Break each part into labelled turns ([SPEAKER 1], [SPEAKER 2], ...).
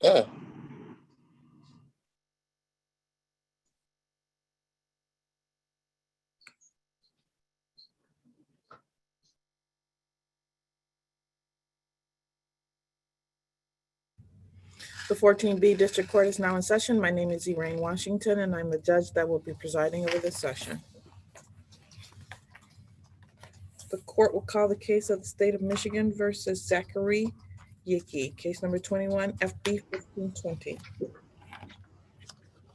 [SPEAKER 1] Yeah.
[SPEAKER 2] The 14B District Court is now in session. My name is Elaine Washington, and I'm the judge that will be presiding over this session. The court will call the case of the State of Michigan versus Zachary Yicky, case number 21 FB 1520.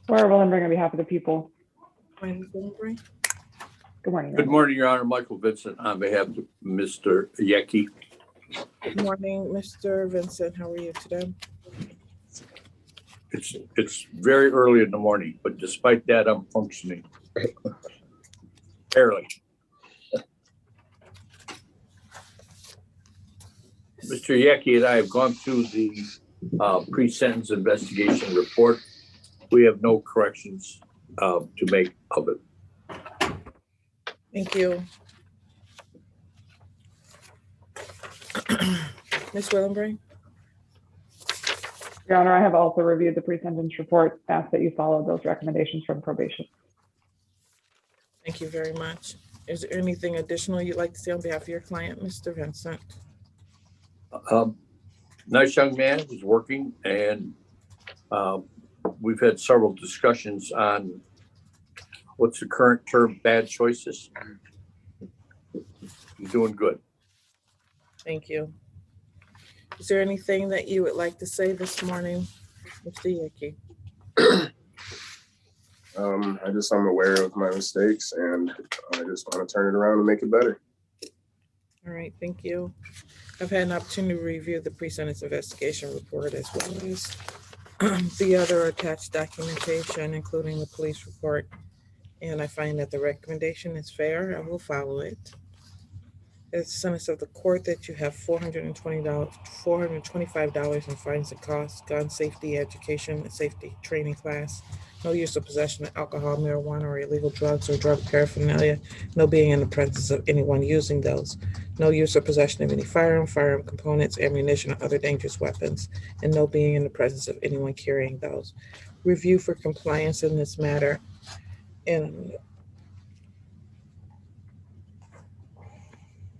[SPEAKER 3] Laura Willenberg on behalf of the people.
[SPEAKER 2] Ms. Willenberg.
[SPEAKER 3] Good morning.
[SPEAKER 1] Good morning, Your Honor. Michael Vincent on behalf of Mr. Yicky.
[SPEAKER 2] Good morning, Mr. Vincent. How are you today?
[SPEAKER 1] It's very early in the morning, but despite that, I'm functioning. Barely. Mr. Yicky and I have gone through the pre-sentence investigation report. We have no corrections to make of it.
[SPEAKER 2] Thank you. Ms. Willenberg.
[SPEAKER 3] Your Honor, I have also reviewed the pre-sentence report, asked that you follow those recommendations from probation.
[SPEAKER 2] Thank you very much. Is there anything additional you'd like to say on behalf of your client, Mr. Vincent?
[SPEAKER 1] Nice young man, who's working, and we've had several discussions on what's the current term, bad choices. He's doing good.
[SPEAKER 2] Thank you. Is there anything that you would like to say this morning, Mr. Yicky?
[SPEAKER 4] I'm aware of my mistakes, and I just want to turn it around and make it better.
[SPEAKER 2] All right, thank you. I've had an opportunity to review the pre-sentence investigation report as well as the other attached documentation, including the police report. And I find that the recommendation is fair. I will follow it. It's the sentence of the court that you have $425 in fines and costs, gun safety education and safety training class, no use or possession of alcohol, marijuana, or illegal drugs or drug paraphernalia, no being in the presence of anyone using those, no use or possession of any firearm components, ammunition, or other dangerous weapons, and no being in the presence of anyone carrying those. Review for compliance in this matter in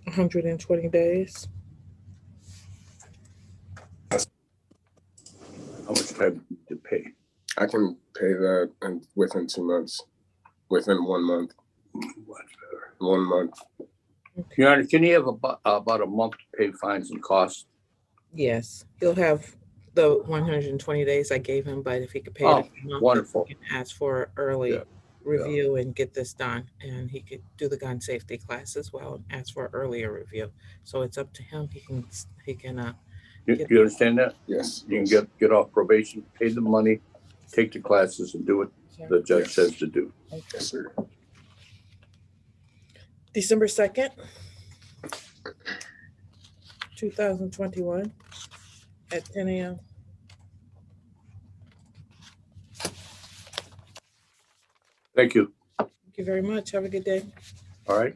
[SPEAKER 2] 120 days.
[SPEAKER 1] How much time to pay?
[SPEAKER 4] I can pay that within 2 months, within 1 month.
[SPEAKER 1] Much better.
[SPEAKER 4] 1 month.
[SPEAKER 1] Your Honor, can he have about a month to pay fines and costs?
[SPEAKER 2] Yes, he'll have the 120 days I gave him, but if he could pay it,
[SPEAKER 1] wonderful.
[SPEAKER 2] he can ask for early review and get this done, and he could do the gun safety class as well and ask for earlier review. So it's up to him. He can. You
[SPEAKER 1] understand that?
[SPEAKER 4] Yes.
[SPEAKER 1] You can get off probation, pay the money, take the classes, and do what the judge says to do.
[SPEAKER 4] Yes, sir.
[SPEAKER 2] December 2nd, 2021 at 10 a.m.
[SPEAKER 1] Thank you.
[SPEAKER 2] Thank you very much. Have a good day.
[SPEAKER 1] All right.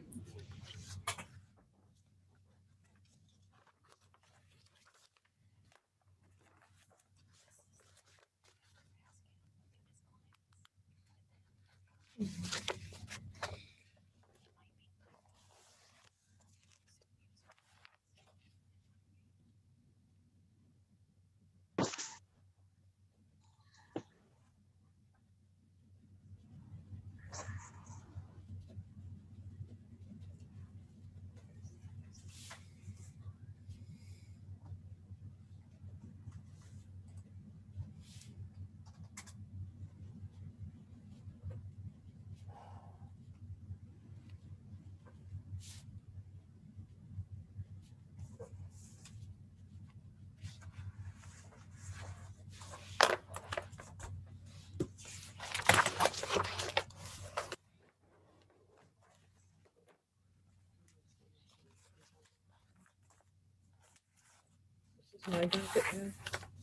[SPEAKER 2] Can I do it now?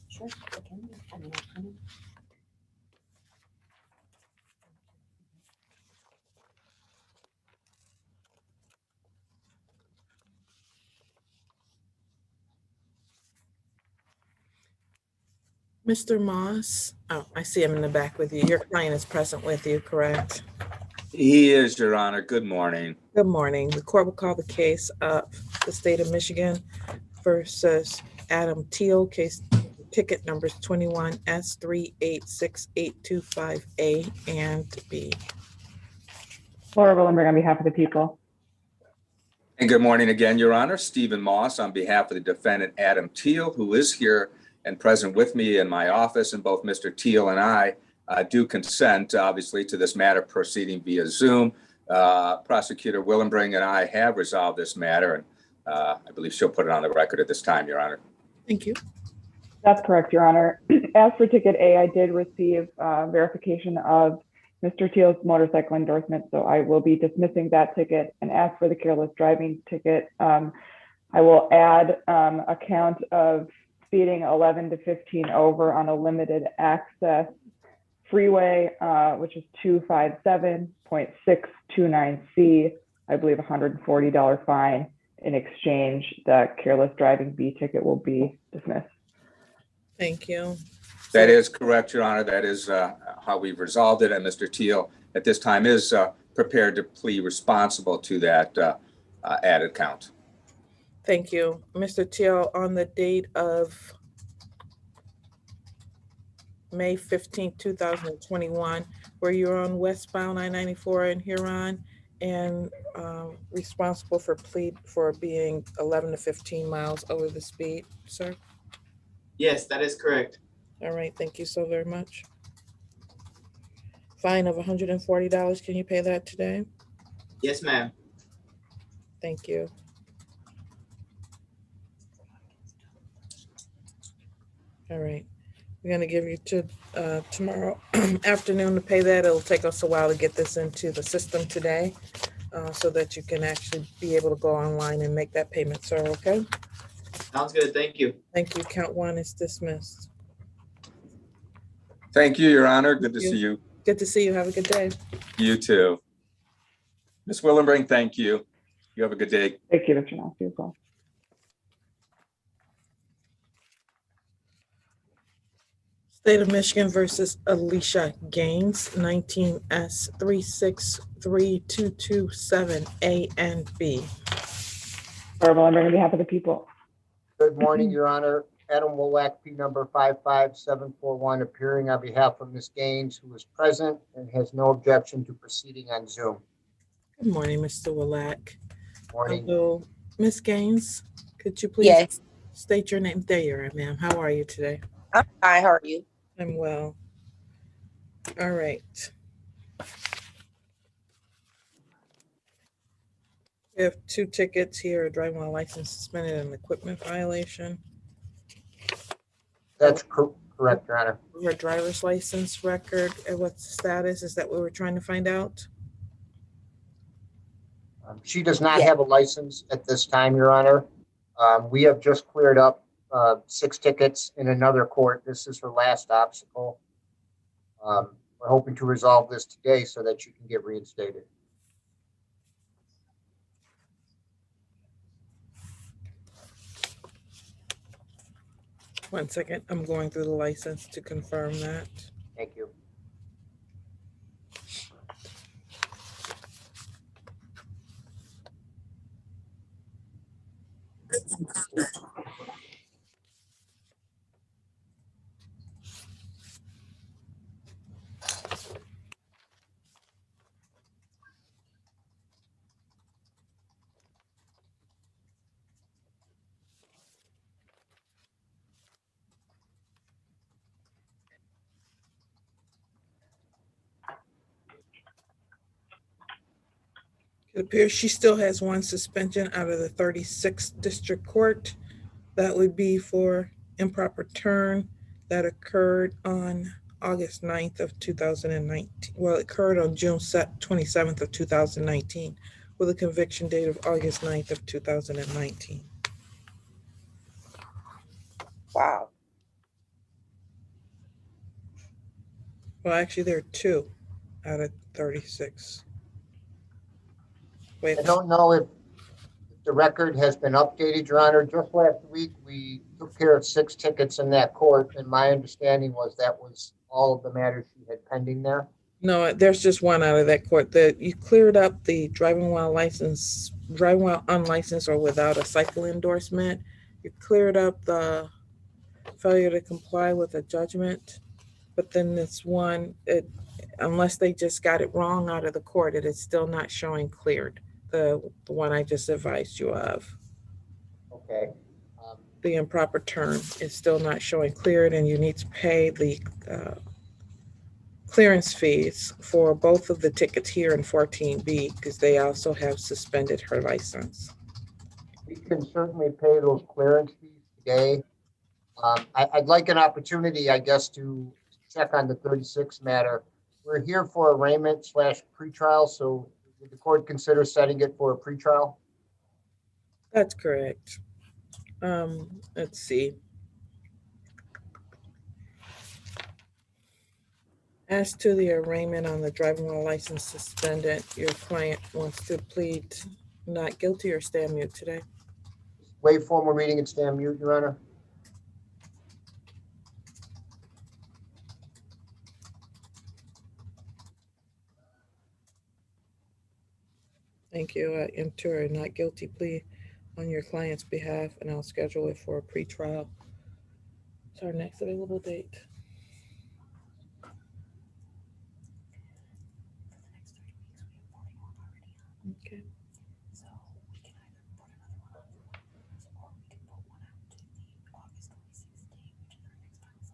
[SPEAKER 5] Sure. I can. I mean, I can.
[SPEAKER 2] Mr. Moss, oh, I see him in the back with you. Your client is present with you, correct?
[SPEAKER 6] He is, Your Honor. Good morning.
[SPEAKER 2] Good morning. The court will call the case of the state of Michigan versus Adam Teal, case ticket numbers 21S386825A and B.
[SPEAKER 3] Laura Willenberg on behalf of the people.
[SPEAKER 6] And good morning again, Your Honor. Stephen Moss on behalf of the defendant Adam Teal, who is here and present with me in my office. And both Mr. Teal and I do consent, obviously, to this matter proceeding via Zoom. Prosecutor Willenberg and I have resolved this matter, and I believe she'll put it on the record at this time, Your Honor.
[SPEAKER 2] Thank you.
[SPEAKER 3] That's correct, Your Honor. As for ticket A, I did receive verification of Mr. Teal's motorcycle endorsement, so I will be dismissing that ticket. And as for the careless driving ticket, I will add a count of speeding 11 to 15 over on a limited access freeway, which is 257.629C. I believe $140 fine. In exchange, the careless driving B ticket will be dismissed.
[SPEAKER 2] Thank you.
[SPEAKER 6] That is correct, Your Honor. That is how we've resolved it. And Mr. Teal at this time is prepared to plead responsible to that added count.
[SPEAKER 2] Thank you. Mr. Teal, on the date of May 15, 2021, where you're on westbound I-94 in Huron and responsible for being 11 to 15 miles over the speed, sir?
[SPEAKER 7] Yes, that is correct.
[SPEAKER 2] All right, thank you so very much. Fine of $140, can you pay that today?
[SPEAKER 7] Yes, ma'am.
[SPEAKER 2] Thank you. All right, we're gonna give you to tomorrow afternoon to pay that. It'll take us a while to get this into the system today so that you can actually be able to go online and make that payment, sir, okay?
[SPEAKER 7] Sounds good. Thank you.
[SPEAKER 2] Thank you, count one is dismissed.
[SPEAKER 6] Thank you, Your Honor. Good to
[SPEAKER 2] Thank you.
[SPEAKER 6] see you.
[SPEAKER 2] Good to see you, have a good day.
[SPEAKER 6] You too. Ms. Willenberg, thank you. You have a good day.
[SPEAKER 3] Thank you, Mr. Moss, as well.
[SPEAKER 2] State of Michigan versus Alicia Gaines, 19S363227A and B.
[SPEAKER 3] Laura Willenberg on behalf of the people.
[SPEAKER 8] Good morning, Your Honor. Adam Wolak, P number 55741, appearing on behalf of Ms. Gaines, who is present and has no objection to proceeding on Zoom.
[SPEAKER 2] Good morning, Mr. Willak.
[SPEAKER 8] Morning.
[SPEAKER 2] Hello, Ms. Gaines, could you please
[SPEAKER 5] Yes,
[SPEAKER 2] state your name? There you are, ma'am. How are you today?
[SPEAKER 5] I'm fine. How are you?
[SPEAKER 2] I'm well. All right. We have two tickets here, a driving while license suspended and equipment violation.
[SPEAKER 8] That's correct, Your Honor.
[SPEAKER 2] Her driver's license record, and what's the status? Is that what we're trying to find out?
[SPEAKER 8] She does not
[SPEAKER 5] Yeah.
[SPEAKER 8] have a license at this time, Your Honor. We have just cleared up 6 tickets in another court. This is her last obstacle. We're hoping to resolve this today so that you can get reinstated.
[SPEAKER 2] One second, I'm going through the license to confirm that.
[SPEAKER 8] Thank you.
[SPEAKER 2] It appears she still has one suspension out of the 36th District Court. That would be for improper turn that occurred on August 9th of 2019. Well, it occurred on June 27th of 2019 with a conviction date of August 9th of 2019.
[SPEAKER 5] Wow.
[SPEAKER 2] Well, actually, there are 2 out of 36. Wait,
[SPEAKER 8] I don't know if the record has been updated, Your Honor. Just last week, we took care of 6 tickets in that court, and my understanding was that was all of the matters she had pending there.
[SPEAKER 2] no, there's just 1 out of that court. You cleared up the driving while unlicensed or without a cycle endorsement. You cleared up the failure to comply with a judgment. But then this one, unless they just got it wrong out of the court, it is still not showing cleared. The one I just advised you of.
[SPEAKER 8] Okay.
[SPEAKER 2] The improper term is still not showing cleared, and you need to pay the clearance fees for both of the tickets here in 14B because they also have suspended her license.
[SPEAKER 8] We can certainly pay those clearance fees today. I'd like an opportunity, I guess, to check on the 36 matter. We're here for arraignment / pretrial, so would the court consider setting it for a pretrial?
[SPEAKER 2] That's correct. Let's see. As to the arraignment on the driving while license suspended, your client wants to plead not guilty or stand mute today.
[SPEAKER 8] Waive formal reading and stand mute, Your Honor.
[SPEAKER 2] Thank you. I enter a not guilty plea on your client's behalf, and I'll schedule it for a pretrial. It's our next available date. Okay.
[SPEAKER 5] So we can either put another one on or we can put one out to the August 26th date, which is our next final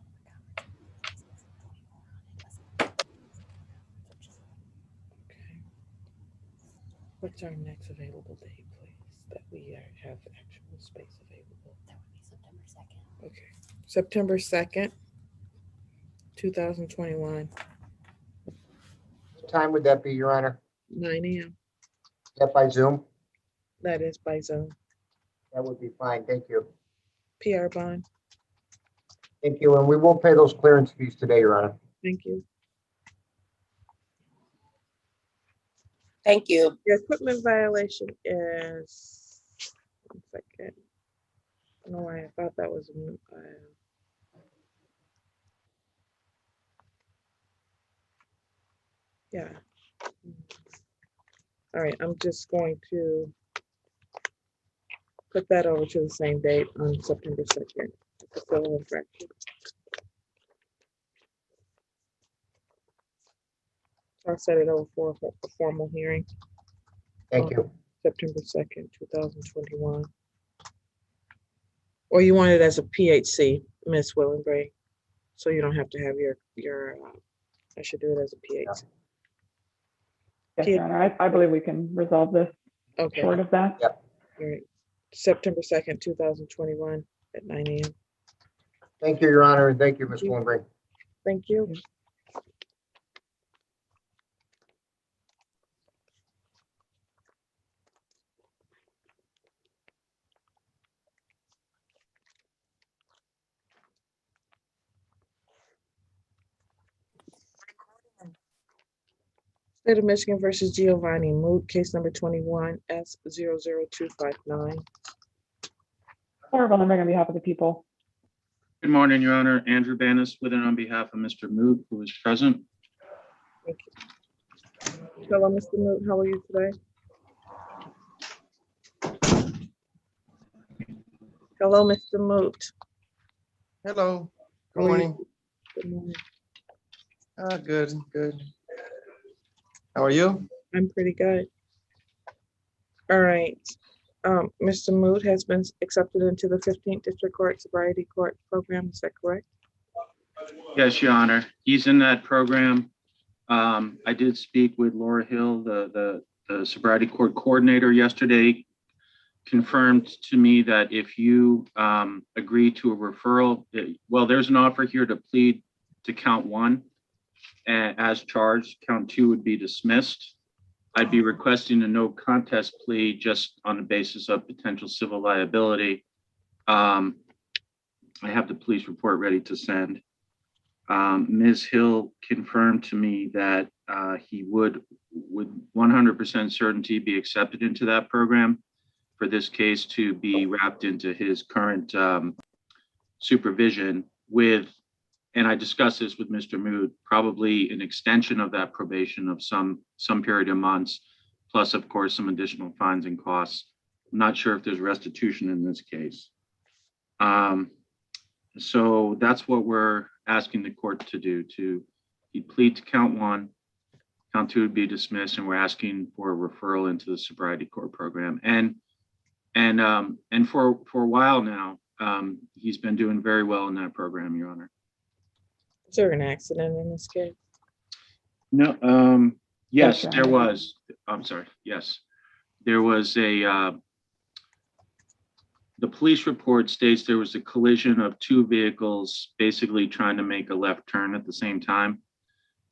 [SPEAKER 5] settlement conference.
[SPEAKER 2] Okay. What's our next available date, please? That we have actual space available.
[SPEAKER 5] That would be September 2nd.
[SPEAKER 2] Okay. September 2nd, 2021,
[SPEAKER 8] What time would that be, Your Honor?
[SPEAKER 2] 9 a.m.
[SPEAKER 8] Is that by Zoom?
[SPEAKER 2] That is by Zoom.
[SPEAKER 8] That would be fine. Thank you.
[SPEAKER 2] PR bond.
[SPEAKER 8] Thank you. And we will pay those clearance fees today, Your Honor.
[SPEAKER 2] Thank you.
[SPEAKER 5] Thank you.
[SPEAKER 2] The equipment violation is, 1 second. I don't know why I thought that was, yeah. All right, I'm just going to put that over to the same date on September 2nd. It's a civil infraction. I'll set it over for a formal hearing.
[SPEAKER 8] Thank you.
[SPEAKER 2] September 2nd, 2021. Or you want it as a PHC, Miss Willenbray, so you don't have to have your I should do it as a PHC.
[SPEAKER 3] Yes, Your Honor, I believe we can resolve this
[SPEAKER 2] Okay,
[SPEAKER 3] short of that.
[SPEAKER 8] Yep.
[SPEAKER 2] all right. September 2nd, 2021 at 9 a.m.
[SPEAKER 8] Thank you, Your Honor, and thank you, Ms. Willenbring.
[SPEAKER 2] Thank you. State of Michigan versus Giovanni, moot, case number 21 S00259.
[SPEAKER 3] Laura Willenberg on behalf of the people.
[SPEAKER 9] Good morning, Your Honor. Andrew Banis with and on behalf of Mr. Moot, who is present.
[SPEAKER 2] Thank you. Hello, Mr. Moot, how are you today? Hello, Mr. Moot.
[SPEAKER 10] Hello,
[SPEAKER 2] How
[SPEAKER 10] good
[SPEAKER 2] are you?
[SPEAKER 10] morning.
[SPEAKER 2] Good morning.
[SPEAKER 10] Good, good. How are you?
[SPEAKER 2] I'm pretty good. All right. Mr. Moot has been accepted into the 15th District Court Sobriety Court Program. Is that correct?
[SPEAKER 9] Yes, Your Honor. He's in that program. I did speak with Laura Hill, the sobriety court coordinator yesterday, confirmed to me that if you agree to a referral, well, there's an offer here to plead to count 1 as charged. Count 2 would be dismissed. I'd be requesting a no contest plea just on the basis of potential civil liability. I have the police report ready to send. Ms. Hill confirmed to me that he would 100% certainty be accepted into that program for this case to be wrapped into his current supervision with, and I discussed this with Mr. Mood, probably an extension of that probation of some period of months, plus of course some additional fines and costs. I'm not sure if there's restitution in this case. So that's what we're asking the court to do, he plead to count 1, count 2 would be dismissed, and we're asking for a referral into the sobriety court program. And for a while now, he's been doing very well in that program, Your Honor.
[SPEAKER 2] Is there an accident in this case?
[SPEAKER 9] No, yes,
[SPEAKER 3] Yes,
[SPEAKER 9] there
[SPEAKER 3] Your Honor.
[SPEAKER 9] was. I'm sorry. Yes, there was the police report states there was a collision of 2 vehicles, basically trying to make a left turn at the same time.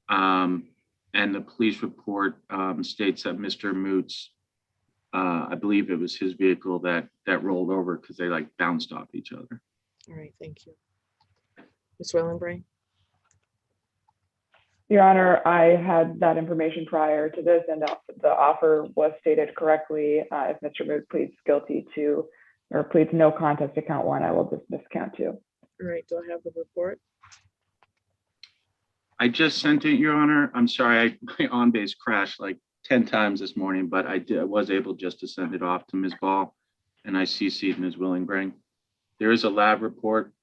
[SPEAKER 9] And the police report states that Mr. Moots, I believe it was his vehicle that rolled over because they like bounced off each other.
[SPEAKER 2] All right, thank you. Ms. Wellenbrain?
[SPEAKER 3] Your Honor, I had that information prior to this, and the offer was stated correctly. If Mr. Mood pleads guilty to, or pleads no contest to count 1, I will dismiss count 2.
[SPEAKER 2] All right, do I have the report?
[SPEAKER 9] I just sent it, Your Honor. I'm sorry, my on-base crashed like 10 times this morning, but I was able just to send it off to Ms. Ball, and I CC'd Ms. Willingbring. There is a lab report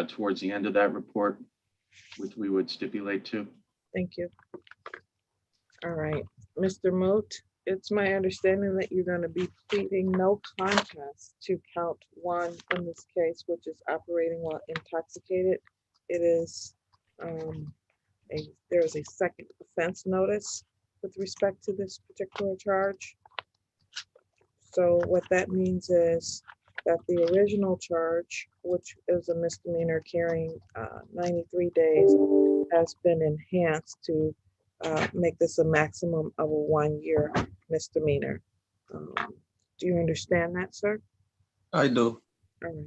[SPEAKER 9] towards the end of that report, which we would stipulate to.
[SPEAKER 2] Thank you. All right, Mr. Moot, it's my understanding that you're going to be pleading no contest to count 1 in this case, which is operating while intoxicated. It is there is a second offense notice with respect to this particular charge. So what that means is that the original charge, which is a misdemeanor carrying 93 days, has been enhanced to make this a maximum of a 1-year misdemeanor. Do you understand that, sir?
[SPEAKER 10] I do.
[SPEAKER 2] All right.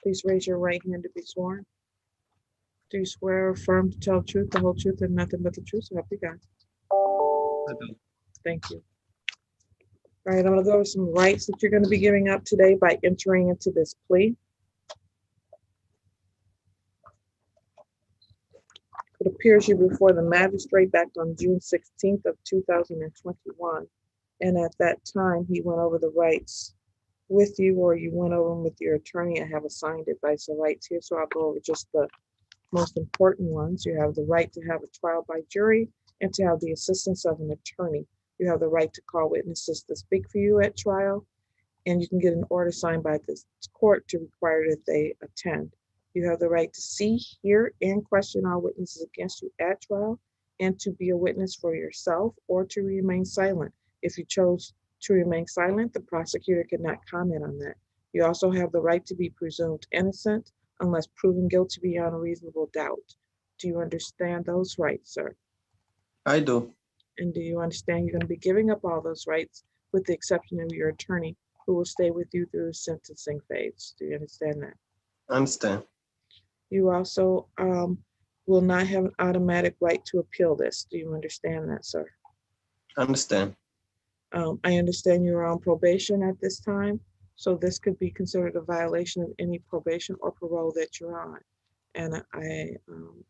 [SPEAKER 2] Please raise your right hand to be sworn. Do you swear or affirm to tell the truth, the whole truth, and nothing but the truth? So help you God.
[SPEAKER 10] I do.
[SPEAKER 2] Thank you. All right, I'm gonna go over some rights that you're gonna be giving up today by entering into this plea. It appears you before the magistrate back on June 16th of 2021. And at that time, he went over the rights with you, or you went over them with your attorney. I have assigned advice and rights here, so I'll go over just the most important ones. You have the right to have a trial by jury and to have the assistance of an attorney. You have the right to call witnesses to speak for you at trial, and you can get an order signed by this court to require that they attend. You have the right to see, hear, and question all witnesses against you at trial, and to be a witness for yourself or to remain silent. If you chose to remain silent, the prosecutor cannot comment on that. You also have the right to be presumed innocent unless proven guilty beyond a reasonable doubt. Do you understand those rights, sir?
[SPEAKER 10] I do.
[SPEAKER 2] And do you understand you're going to be giving up all those rights with the exception of your attorney, who will stay with you through the sentencing phase? Do you understand that?
[SPEAKER 10] Understand.
[SPEAKER 2] You also will not have an automatic right to appeal this. Do you understand that, sir?
[SPEAKER 10] Understand.
[SPEAKER 2] I understand you're on probation at this time, so this could be considered a violation of any probation or parole that you're on. And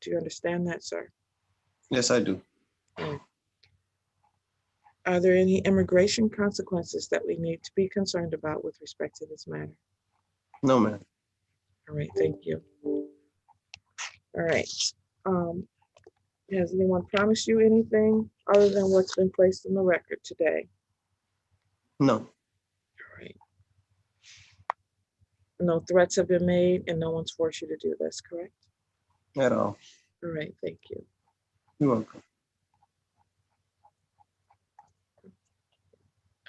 [SPEAKER 2] do you understand that, sir?
[SPEAKER 10] Yes, I do.
[SPEAKER 2] All right. Are there any immigration consequences that we need to be concerned about with respect to this matter?
[SPEAKER 10] No, ma'am.
[SPEAKER 2] All right, thank you. All right. Has anyone promised you anything other than what's been placed in the record today?
[SPEAKER 10] No.
[SPEAKER 2] All right. No threats have been made and no one's forced you to do this, correct?
[SPEAKER 10] At all.
[SPEAKER 2] All right, thank you.
[SPEAKER 10] You're welcome.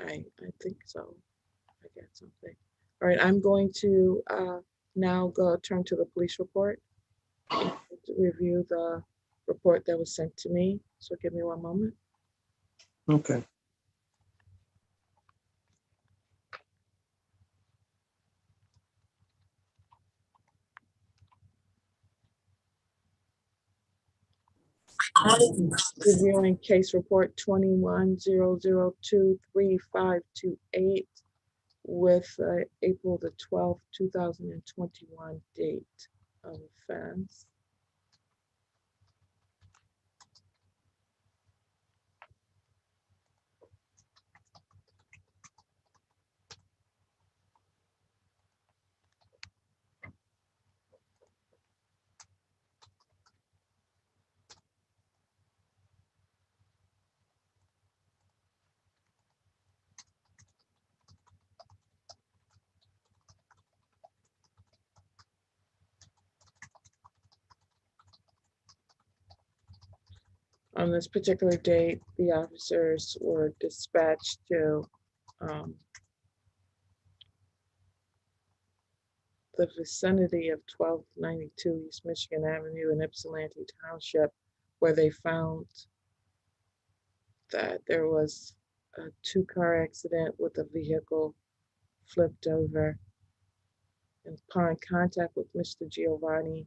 [SPEAKER 2] I think so. I got something. All right, I'm going to now turn to the police report and review the report that was sent to me. So give me one moment.
[SPEAKER 10] Okay.
[SPEAKER 2] Reviewing case report 21-002-3528 with April the 12th, 2021 date of offense. On this particular date, the officers were dispatched to the vicinity of 1292 East Michigan Avenue in Ypsilanti Township, where they found that there was a two-car accident with a vehicle flipped over. And upon contact with Mr. Giovanni,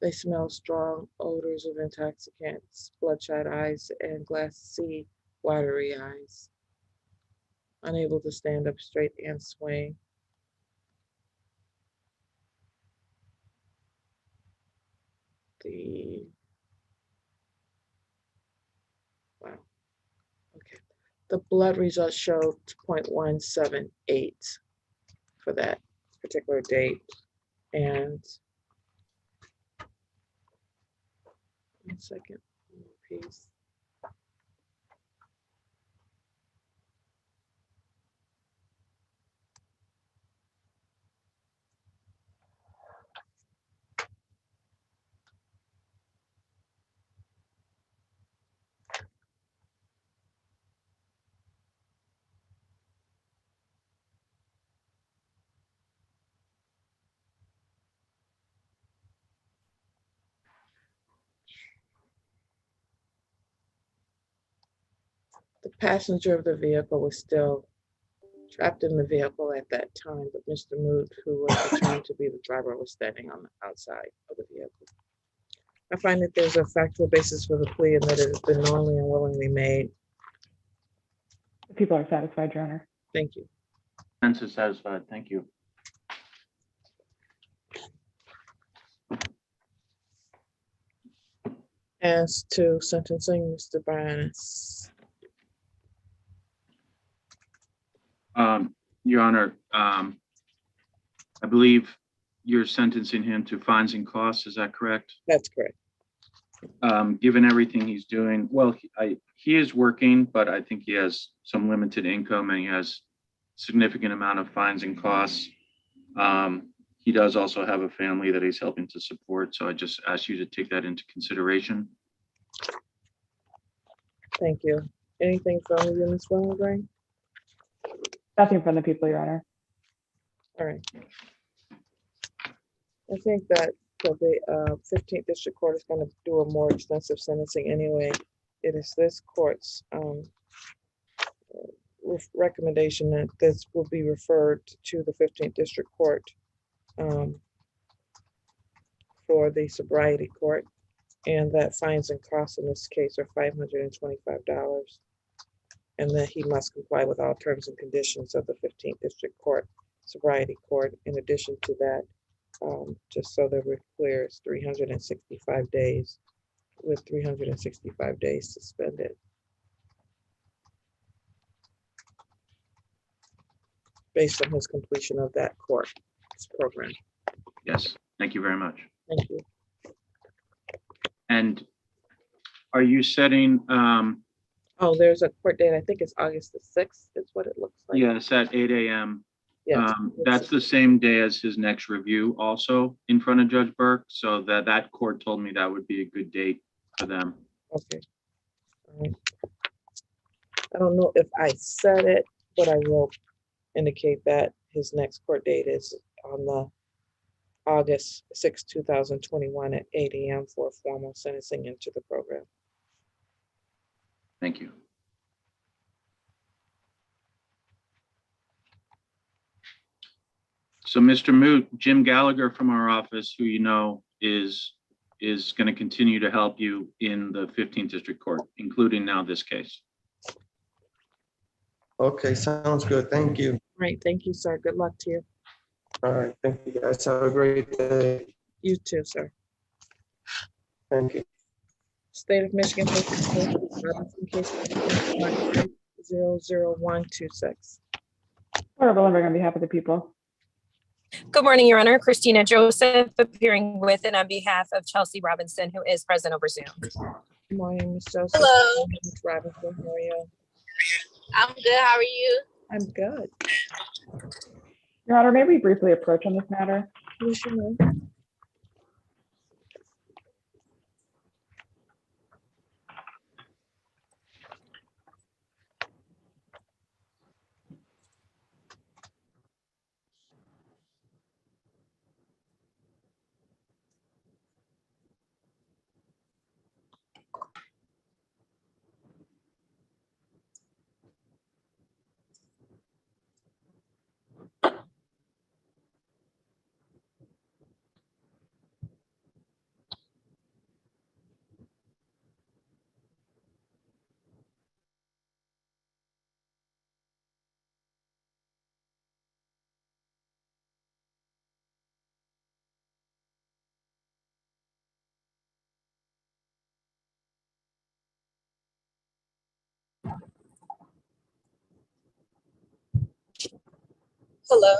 [SPEAKER 2] they smelled strong odors of intoxicants, bloodshot eyes, and glass C, watery eyes. Unable to stand up straight and swing. The blood results showed 0.178 for that particular date. And 1 second, piece. The passenger of the vehicle was still trapped in the vehicle at that time, but Mr. Moot, who was determined to be the driver, was standing on the outside of the vehicle. I find that there's a factual basis for the plea and that it has been knowingly and willingly made.
[SPEAKER 3] The people are satisfied, Your Honor.
[SPEAKER 2] Thank you.
[SPEAKER 9] Defense is satisfied. Thank you.
[SPEAKER 2] As to sentencing, Mr. Barnes.
[SPEAKER 9] Your Honor, I believe you're sentencing him to fines and costs. Is that correct?
[SPEAKER 2] That's correct.
[SPEAKER 9] Given everything he's doing, well, he is working, but I think he has some limited income and he has significant amount of fines and costs. He does also have a family that he's helping to support. So I just ask you to take that into consideration.
[SPEAKER 2] Thank you. Anything from you, Ms. Willengrain?
[SPEAKER 3] Nothing from the people, Your Honor.
[SPEAKER 2] All right. I think that the 15th District Court is going to do a more extensive sentencing anyway. It is this court's recommendation that this will be referred to the 15th District Court for the sobriety court, and that fines and costs in this case are $525, and that he must comply with all terms and conditions of the 15th District Court sobriety court. In addition to that, just so that we're clear, it's 365 days with 365 days suspended. Based on his completion of that course program.
[SPEAKER 9] Yes, thank you very much.
[SPEAKER 2] Thank you.
[SPEAKER 9] And are you setting,
[SPEAKER 2] Oh, there's a court date. I think it's August the 6th is what it looks like.
[SPEAKER 9] yes, at 8 a.m.
[SPEAKER 2] Yes.
[SPEAKER 9] That's the same day as his next review also in front of Judge Burke. So that court told me that would be a good date for them.
[SPEAKER 2] Okay. All right. I don't know if I said it, but I will indicate that his next court date is on the August 6, 2021 at 8 a.m. for formal sentencing into the program.
[SPEAKER 9] Thank you. So Mr. Moot, Jim Gallagher from our office, who you know is is going to continue to help you in the 15th District Court, including now this case.
[SPEAKER 10] Okay, sounds good. Thank you.
[SPEAKER 2] Right, thank you, sir. Good luck to you.
[SPEAKER 10] All right, thank you guys. Have a great day.
[SPEAKER 2] You too, sir.
[SPEAKER 10] Thank you.
[SPEAKER 2] State of Michigan, Robinson case 00126.
[SPEAKER 3] Laura Willenberg on behalf of the people.
[SPEAKER 11] Good morning, Your Honor. Christina Joseph appearing with and on behalf of Chelsea Robinson, who is present over Zoom.
[SPEAKER 2] Good morning, Ms. Joseph.
[SPEAKER 5] Hello.
[SPEAKER 2] Ms. Robinson, how are you?
[SPEAKER 5] I'm good. How are you?
[SPEAKER 2] I'm good.
[SPEAKER 3] Your Honor, may we briefly approach on this matter?
[SPEAKER 2] What's your name?
[SPEAKER 5] Hello.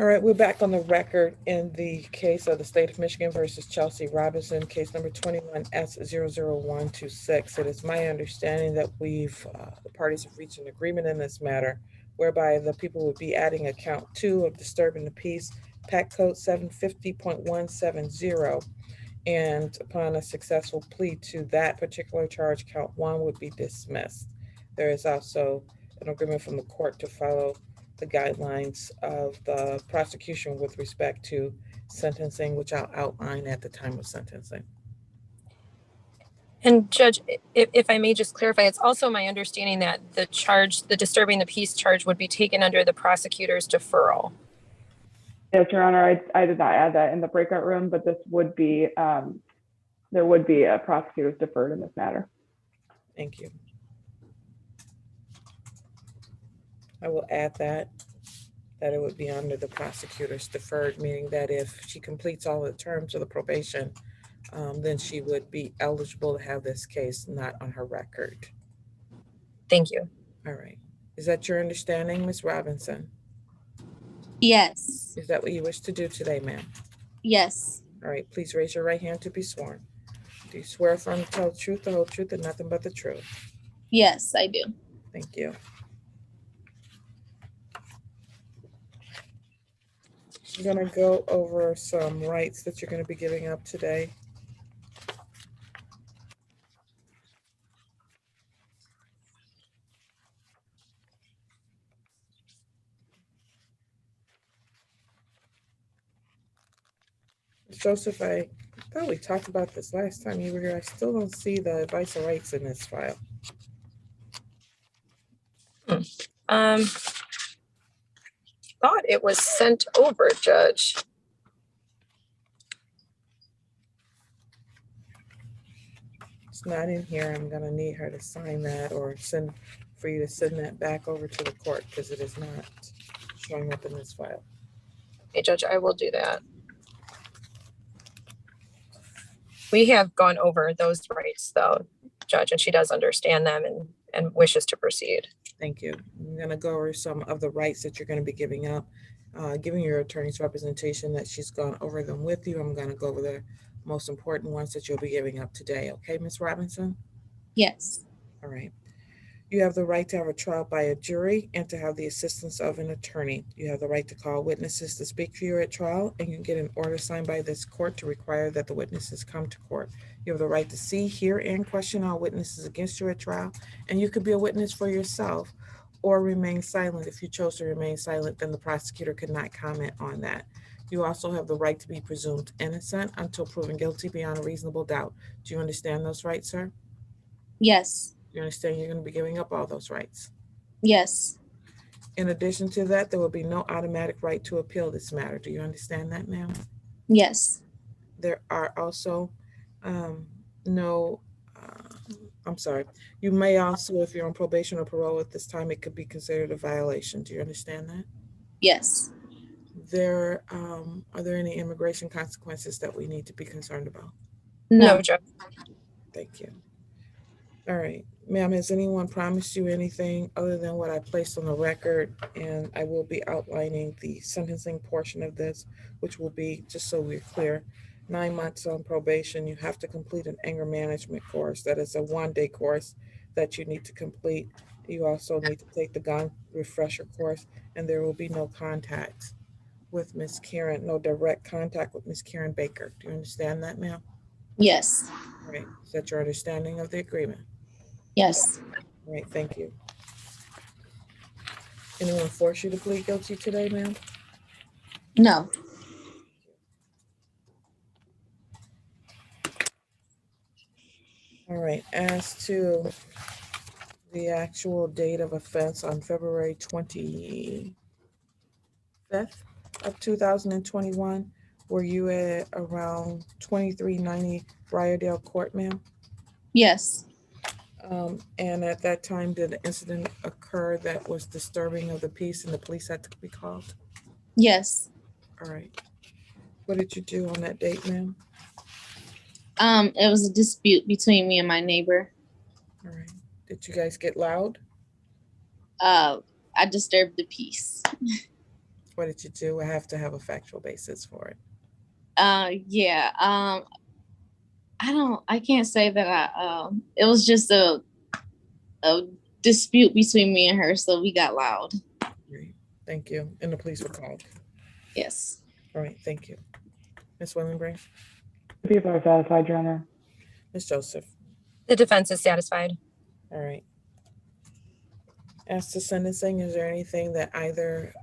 [SPEAKER 2] All right, we're back on the record in the case of the state of Michigan versus Chelsea Robinson, case number 21S00126. It is my understanding that the parties have reached an agreement in this matter, whereby the people would be adding a count 2 of disturbing the peace, PAC code 750.170. And upon a successful plea to that particular charge, count 1 would be dismissed. There is also an agreement from the court to follow the guidelines of the prosecution with respect to sentencing, which I'll outline at the time of sentencing.
[SPEAKER 11] And Judge, if I may just clarify, it's also my understanding that the charge, the disturbing the peace charge, would be taken under the prosecutor's deferral.
[SPEAKER 3] Yes, Your Honor, I did not add that in the breakout room, but this would be, there would be a prosecutor's deferred in this matter.
[SPEAKER 2] Thank you. I will add that it would be under the prosecutor's deferred, meaning that if she completes all the terms of the probation, then she would be eligible to have this case not on her record.
[SPEAKER 11] Thank you.
[SPEAKER 2] All right. Is that your understanding, Ms. Robinson?
[SPEAKER 5] Yes.
[SPEAKER 2] Is that what you wish to do today, ma'am?
[SPEAKER 5] Yes.
[SPEAKER 2] All right, please raise your right hand to be sworn. Do you swear affirm to tell the truth, the whole truth, and nothing but the truth?
[SPEAKER 5] Yes, I do.
[SPEAKER 2] Thank you. I'm gonna go over some rights that you're gonna be giving up today. Joseph, I thought we talked about this last time you were here. I still don't see the advice of rights in this file.
[SPEAKER 11] Thought it was sent over, Judge.
[SPEAKER 2] It's not in here. I'm gonna need her to sign that or for you to send that back over to the court because it is not showing up in this file.
[SPEAKER 11] Hey, Judge, I will do that. We have gone over those rights, though, Judge, and she does understand them and wishes to proceed.
[SPEAKER 2] Thank you. I'm gonna go over some of the rights that you're gonna be giving up. Giving your attorney's representation that she's gone over them with you. I'm gonna go over the most important ones that you'll be giving up today. Okay, Ms. Robinson?
[SPEAKER 5] Yes.
[SPEAKER 2] All right. You have the right to have a trial by a jury and to have the assistance of an attorney. You have the right to call witnesses to speak for you at trial, and you can get an order signed by this court to require that the witnesses come to court. You have the right to see, hear, and question all witnesses against you at trial, and you could be a witness for yourself or remain silent. If you chose to remain silent, then the prosecutor could not comment on that. You also have the right to be presumed innocent until proven guilty beyond a reasonable doubt. Do you understand those rights, sir?
[SPEAKER 5] Yes.
[SPEAKER 2] You understand you're going to be giving up all those rights?
[SPEAKER 5] Yes.
[SPEAKER 2] In addition to that, there will be no automatic right to appeal this matter. Do you understand that, ma'am?
[SPEAKER 5] Yes.
[SPEAKER 2] There are also you may also, if you're on probation or parole at this time, it could be considered a violation. Do you understand that?
[SPEAKER 5] Yes.
[SPEAKER 2] Are there any immigration consequences that we need to be concerned about?
[SPEAKER 11] No, Judge.
[SPEAKER 2] Thank you. All right, ma'am, has anyone promised you anything other than what I placed on the record? And I will be outlining the sentencing portion of this, which will be, just so we're clear, 9 months on probation. You have to complete an anger management course. That is a one-day course that you need to complete. You also need to take the gun refresher course, and there will be no contacts with Ms. Karen, no direct contact with Ms. Karen Baker. Do you understand that, ma'am?
[SPEAKER 5] Yes.
[SPEAKER 2] All right, is that your understanding of the agreement?
[SPEAKER 5] Yes.
[SPEAKER 2] All right, thank you. Anyone force you to plead guilty today, ma'am?
[SPEAKER 5] No.
[SPEAKER 2] All right, as to the actual date of offense on February 25th of 2021, were you at around 2390 Briardale Court, ma'am?
[SPEAKER 5] Yes.
[SPEAKER 2] And at that time, did an incident occur that was disturbing of the peace and the police had to be called?
[SPEAKER 5] Yes.
[SPEAKER 2] All right. What did you do on that date, ma'am?
[SPEAKER 5] It was a dispute between me and my neighbor.
[SPEAKER 2] All right. Did you guys get loud?
[SPEAKER 5] I disturbed the peace.
[SPEAKER 2] What did you do? I have to have a factual basis for it.
[SPEAKER 5] Yeah. I can't say that it was just a dispute between me and her, so we got loud.
[SPEAKER 2] Great. Thank you. And the police were called.
[SPEAKER 5] Yes.
[SPEAKER 2] All right, thank you. Ms. Willenbrand?
[SPEAKER 3] The people are satisfied, Your Honor.
[SPEAKER 2] Ms. Joseph?
[SPEAKER 11] The defense is satisfied.
[SPEAKER 2] All right. As to sentencing, is there anything that either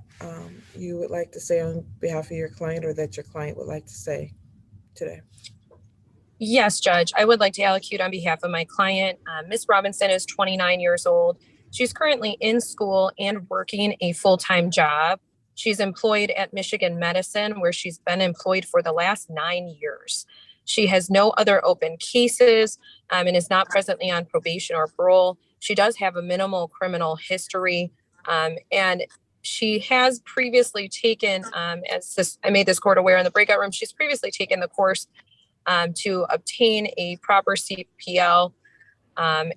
[SPEAKER 2] you would like to say on behalf of your client or that your client would like to say today?
[SPEAKER 11] Yes, Judge. I would like to allocute on behalf of my client. Ms. Robinson is 29 years old. She's currently in school and working a full-time job. She's employed at Michigan Medicine, where she's been employed for the last 9 years. She has no other open cases and is not presently on probation or parole. She does have a minimal criminal history, and she has previously taken, I made this court aware in the breakout room, she's previously taken the course to obtain a proper CPL,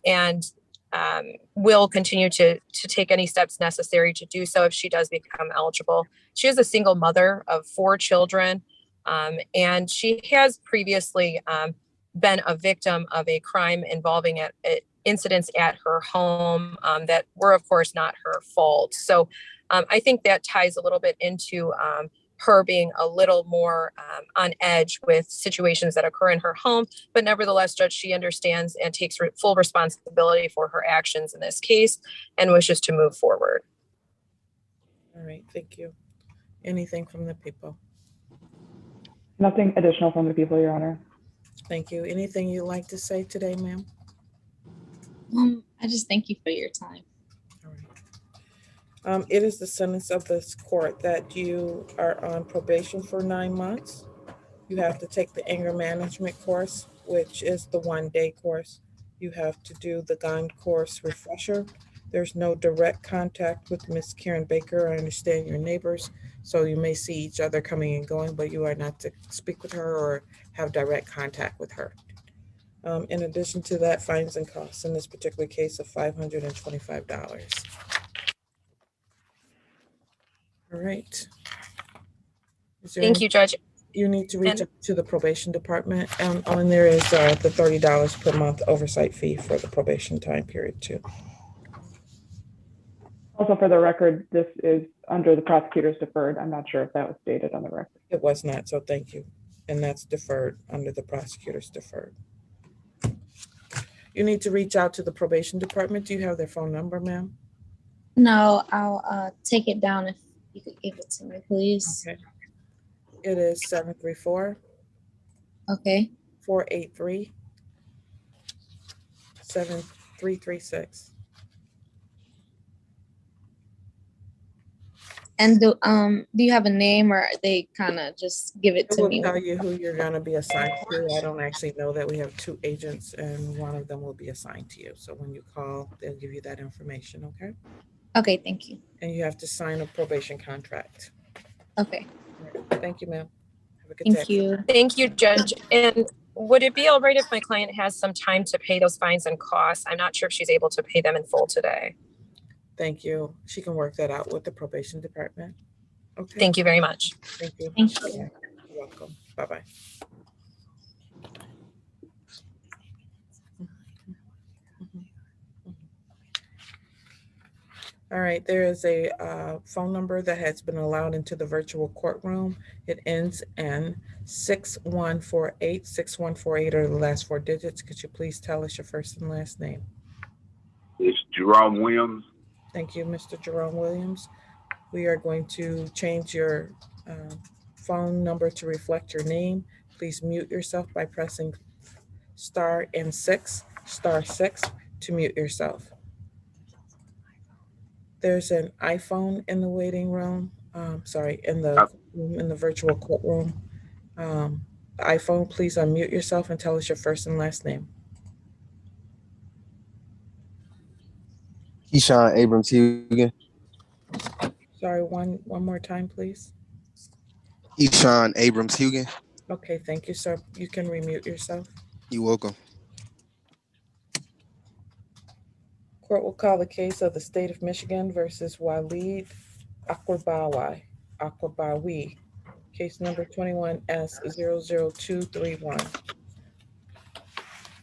[SPEAKER 11] and will continue to take any steps necessary to do so if she does become eligible. She is a single mother of 4 children, and she has previously been a victim of a crime involving incidents at her home that were, of course, not her fault. So I think that ties a little bit into her being a little more on edge with situations that occur in her home. But nevertheless, Judge, she understands and takes full responsibility for her actions in this case and wishes to move forward.
[SPEAKER 2] All right, thank you. Anything from the people?
[SPEAKER 3] Nothing additional from the people, Your Honor.
[SPEAKER 2] Thank you. Anything you'd like to say today, ma'am?
[SPEAKER 5] I just thank you for your time.
[SPEAKER 2] All right. It is the sentence of this court that you are on probation for 9 months. You have to take the anger management course, which is the 1-day course. You have to do the gun course refresher. There's no direct contact with Miss Karen Baker. I understand your neighbors, so you may see each other coming and going, but you are not to speak with her or have direct contact with her. In addition to that, fines and costs in this particular case of $525. All right.
[SPEAKER 11] Thank you, Judge.
[SPEAKER 2] You need to reach out to the probation department, and there is the $30 per month oversight fee for the probation time period too.
[SPEAKER 3] Also, for the record, this is under the prosecutor's deferred. I'm not sure if that was stated on the record.
[SPEAKER 2] It was not, so thank you. And that's deferred under the prosecutor's deferred. You need to reach out to the probation department. Do you have their phone number, ma'am?
[SPEAKER 5] No, I'll take it down if you could give it to me, please.
[SPEAKER 2] Okay. It is 734.
[SPEAKER 5] Okay.
[SPEAKER 2] 483 7336.
[SPEAKER 5] And do you have a name, or they kind of just give it
[SPEAKER 2] It
[SPEAKER 5] to
[SPEAKER 2] will
[SPEAKER 5] me?
[SPEAKER 2] tell you who you're going to be assigned to. I don't actually know that. We have 2 agents and one of them will be assigned to you. So when you call, they'll give you that information, okay?
[SPEAKER 5] Okay, thank you.
[SPEAKER 2] And you have to sign a probation contract.
[SPEAKER 5] Okay.
[SPEAKER 2] All right. Thank you, ma'am. Have a good day.
[SPEAKER 5] Thank you.
[SPEAKER 11] Thank you, Judge. And would it be all right if my client has some time to pay those fines and costs? I'm not sure if she's able to pay them in full today.
[SPEAKER 2] Thank you. She can work that out with the probation department. Okay.
[SPEAKER 11] Thank you very much.
[SPEAKER 2] Thank you.
[SPEAKER 5] Thank you.
[SPEAKER 2] You're welcome. Bye-bye. All right, there is a phone number that has been allowed into the virtual courtroom. It ends in 6148. 6148 are the last 4 digits. Could you please tell us your first and last name?
[SPEAKER 12] It's Jerome Williams.
[SPEAKER 2] Thank you, Mr. Jerome Williams. We are going to change your phone number to reflect your name. Please mute yourself by pressing star and 6 to mute yourself. There's an iPhone in the waiting room. In the virtual courtroom. iPhone, please unmute yourself and tell us your first and last name.
[SPEAKER 10] Keyshawn Abrams Hugan.
[SPEAKER 2] Sorry, one more time, please.
[SPEAKER 10] Keyshawn Abrams Hugan.
[SPEAKER 2] Okay, thank you, sir. You can remute yourself.
[SPEAKER 10] You're welcome.
[SPEAKER 2] Court will call the case of the State of Michigan versus YYYYY. Akwabawi, case number 21S00231.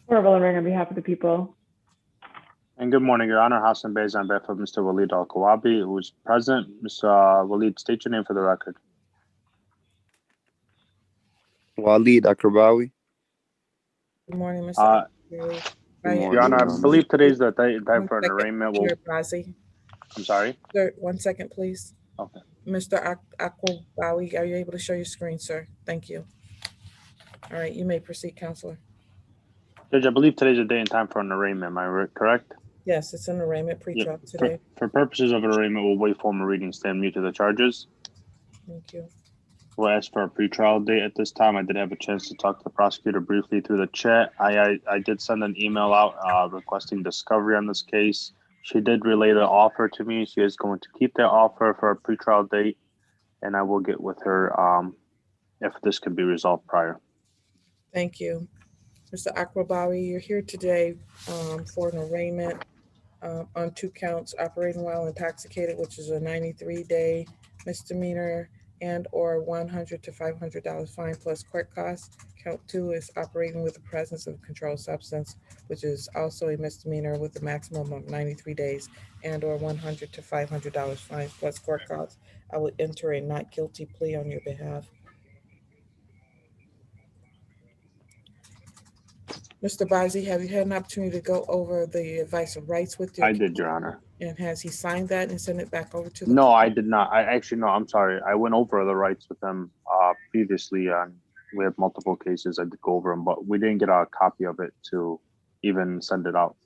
[SPEAKER 3] Laura Willenberg on behalf of the people.
[SPEAKER 13] And good morning, Your Honor. Hassan Beyz on behalf of Mr. Walid Al-Kawabi, who is present. Mr. Walid, state your name for the record.
[SPEAKER 14] Walid Akrabawi.
[SPEAKER 2] Good morning, Mr.
[SPEAKER 14] Good
[SPEAKER 2] Akwabawi.
[SPEAKER 14] morning,
[SPEAKER 13] Your Honor, I
[SPEAKER 14] Your Honor.
[SPEAKER 13] believe today's the time
[SPEAKER 2] One
[SPEAKER 13] for an
[SPEAKER 2] second,
[SPEAKER 13] arraignment.
[SPEAKER 2] Mr. Bazi.
[SPEAKER 13] I'm sorry?
[SPEAKER 2] Sir, 1 second, please.
[SPEAKER 13] Okay.
[SPEAKER 2] Mr. Akwabawi, are you able to show your screen, sir? Thank you. All right, you may proceed, Counselor.
[SPEAKER 13] Judge, I believe today's the day and time for an arraignment. Am I correct?
[SPEAKER 2] Yes, it's an arraignment pre-trial today.
[SPEAKER 13] For purposes of an arraignment, we'll wait formal reading, stand mute to the charges.
[SPEAKER 2] Thank you.
[SPEAKER 13] We'll ask for a pretrial date at this time. I did have a chance to talk to the prosecutor briefly through the chat. I did send an email out requesting discovery on this case. She did relay the offer to me. She is going to keep that offer for a pretrial date, and I will get with her if this could be resolved prior.
[SPEAKER 2] Thank you. Mr. Akwabawi, you're here today for an arraignment on 2 counts, operating while intoxicated, which is a 93-day misdemeanor and or $100 to $500 fine plus court costs. Count 2 is operating with the presence of a controlled substance, which is also a misdemeanor with a maximum of 93 days and or $100 to $500 fine plus court costs. I would enter a not guilty plea on your behalf. Mr. Bazi, have you had an opportunity to go over the advice of rights with your
[SPEAKER 13] I did, Your Honor.
[SPEAKER 2] And has he signed that and sent it back over to the?
[SPEAKER 13] No, I did not. No, I'm sorry. I went over the rights with them previously. We had multiple cases. I did go over them, but we didn't get a copy of it to even send it out.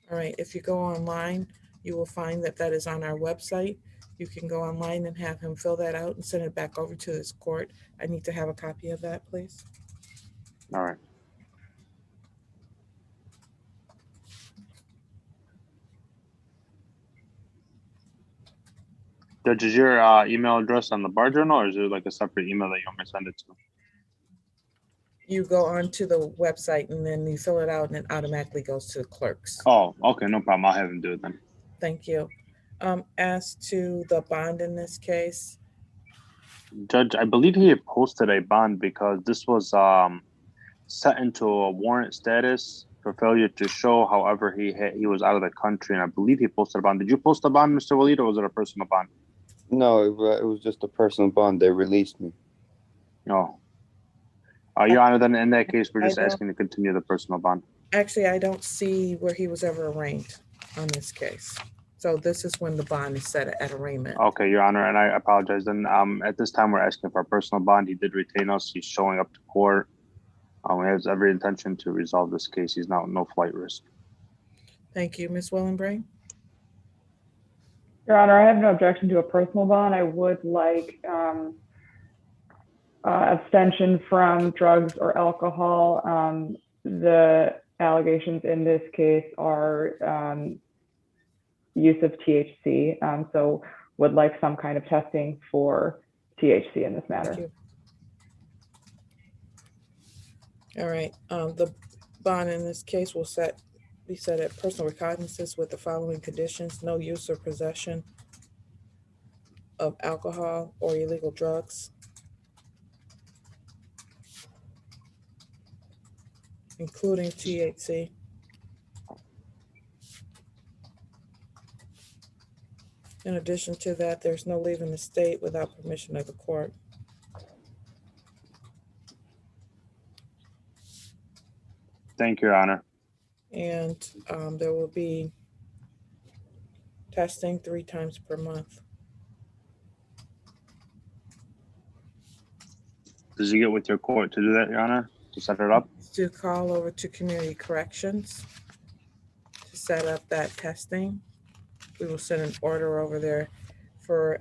[SPEAKER 2] All right. If you go online, you will find that that is on our website. You can go online and have him fill that out and send it back over to this court. I need to have a copy of that, please.
[SPEAKER 13] All right. Judge, is your email address on the bar journal, or is it like a separate email that you want me to send it to?
[SPEAKER 2] You go onto the website and then you fill it out and it automatically goes to the clerks.
[SPEAKER 13] Oh, okay, no problem. I'll have him do it then.
[SPEAKER 2] Thank you. As to the bond in this case,
[SPEAKER 13] Judge, I believe he had posted a bond because this was set into a warrant status for failure to show. However, he was out of the country, and I believe he posted a bond. Did you post a bond, Mr. Walid, or was it a personal bond?
[SPEAKER 14] No, it was just a personal bond. They released me.
[SPEAKER 13] No. Your Honor, then in that case, we're just asking to continue the personal bond.
[SPEAKER 2] actually, I don't see where he was ever arraigned on this case. So this is when the bond is set at arraignment.
[SPEAKER 13] Okay, Your Honor, and I apologize. Then at this time, we're asking for a personal bond. He did retain us. He's showing up to court. He has every intention to resolve this case. He's now no flight risk.
[SPEAKER 2] Thank you. Ms. Willenbrain?
[SPEAKER 3] Your Honor, I have no objection to a personal bond. I would like abstention from drugs or alcohol. The allegations in this case are use of THC, so would like some kind of testing for THC in this matter.
[SPEAKER 2] Thank you. All right, the bond in this case will be set at personal recognizance with the following conditions: no use or possession of alcohol or illegal drugs, including THC. In addition to that, there's no leaving the state without permission of the court.
[SPEAKER 13] Thank you, Your Honor.
[SPEAKER 2] And there will be testing 3 times per month.
[SPEAKER 13] Does he get with your court to do that, Your Honor, to set it up?
[SPEAKER 2] To call over to community corrections to set up that testing. We will send an order over there for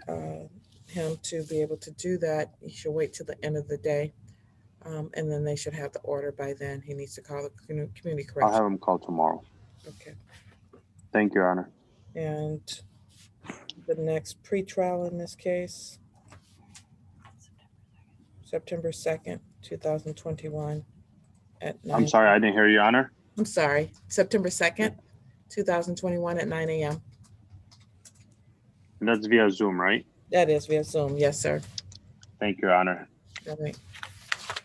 [SPEAKER 2] him to be able to do that. He should wait till the end of the day. And then they should have the order by then. He needs to call the community correction.
[SPEAKER 13] I'll have him call tomorrow.
[SPEAKER 2] Okay.
[SPEAKER 13] Thank you, Your Honor.
[SPEAKER 2] And the next pretrial in this case, September 2nd, 2021 at 9.
[SPEAKER 13] I'm sorry, I didn't hear you, Your Honor.
[SPEAKER 2] I'm sorry, September 2nd, 2021 at 9 a.m.
[SPEAKER 13] And that's via Zoom, right?
[SPEAKER 2] That is via Zoom. Yes, sir.
[SPEAKER 13] Thank you, Your Honor.
[SPEAKER 2] All right.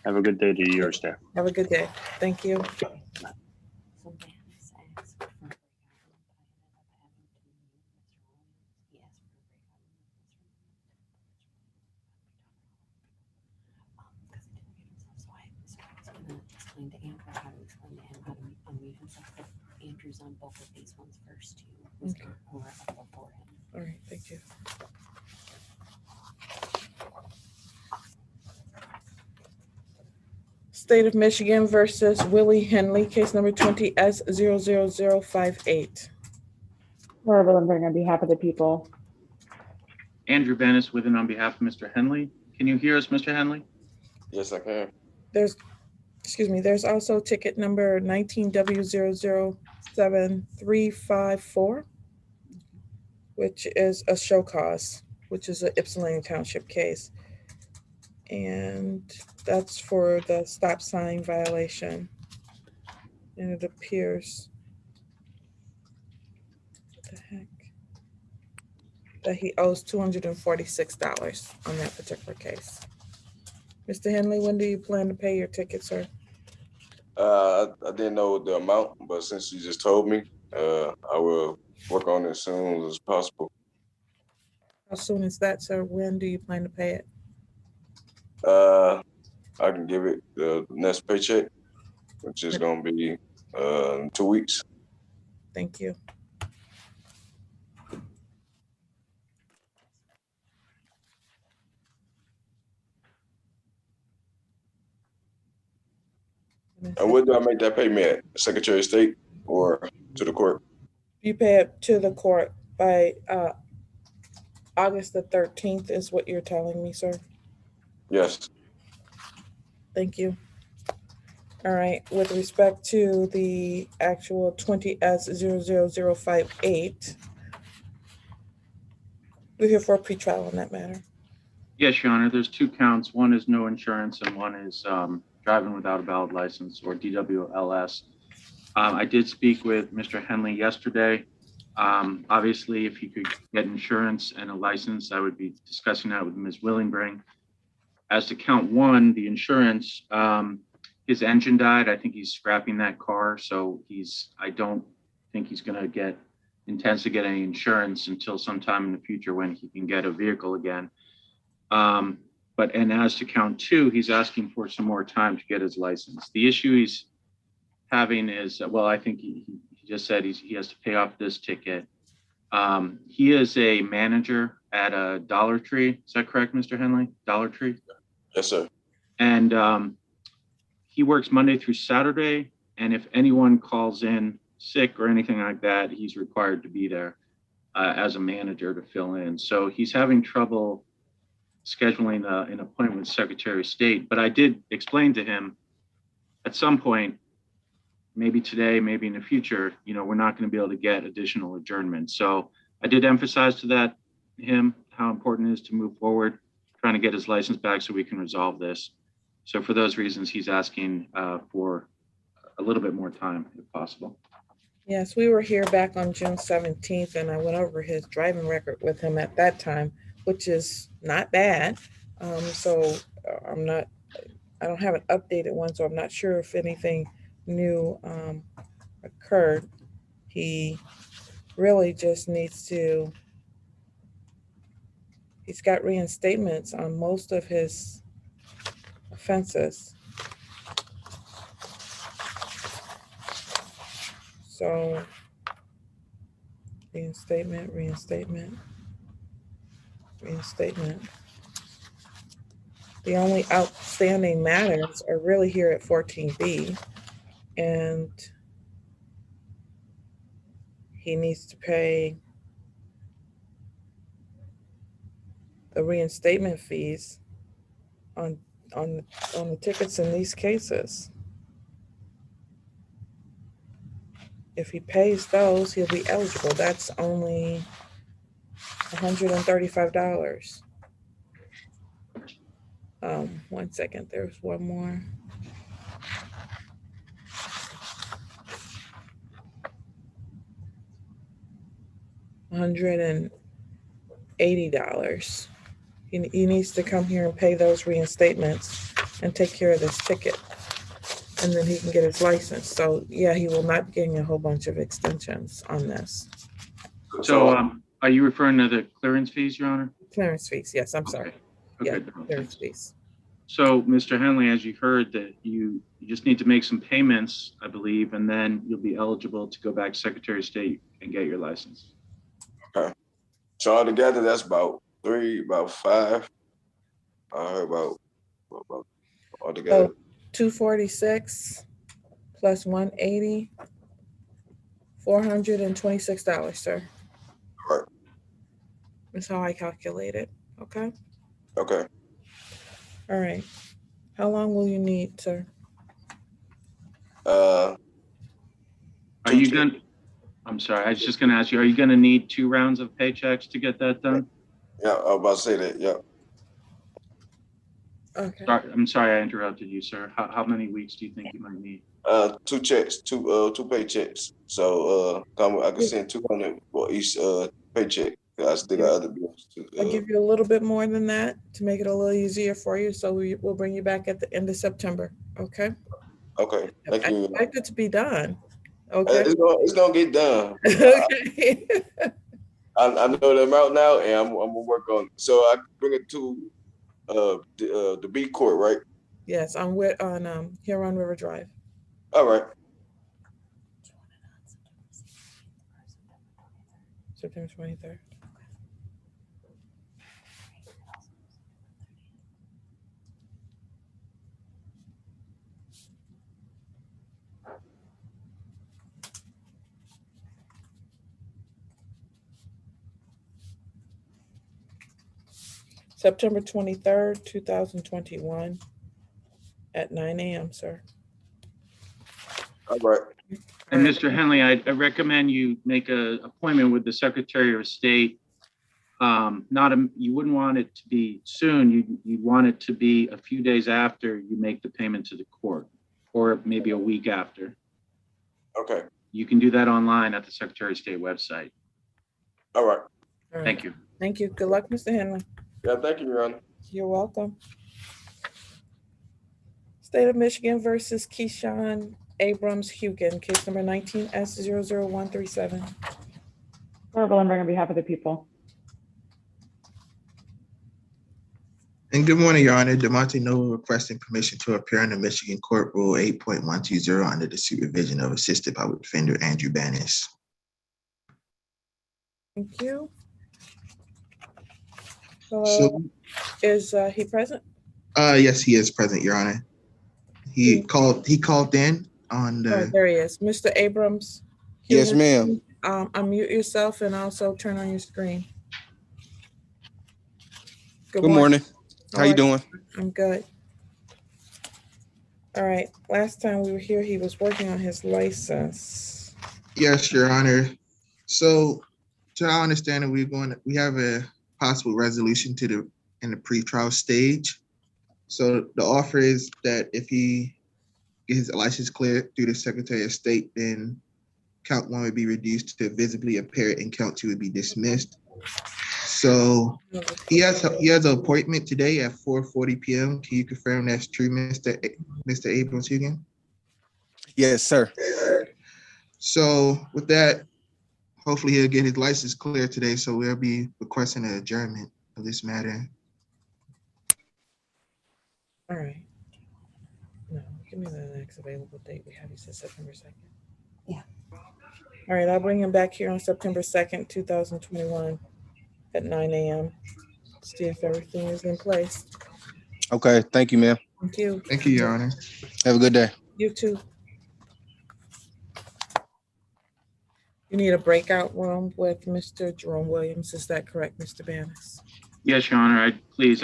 [SPEAKER 13] Have a good day to yours there.
[SPEAKER 2] Have a good day. Thank you.
[SPEAKER 5] So Dennis asked for a breakout room, but I ended up having to mute Mr. Williams. He asked for a breakout room with Mr. because it didn't mute himself. So I was gonna explain to Andrew how to explain to him how to unmute himself. But Andrew's on both of these ones first too, Mr. Who are up before him.
[SPEAKER 2] All right. Thank you. State of Michigan versus Willie Henley, case number 20S00058.
[SPEAKER 3] Laura Willenberg on behalf of the people.
[SPEAKER 9] Andrew Bennis with and on behalf of Mr. Henley. Can you hear us, Mr. Henley?
[SPEAKER 4] Yes, I can.
[SPEAKER 2] There's also ticket number 19W007354, which is a show cause, which is an Ypsilanti Township case. And that's for the stop sign violation. And it appears, what the heck, that he owes $246 on that particular case. Mr. Henley, when do you plan to pay your ticket, sir?
[SPEAKER 4] I didn't know the amount, but since you just told me, I will work on it as soon as possible.
[SPEAKER 2] How soon is that, sir? When do you plan to pay it?
[SPEAKER 4] I can give it the next paycheck, which is going to be 2 weeks.
[SPEAKER 2] Thank you.
[SPEAKER 4] And where do I make that payment at? Secretary of State or to the court?
[SPEAKER 2] You pay it to the court by August the 13th is what you're telling me, sir?
[SPEAKER 4] Yes.
[SPEAKER 2] Thank you. All right, with respect to the actual 20S00058, we're here for a pretrial on that matter.
[SPEAKER 9] Yes, Your Honor. There's 2 counts. One is no insurance and one is driving without a valid license, or DWLS. I did speak with Mr. Henley yesterday. Obviously, if he could get insurance and a license, I would be discussing that with Ms. Willingbrink. As to count 1, the insurance, his engine died. I think he's scrapping that car. So I don't think he's intends to get any insurance until sometime in the future when he can get a vehicle again. And as to count 2, he's asking for some more time to get his license. The issue he's having is, well, I think he just said he has to pay off this ticket. He is a manager at a Dollar Tree. Is that correct, Mr. Henley? Dollar Tree?
[SPEAKER 4] Yes, sir.
[SPEAKER 9] And he works Monday through Saturday. And if anyone calls in sick or anything like that, he's required to be there as a manager to fill in. So he's having trouble scheduling an appointment with Secretary of State. But I did explain to him at some point, maybe today, maybe in the future, we're not going to be able to get additional adjournment. So I did emphasize to him how important it is to move forward, trying to get his license back so we can resolve this. So for those reasons, he's asking for a little bit more time if possible.
[SPEAKER 2] Yes, we were here back on June 17th, and I went over his driving record with him at that time, which is not bad. I don't have an updated one, so I'm not sure if anything new occurred. He really just needs to, he's got reinstatements on most of his offenses. So reinstatement. The only outstanding matters are really here at 14B, and he needs to pay the reinstatement fees on the tickets in these cases. If he pays those, he'll be eligible. That's only $135. 1 second, there's one more. $180. He needs to come here and pay those reinstatements and take care of this ticket. And then he can get his license. So yeah, he will not be getting a whole bunch of extensions on this.
[SPEAKER 9] So, are you referring to the clearance fees, Your Honor?
[SPEAKER 2] Clearance fees, yes, I'm sorry.
[SPEAKER 9] Okay.
[SPEAKER 2] Yeah, clearance fees.
[SPEAKER 9] So, Mr. Henley, as you heard, that you just need to make some payments, I believe, and then you'll be eligible to go back to Secretary of State and get your license.
[SPEAKER 4] Okay. So altogether, that's about five. I heard about altogether.
[SPEAKER 2] So 246 plus 180, $426, sir.
[SPEAKER 4] Right.
[SPEAKER 2] That's how I calculate it. Okay.
[SPEAKER 4] Okay.
[SPEAKER 2] All right. How long will you need, sir?
[SPEAKER 9] Are you going? I'm sorry. I was just going to ask you. Are you going to need 2 rounds of paychecks to get that done?
[SPEAKER 4] Yeah, I was about to say that. Yeah.
[SPEAKER 2] Okay.
[SPEAKER 9] I'm sorry I interrupted you, sir. How many weeks do you think you might need?
[SPEAKER 4] 2 checks, two paychecks. So I can send 200 for each paycheck. I still got other bills too.
[SPEAKER 2] I'll give you a little bit more than that to make it a little easier for you. So we'll bring you back at the end of September. Okay.
[SPEAKER 4] Okay. Thank you.
[SPEAKER 2] Expect it to be done. Okay.
[SPEAKER 4] It's gonna get done.
[SPEAKER 2] Okay.
[SPEAKER 4] I know the amount now, and I'm gonna work on it. So I can bring it to the B court, right?
[SPEAKER 2] Yes, I'm on Huron River Drive.
[SPEAKER 4] All right.
[SPEAKER 2] September 23rd. September 23rd, 2021 at 9 a.m., sir.
[SPEAKER 4] All right.
[SPEAKER 9] And Mr. Henley, I recommend you make an appointment with the Secretary of State. You wouldn't want it to be soon. You'd want it to be a few days after you make the payment to the court, or maybe a week after.
[SPEAKER 4] Okay.
[SPEAKER 9] You can do that online at the Secretary of State website.
[SPEAKER 4] All right.
[SPEAKER 2] All right.
[SPEAKER 9] Thank you.
[SPEAKER 2] Thank you. Good luck, Mr. Henley.
[SPEAKER 4] Yeah, thank you, Your Honor.
[SPEAKER 2] You're welcome. State of Michigan versus Keyshawn Abrams Hugan, case number 19S00137.
[SPEAKER 3] Laura Willenberg on behalf of the people.
[SPEAKER 15] And good morning, Your Honor. DeMonte Noble requesting permission to appear under Michigan Court Rule 8.120 under the supervision of Assistant Public Defender Andrew Bannis.
[SPEAKER 2] Thank you. Hello. Is he present?
[SPEAKER 15] Yes, he is present, Your Honor. He called in on the.
[SPEAKER 2] Oh, there he is. Mr. Abrams.
[SPEAKER 16] Yes, ma'am.
[SPEAKER 2] Unmute yourself and also turn on your screen.
[SPEAKER 16] Good morning. How you doing?
[SPEAKER 2] I'm good. All right. Last time we were here, he was working on his license.
[SPEAKER 15] Yes, Your Honor. So, to our understanding, we have a possible resolution in the pretrial stage. So the offer is that if he gets his license cleared through the Secretary of State, then count 1 would be reduced to visibly impaired and count 2 would be dismissed. So he has an appointment today at 4:40 p.m. Can you confirm that's true, Mr. Abrams Hugan?
[SPEAKER 16] Yes, sir.
[SPEAKER 15] So with that, hopefully he'll get his license cleared today. So we'll be requesting an adjournment of this matter.
[SPEAKER 2] All right. No, give me the next available date we have. You said September 2nd.
[SPEAKER 5] Yeah.
[SPEAKER 2] All right, I'll bring him back here on September 2nd, 2021 at 9 a.m. See if everything is in place.
[SPEAKER 16] Okay. Thank you, ma'am.
[SPEAKER 2] Thank you.
[SPEAKER 15] Thank you, Your Honor.
[SPEAKER 16] Have a good day.
[SPEAKER 2] You too. You need a breakout room with Mr. Jerome Williams. Is that correct, Mr. Bannis?
[SPEAKER 9] Yes, Your Honor. I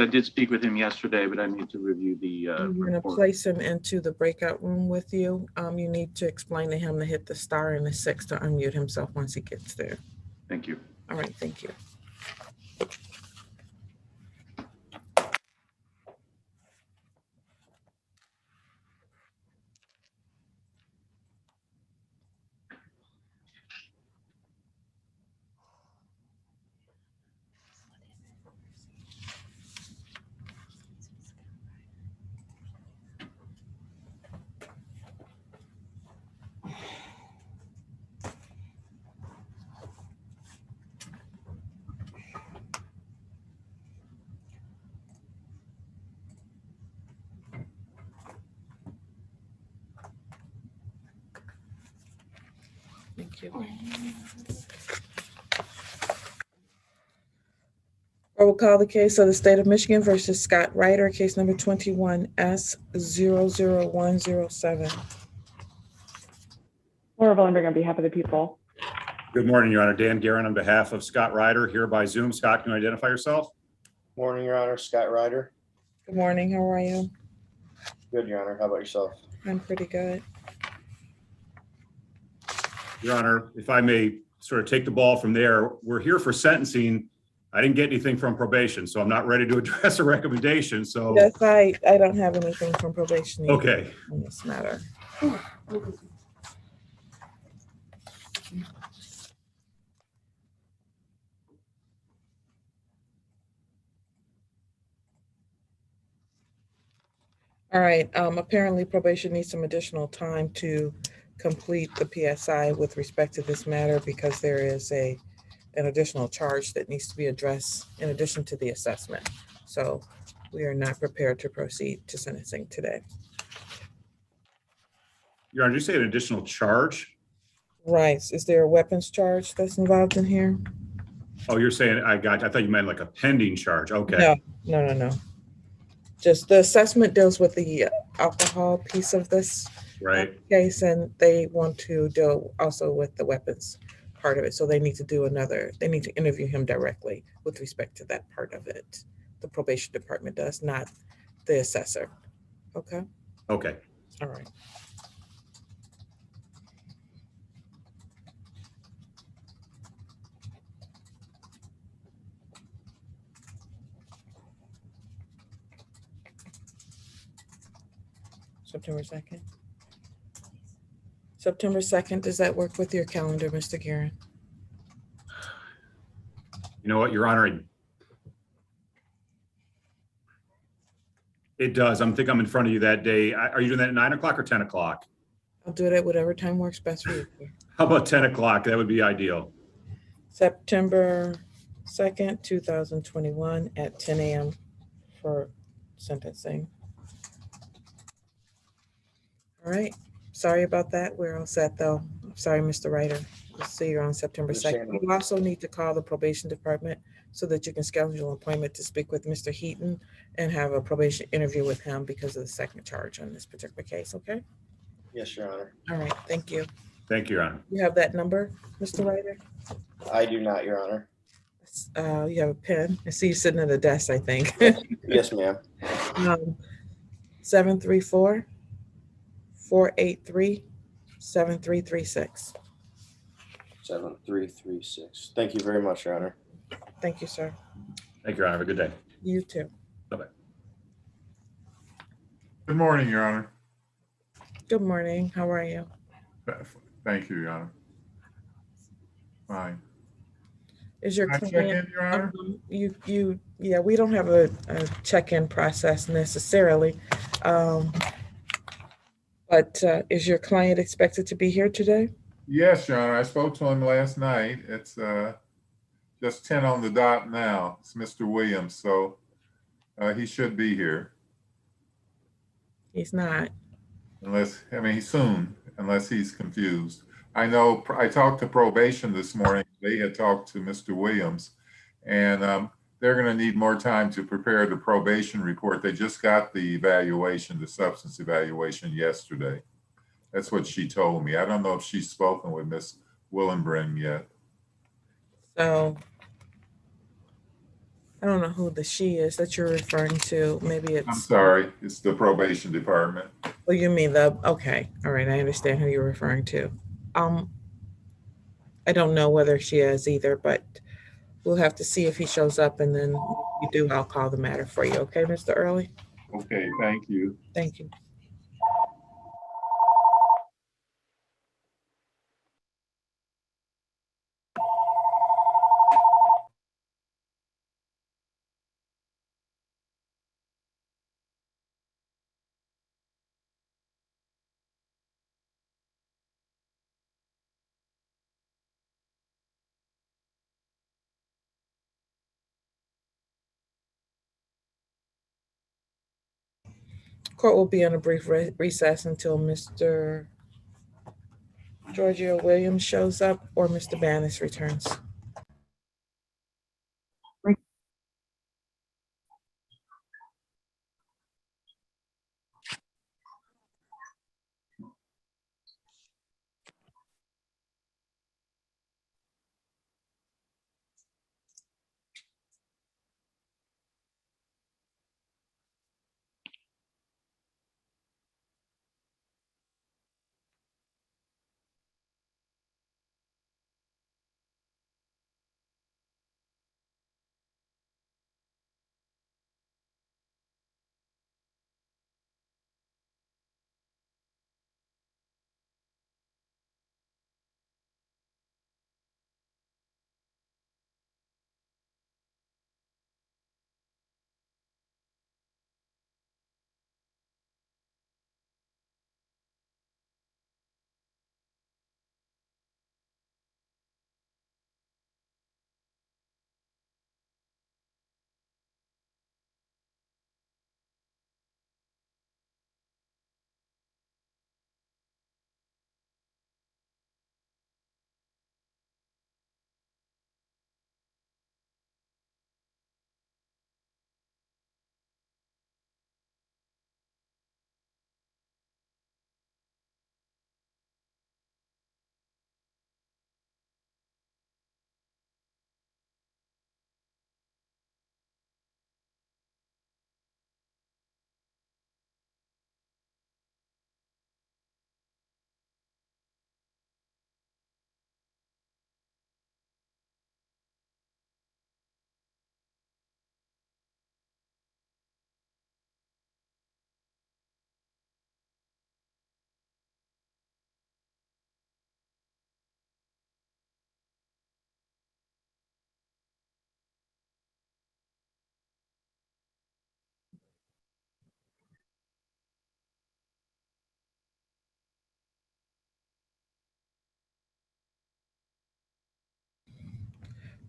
[SPEAKER 9] did speak with him yesterday, but I need to review the
[SPEAKER 2] You're going to
[SPEAKER 9] report.
[SPEAKER 2] place him into the breakout room with you. You need to explain to him to hit the star and the 6 to unmute himself once he gets there.
[SPEAKER 9] Thank you.
[SPEAKER 2] All right, thank you. Thank you. I will call the case of the state of Michigan versus Scott Ryder, case number 21S00107.
[SPEAKER 3] Laura Vollenberg on behalf of the people.
[SPEAKER 17] Good morning, Your Honor. Dan Guerin on behalf of Scott Ryder here by Zoom. Scott, can you identify yourself?
[SPEAKER 18] Morning, Your Honor. Scott Ryder.
[SPEAKER 2] Good morning. How are you?
[SPEAKER 18] Good, Your Honor. How about yourself?
[SPEAKER 2] I'm pretty good.
[SPEAKER 17] Your Honor, if I may sort of take the ball from there, we're here for sentencing. I didn't get anything from probation, so I'm not ready to address a recommendation. So
[SPEAKER 2] Yes, I don't have anything from probation either
[SPEAKER 17] okay.
[SPEAKER 2] on this matter. All right, apparently probation needs some additional time to complete the PSI with respect to this matter because there is an additional charge that needs to be addressed in addition to the assessment. So we are not prepared to proceed to sentencing today.
[SPEAKER 17] Your Honor, did you say an additional charge?
[SPEAKER 2] Right, is there a weapons charge that's involved in here?
[SPEAKER 17] Oh, you're saying, I thought you meant like a pending charge. Okay.
[SPEAKER 2] No. Just the assessment deals with the alcohol piece of this case, and they want to deal also with the weapons part of it. So they need to do they need to interview him directly with respect to that part of it. The probation department does, not the assessor. Okay?
[SPEAKER 17] Okay.
[SPEAKER 2] All right. September 2nd. September 2nd, does that work with your calendar, Mr. Guerin?
[SPEAKER 17] You know what, Your Honor? It does. I'm in front of you that day. Are you doing that at 9 o'clock or 10 o'clock?
[SPEAKER 2] I'll do it at whatever time works best for you.
[SPEAKER 17] How about 10 o'clock? That would be ideal.
[SPEAKER 2] September 2nd, 2021 at 10 a.m. for sentencing. All right. Sorry about that. We're all set though. Sorry, Mr. Ryder. We'll see you on September 2nd. You also need to call the probation department so that you can schedule an appointment to speak with Mr. Heaton and have a probation interview with him because of the second charge on this particular case, okay?
[SPEAKER 18] Yes, Your Honor.
[SPEAKER 2] All right, thank you.
[SPEAKER 17] Thank you, Your Honor.
[SPEAKER 2] You have that number, Mr. Ryder?
[SPEAKER 18] I do not, Your Honor.
[SPEAKER 2] You have a pen? I see you sitting at a desk, I think.
[SPEAKER 18] Yes, ma'am.
[SPEAKER 2] 734-483-7336.
[SPEAKER 18] 7336. Thank you very much, Your Honor.
[SPEAKER 2] Thank you, sir.
[SPEAKER 17] Thank you, Your Honor. Have a good day.
[SPEAKER 2] You too.
[SPEAKER 17] Bye-bye.
[SPEAKER 19] Good morning, Your Honor.
[SPEAKER 2] Good morning. How are you?
[SPEAKER 19] Thank you, Your Honor. Fine.
[SPEAKER 2] Is your
[SPEAKER 19] Can I
[SPEAKER 2] client,
[SPEAKER 19] check in, Your Honor?
[SPEAKER 2] yeah, we don't have a check-in process necessarily. But is your client expected to be here today?
[SPEAKER 19] Yes, Your Honor. I spoke to him last night. It's just 10 on the dot now. It's Mr. Williams, so he should be here.
[SPEAKER 2] He's not.
[SPEAKER 19] He's soon, unless he's confused. I know I talked to probation this morning. They had talked to Mr. Williams, and they're going to need more time to prepare the probation report. They just got the evaluation, the substance evaluation yesterday. That's what she told me. I don't know if she's spoken with Ms. Willenbring yet.
[SPEAKER 2] So I don't know who the she is that you're referring to. Maybe it's.
[SPEAKER 19] I'm sorry, it's the probation department.
[SPEAKER 2] Oh, you mean okay. All right, I understand who you're referring to. I don't know whether she is either, but we'll have to see if he shows up, and then if you do, I'll call the matter for you. Okay, Mr. Early?
[SPEAKER 19] Okay, thank you.
[SPEAKER 2] Thank you. Court will be on a brief recess until Mr. Georgia Williams shows up, or Mr. Banis returns.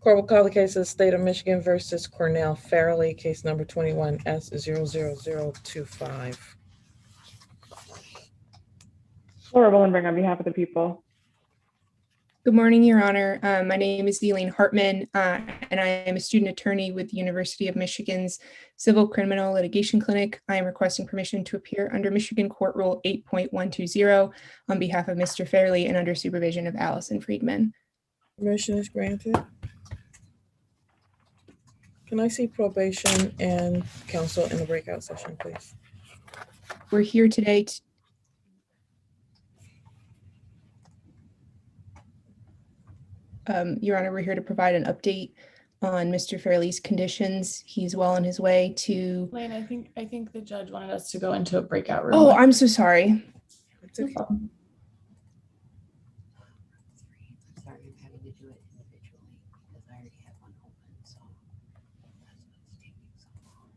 [SPEAKER 2] Court will call the case of the State of Michigan versus Cornell Fairley, case number 21S00025.
[SPEAKER 3] Laura Willenberg on behalf of the people.
[SPEAKER 20] Good morning, Your Honor. My name is Eileen Hartman, and I am a student attorney with the University of Michigan's Civil Criminal Litigation Clinic. I am requesting permission to appear under Michigan Court Rule 8.120 on behalf of Mr. Fairley and under supervision of Allison Friedman.
[SPEAKER 2] Permission is granted. Can I see probation and counsel in the breakout session, please?
[SPEAKER 20] We're here today Your Honor, we're here to provide an update on Mr. Fairley's conditions. He's well on his way to.
[SPEAKER 21] Lane, I think the judge wanted us to go into a breakout room.
[SPEAKER 20] Oh, I'm so sorry.
[SPEAKER 2] It's okay.
[SPEAKER 5] Sorry, I'm having to do it individually because I already have one open, so that's what's taking so long.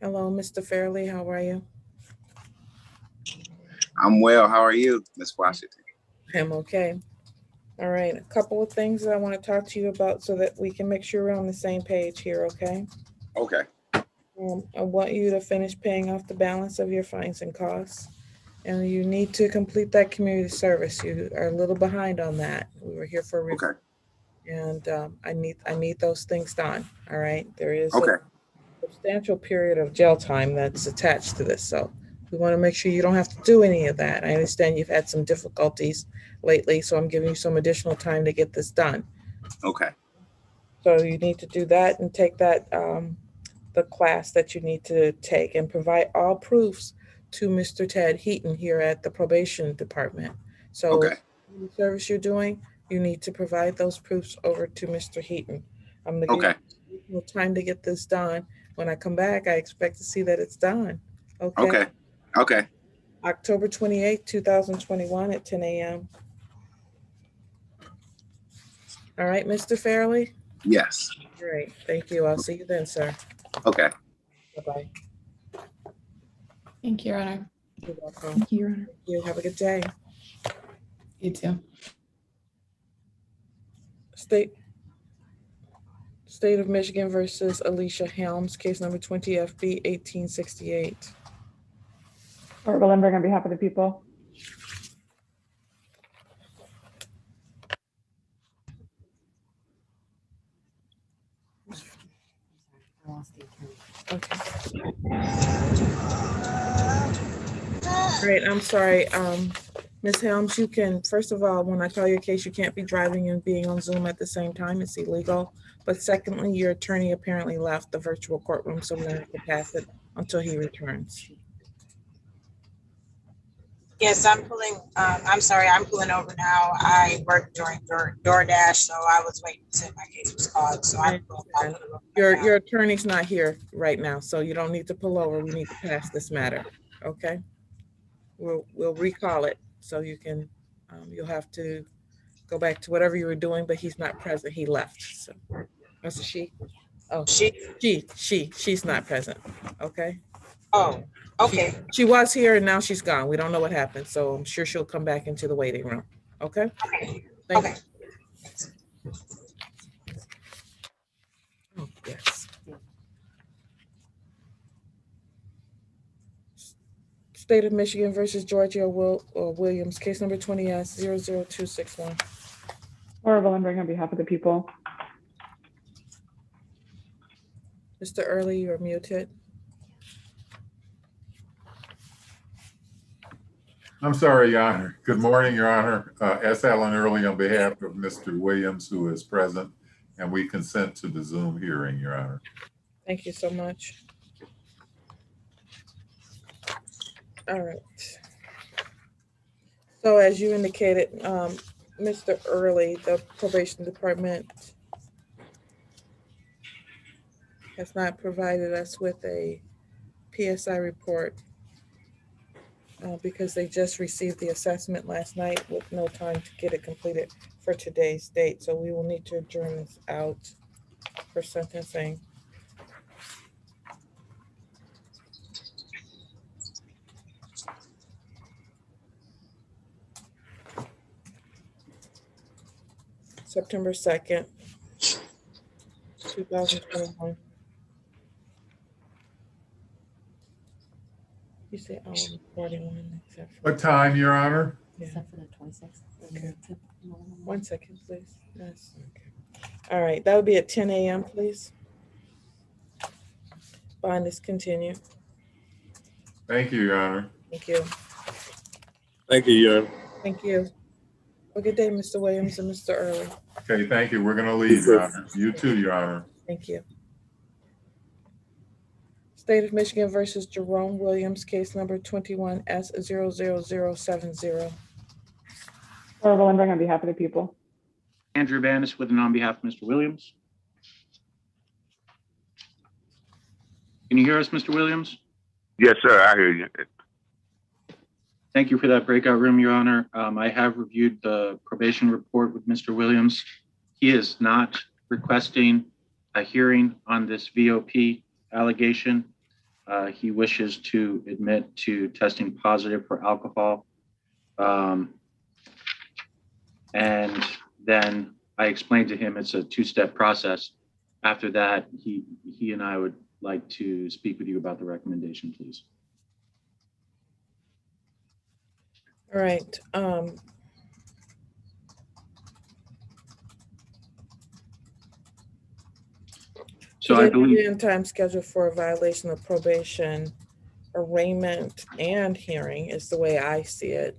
[SPEAKER 2] Hello, Mr. Fairley, how are you?
[SPEAKER 1] I'm well. How are you, Ms. Washington?
[SPEAKER 2] I'm okay. All right, a couple of things that I want to talk to you about so that we can make sure we're on the same page here, okay?
[SPEAKER 1] Okay.
[SPEAKER 2] I want you to finish paying off the balance of your fines and costs. And you need to complete that community service. You are a little behind on that. We were here for a review.
[SPEAKER 1] Okay.
[SPEAKER 2] And I need those things done, all right? There is
[SPEAKER 1] Okay.
[SPEAKER 2] a substantial period of jail time that's attached to this. So we want to make sure you don't have to do any of that. I understand you've had some difficulties lately, so I'm giving you some additional time to get this done.
[SPEAKER 1] Okay.
[SPEAKER 2] So you need to do that and take that, the class that you need to take, and provide all proofs to Mr. Ted Heaton here at the probation department. So
[SPEAKER 1] Okay.
[SPEAKER 2] the service you're doing, you need to provide those proofs over to Mr. Heaton. I'm gonna give
[SPEAKER 1] Okay.
[SPEAKER 2] you time to get this done. When I come back, I expect to see that it's done. Okay.
[SPEAKER 1] Okay. Okay.
[SPEAKER 2] October 28th, 2021 at 10 a.m. All right, Mr. Fairley?
[SPEAKER 1] Yes.
[SPEAKER 2] Great. Thank you. I'll see you then, sir.
[SPEAKER 1] Okay.
[SPEAKER 2] Bye-bye.
[SPEAKER 21] Thank you, Your Honor.
[SPEAKER 2] You're welcome.
[SPEAKER 20] Thank you, Your Honor.
[SPEAKER 2] You have a good day.
[SPEAKER 21] You too.
[SPEAKER 2] State of Michigan versus Alicia Helms, case number 20 FB 1868.
[SPEAKER 3] Barbara Lindbergh on behalf of the people.
[SPEAKER 5] I lost the attorney.
[SPEAKER 2] Okay. Great, I'm sorry. Ms. Helms, you can, first of all, when I call your case, you can't be driving and being on Zoom at the same time. It's illegal. But secondly, your attorney apparently left the virtual courtroom, so we're gonna have to pass it until he returns.
[SPEAKER 22] Yes, I'm pulling over now. I work during DoorDash, so I was waiting until my case was called. So I'm
[SPEAKER 2] Your attorney's not here right now, so you don't need to pull over. We need to pass this matter, okay? We'll recall it, so you can, you'll have to go back to whatever you were doing, but he's not present. He left, so. That's a she? Oh, she's not present, okay?
[SPEAKER 22] Oh, okay.
[SPEAKER 2] She was here and now she's gone. We don't know what happened, so I'm sure she'll come back into the waiting room, okay?
[SPEAKER 22] Okay.
[SPEAKER 2] Thank you. Oh, yes. State of Michigan versus Georgia Williams, case number 20S00261.
[SPEAKER 3] Barbara Lindbergh on behalf of the people.
[SPEAKER 2] Mr. Early, you're muted.
[SPEAKER 19] I'm sorry, Your Honor. Good morning, Your Honor. S. Allen Early on behalf of Mr. Williams, who is present, and we consent to the Zoom hearing, Your Honor.
[SPEAKER 2] Thank you so much. All right. So as you indicated, Mr. Early, the probation department has not provided us with a PSI report because they just received the assessment last night with no time to get it completed for today's date. So we will need to adjourn this out for sentencing. September 2nd, 2021. You say 41 except for.
[SPEAKER 19] What time, Your Honor?
[SPEAKER 5] Except for the 26th.
[SPEAKER 2] Okay. 1 second, please. Yes. Okay. All right, that would be at 10 a.m., please. Bond is continued.
[SPEAKER 19] Thank you, Your Honor.
[SPEAKER 2] Thank you.
[SPEAKER 19] Thank you, Your Honor.
[SPEAKER 2] Thank you. Have a good day, Mr. Williams and Mr. Early.
[SPEAKER 19] Okay, thank you. We're going to leave, Your Honor. You too, Your Honor.
[SPEAKER 2] Thank you. State of Michigan versus Jerome Williams, case number 21S00070.
[SPEAKER 3] Barbara Lindbergh on behalf of the people.
[SPEAKER 9] Andrew Banis with and on behalf of Mr. Williams. Can you hear us, Mr. Williams?
[SPEAKER 12] Yes, sir. I hear you.
[SPEAKER 9] Thank you for that breakout room, Your Honor. I have reviewed the probation report with Mr. Williams. He is not requesting a hearing on this VOP allegation. he wishes to admit to testing positive for alcohol. And then I explained to him it's a two-step process. After that, he and I would like to speak with you about the recommendation, please.
[SPEAKER 2] All right.
[SPEAKER 9] So I believe
[SPEAKER 2] in time scheduled for a violation of probation, arraignment, and hearing is the way I see it.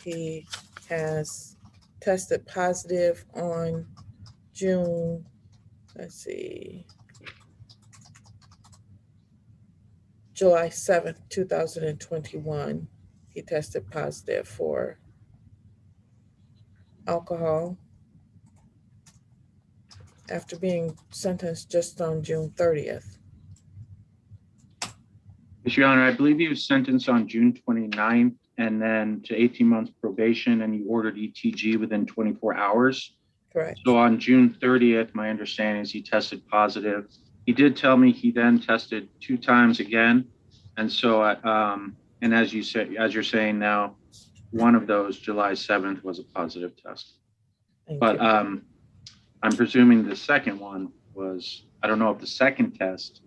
[SPEAKER 2] He has tested positive on June, let's see, July 7th, 2021. He tested positive for alcohol after being sentenced just on June 30th.
[SPEAKER 9] Your Honor, I believe he was sentenced on June 29th and then to 18 months probation, and he ordered ETG within 24 hours.
[SPEAKER 2] Correct.
[SPEAKER 9] So on June 30th, my understanding is he tested positive. He did tell me he then tested 2 times again. And so, and as you said, as you're saying now, one of those, July 7th, was a positive test. But I'm presuming the second one was, I don't know if the second test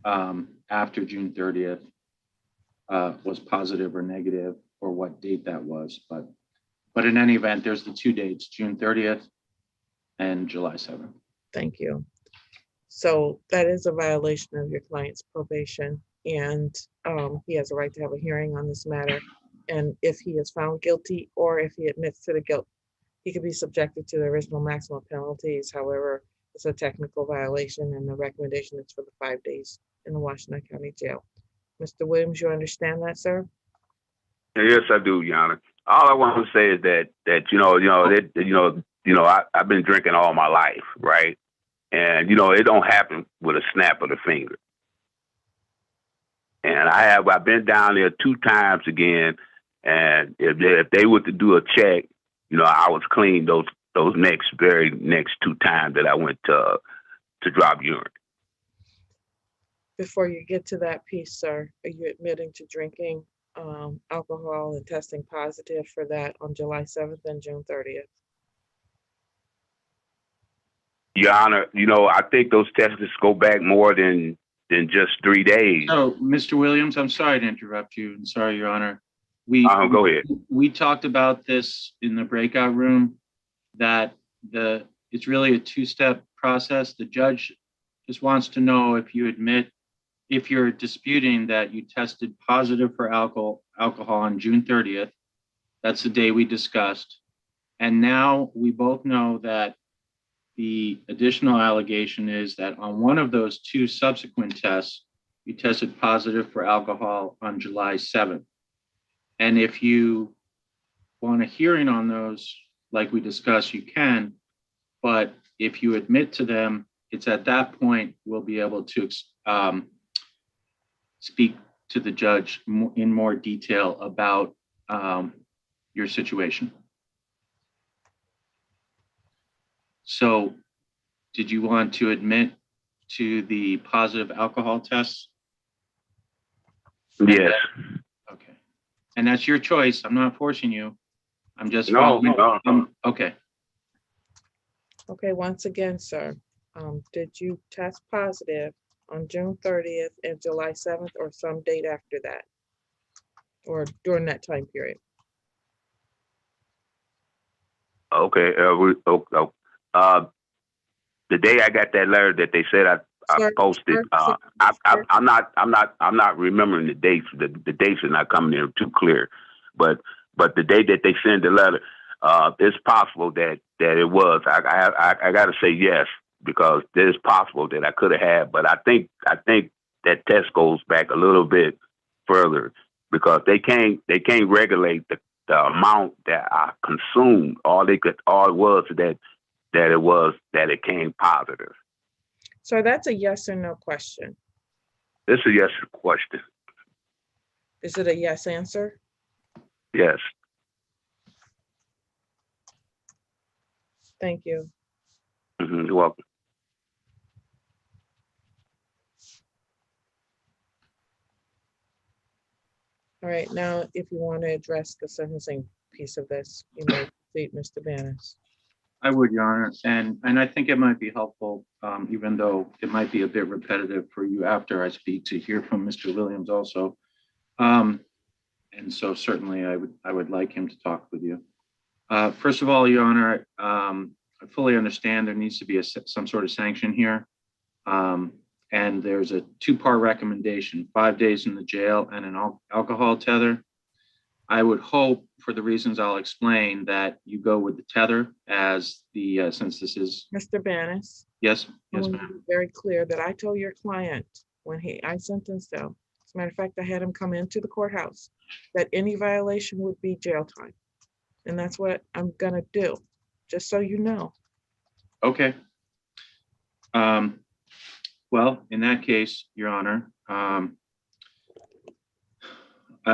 [SPEAKER 9] after June 30th was positive or negative, or what date that was. But in any event, there's the 2 dates, June 30th and July 7th.
[SPEAKER 2] Thank you. So that is a violation of your client's probation, and he has a right to have a hearing on this matter. And if he is found guilty, or if he admits to the guilt, he could be subjected to the original maximum penalties. However, it's a technical violation, and the recommendation is for the 5 days in the Washington County Jail. Mr. Williams, you understand that, sir?
[SPEAKER 12] Yes, I do, Your Honor. All I want to say is that I've been drinking all my life, right? And it don't happen with a snap of the finger. And I've been down there 2 times again, and if they were to do a check, I was clean those very next 2 times that I went to drop urine.
[SPEAKER 2] Before you get to that piece, sir, are you admitting to drinking alcohol and testing positive for that on July 7th and June 30th?
[SPEAKER 12] Your Honor, I think those tests go back more than just 3 days.
[SPEAKER 9] So, Mr. Williams, I'm sorry to interrupt you. I'm sorry, Your Honor.
[SPEAKER 12] Go ahead.
[SPEAKER 9] We talked about this in the breakout room, that it's really a 2-step process. The judge just wants to know if you're disputing that you tested positive for alcohol on June 30th. That's the day we discussed. And now we both know that the additional allegation is that on one of those 2 subsequent tests, you tested positive for alcohol on July 7th. And if you want a hearing on those, like we discussed, you can. But if you admit to them, it's at that point we'll be able to speak to the judge in more detail about your situation. So, did you want to admit to the positive alcohol tests?
[SPEAKER 12] Yes.
[SPEAKER 9] Okay. And that's your choice. I'm not forcing you. I'm just
[SPEAKER 12] No.
[SPEAKER 9] Okay.
[SPEAKER 2] Okay, once again, sir, did you test positive on June 30th and July 7th, or some date after that, or during that time period?
[SPEAKER 12] Okay. The day I got that letter that they said I posted, I'm not remembering the dates. The dates are not coming in too clear, but the day that they sent the letter, it's possible that it was. I got to say yes, because it is possible that I could have had, but I think that test goes back a little bit further, because they can't regulate the amount that I consumed. All it was that it came positive.
[SPEAKER 2] So that's a yes or no question.
[SPEAKER 12] It's a yes question.
[SPEAKER 2] Is it a yes answer?
[SPEAKER 12] Yes.
[SPEAKER 2] Thank you.
[SPEAKER 12] You're welcome.
[SPEAKER 2] All right, now, if you want to address the sentencing piece of this, you may proceed, Mr. Banis.
[SPEAKER 9] I would, Your Honor, and I think it might be helpful, even though it might be a bit repetitive for you after I speak, to hear from Mr. Williams also. And so certainly I would like him to talk with you. First of all, Your Honor, I fully understand there needs to be some sort of sanction here. And there's a two-part recommendation: 5 days in the jail and an alcohol tether. I would hope, for the reasons I'll explain, that you go with the tether as the, since this is.
[SPEAKER 2] Mr. Banis.
[SPEAKER 9] Yes,
[SPEAKER 2] I
[SPEAKER 9] yes,
[SPEAKER 2] want to
[SPEAKER 9] ma'am.
[SPEAKER 2] be very clear that I told your client when I sentenced him, as a matter of fact, I had him come into the courthouse, that any violation would be jail time. And that's what I'm gonna do, just so you know.
[SPEAKER 9] Okay. Well, in that case, Your Honor, I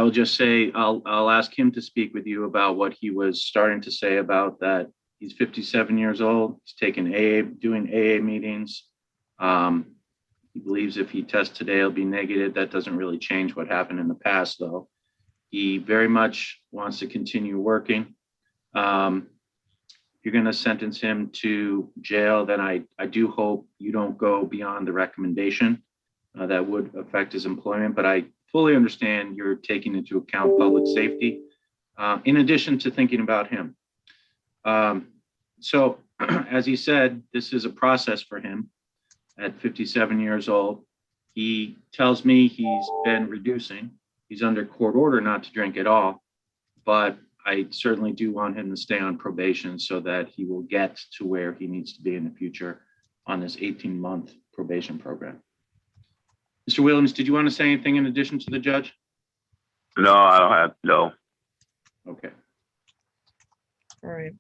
[SPEAKER 9] will just say, I'll ask him to speak with you about what he was starting to say about that. He's 57 years old. He's taken doing AA meetings. He believes if he tests today, it'll be negative. That doesn't really change what happened in the past, though. He very much wants to continue working. You're going to sentence him to jail, then I do hope you don't go beyond the recommendation. That would affect his employment, but I fully understand you're taking into account public safety, in addition to thinking about him. So as he said, this is a process for him at 57 years old. He tells me he's been reducing. He's under court order not to drink at all, but I certainly do want him to stay on probation so that he will get to where he needs to be in the future on this 18-month probation program. Mr. Williams, did you want to say anything in addition to the judge?
[SPEAKER 12] No, I don't have, no.
[SPEAKER 9] Okay.
[SPEAKER 2] All right.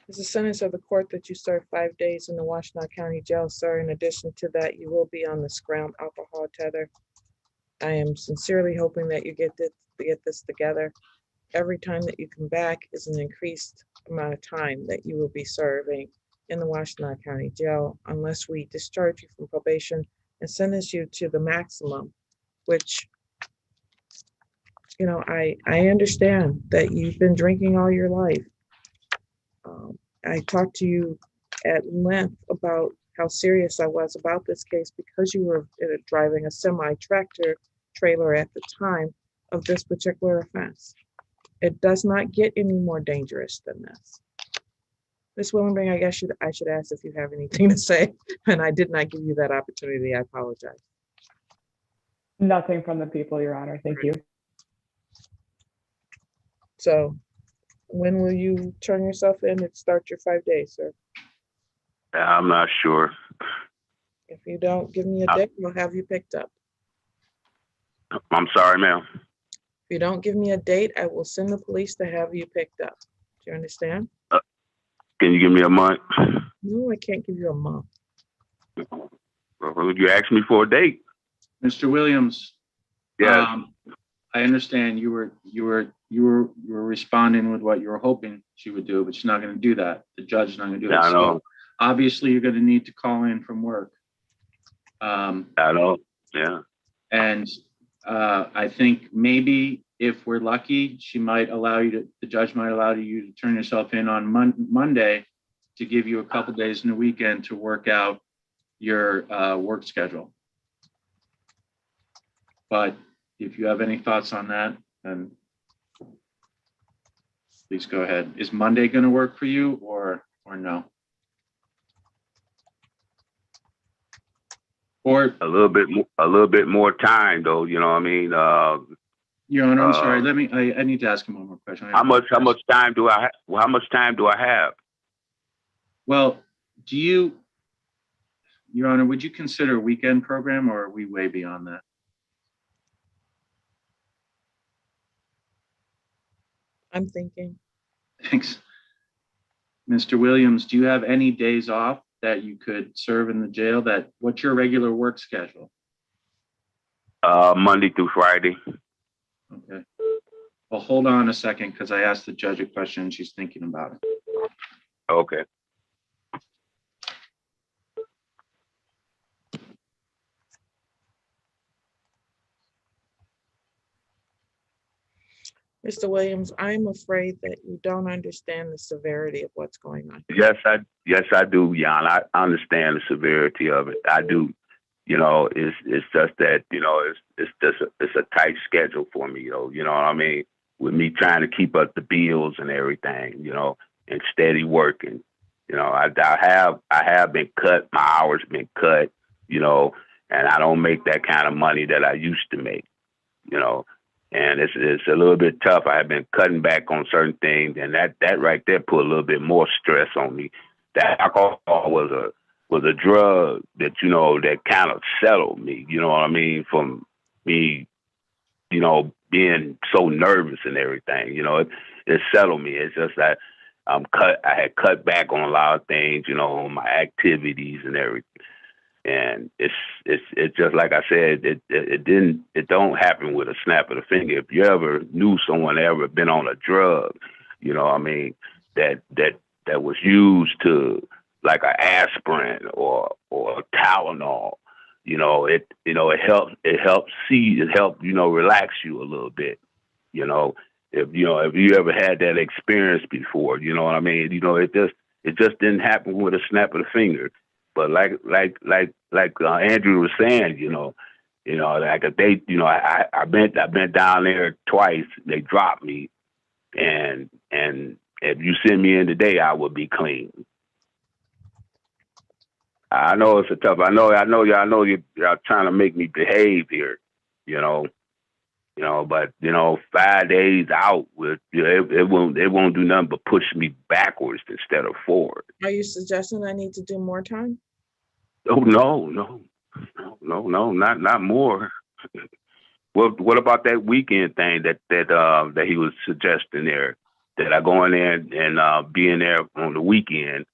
[SPEAKER 2] It's a sentence of the court that you serve 5 days in the Washtenaw County Jail, sir. In addition to that, you will be on the scround alcohol tether. I am sincerely hoping that you get this together. Every time that you come back is an increased amount of time that you will be serving in the Washtenaw County Jail unless we discharge you from probation and sentence you to the maximum, which, you know, I understand that you've been drinking all your life. I talked to you at length about how serious I was about this case because you were driving a semi-tractor trailer at the time of this particular offense. It does not get any more dangerous than this. Ms. Willenbring, I guess I should ask if you have anything to say, and I did not give you that opportunity. I apologize.
[SPEAKER 3] Nothing from the people, Your Honor. Thank you.
[SPEAKER 2] So when will you turn yourself in and start your 5 days, sir?
[SPEAKER 12] I'm not sure.
[SPEAKER 2] If you don't give me a date, I'll have you picked up.
[SPEAKER 12] I'm sorry, ma'am.
[SPEAKER 2] If you don't give me a date, I will send the police to have you picked up. Do you understand?
[SPEAKER 12] Can you give me a month?
[SPEAKER 2] No, I can't give you a month.
[SPEAKER 12] Well, you asked me for a date.
[SPEAKER 9] Mr. Williams.
[SPEAKER 12] Yeah.
[SPEAKER 9] I understand you were responding with what you were hoping she would do, but she's not going to do that. The judge is not going to do that.
[SPEAKER 12] I know.
[SPEAKER 9] So obviously, you're going to need to call in from work.
[SPEAKER 12] I know. Yeah.
[SPEAKER 9] And I think maybe if we're lucky, the judge might allow you to turn yourself in on Monday to give you a couple days in the weekend to work out your work schedule. But if you have any thoughts on that, then please go ahead. Is Monday going to work for you or no? Or
[SPEAKER 12] a little bit more time, though. You know what I mean?
[SPEAKER 9] Your Honor, I'm sorry. I need to ask him one more question.
[SPEAKER 12] How much time do I have? Well, how much time do I have?
[SPEAKER 9] Well, Your Honor, would you consider a weekend program, or are we way beyond that?
[SPEAKER 2] I'm thinking.
[SPEAKER 9] Thanks. Mr. Williams, do you have any days off that you could serve in the jail? What's your regular work schedule?
[SPEAKER 12] Monday through Friday.
[SPEAKER 9] Okay. Well, hold on a second, because I asked the judge a question and she's thinking about it.
[SPEAKER 12] Okay.
[SPEAKER 2] Mr. Williams, I'm afraid that you don't understand the severity of what's going on.
[SPEAKER 12] Yes, I do, Jan. I understand the severity of it. I do. You know, it's just that, you know, it's a tight schedule for me, you know what I mean? With me trying to keep up the bills and everything, you know, and steady working. You know, I have been cut, my hours been cut, you know, and I don't make that kind of money that I used to make, you know. And it's a little bit tough. I have been cutting back on certain things, and that right there put a little bit more stress on me. That alcohol was a drug that, you know, that kind of settled me, you know what I mean, from me, you know, being so nervous and everything. You know, it settled me. It's just that I had cut back on a lot of things, you know, on my activities and everything. And it's just like I said, it don't happen with a snap of the finger. If you ever knew someone ever been on a drug, you know what I mean, that was used to, like an aspirin or a Tylenol, you know, it helps you know, relax you a little bit, you know. If you ever had that experience before, you know what I mean, you know, it just didn't happen with a snap of the finger. But like Andrew was saying, you know, like if they, you know, I've been down there twice. They dropped me, and if you send me in today, I will be clean. I know it's a tough. I know y'all trying to make me behave here, you know, but you know, 5 days out with, you know, it won't do nothing but push me backwards instead of forward.
[SPEAKER 2] Are you suggesting I need to do more time?
[SPEAKER 12] Oh no, not more. What about that weekend thing that he was suggesting there? That I go in there and be in there on the weekend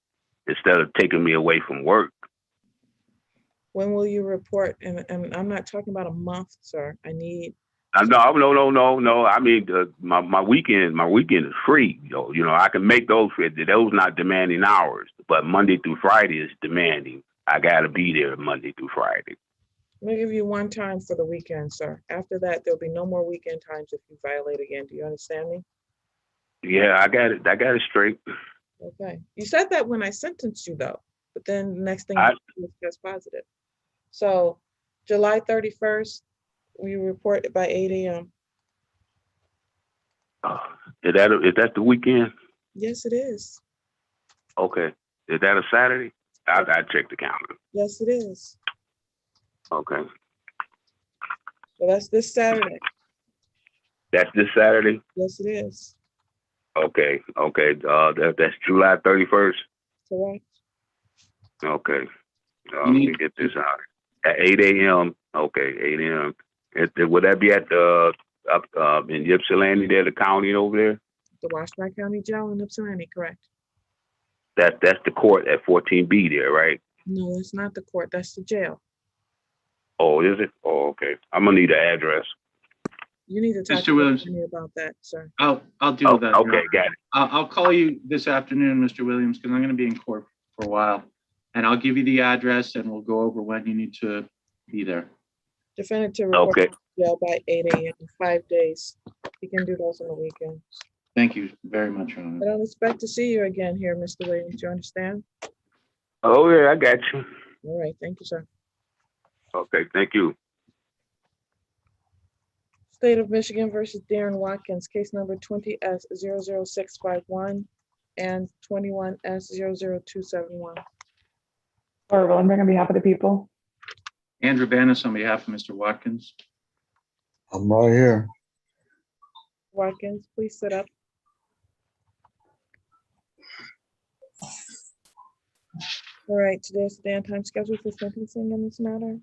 [SPEAKER 12] instead of taking me away from work.
[SPEAKER 2] When will you report? And I'm not talking about a month, sir. I need.
[SPEAKER 12] No. I mean, my weekend is free. You know, I can make those not demanding hours, but Monday through Friday is demanding. I gotta be there Monday through Friday.
[SPEAKER 2] Let me give you one time for the weekend, sir. After that, there'll be no more weekend times if you violate again. Do you understand me?
[SPEAKER 12] Yeah, I got it straight.
[SPEAKER 2] Okay. You said that when I sentenced you, though, but then the next thing you just positive. So July 31st, we report it by 8 a.m.
[SPEAKER 12] Is that the weekend?
[SPEAKER 2] Yes, it is.
[SPEAKER 12] Okay. Is that a Saturday? I check the calendar.
[SPEAKER 2] Yes, it is.
[SPEAKER 12] Okay.
[SPEAKER 2] So that's this Saturday.
[SPEAKER 12] That's this Saturday?
[SPEAKER 2] Yes, it is.
[SPEAKER 12] Okay. That's July 31st?
[SPEAKER 2] Correct.
[SPEAKER 12] Okay. Let me get this out. At 8 a.m. Okay, 8 a.m. Would that be at the in Ypsilanti there, the county over there?
[SPEAKER 2] The Washington County Jail in Ypsilanti, correct.
[SPEAKER 12] That's the court at 14B there, right?
[SPEAKER 2] No, it's not the court. That's the jail.
[SPEAKER 12] Oh, is it? Oh, okay. I'm gonna need an address.
[SPEAKER 2] You need to talk
[SPEAKER 9] Mr. Williams,
[SPEAKER 2] to me about that, sir.
[SPEAKER 9] I'll deal with that.
[SPEAKER 12] Okay, got it.
[SPEAKER 9] I'll call you this afternoon, Mr. Williams, because I'm going to be in court for a while, and I'll give you the address, and we'll go over when you need to be there.
[SPEAKER 2] Definitive report to jail by 8 a.m. 5 days. You can do those on the weekend.
[SPEAKER 9] Thank you very much, Your Honor.
[SPEAKER 2] I don't expect to see you again here, Mr. Williams. You understand?
[SPEAKER 12] Oh yeah, I got you.
[SPEAKER 2] All right, thank you, sir.
[SPEAKER 12] Okay, thank you.
[SPEAKER 2] State of Michigan versus Darren Watkins, case number 20S00651 and 21S00271.
[SPEAKER 3] Laura Willenberg on behalf of the people.
[SPEAKER 9] Andrew Banis on behalf of Mr. Watkins.
[SPEAKER 6] I'm right here.
[SPEAKER 2] Watkins, please sit up. All right, today's the day and time scheduled for sentencing in this matter.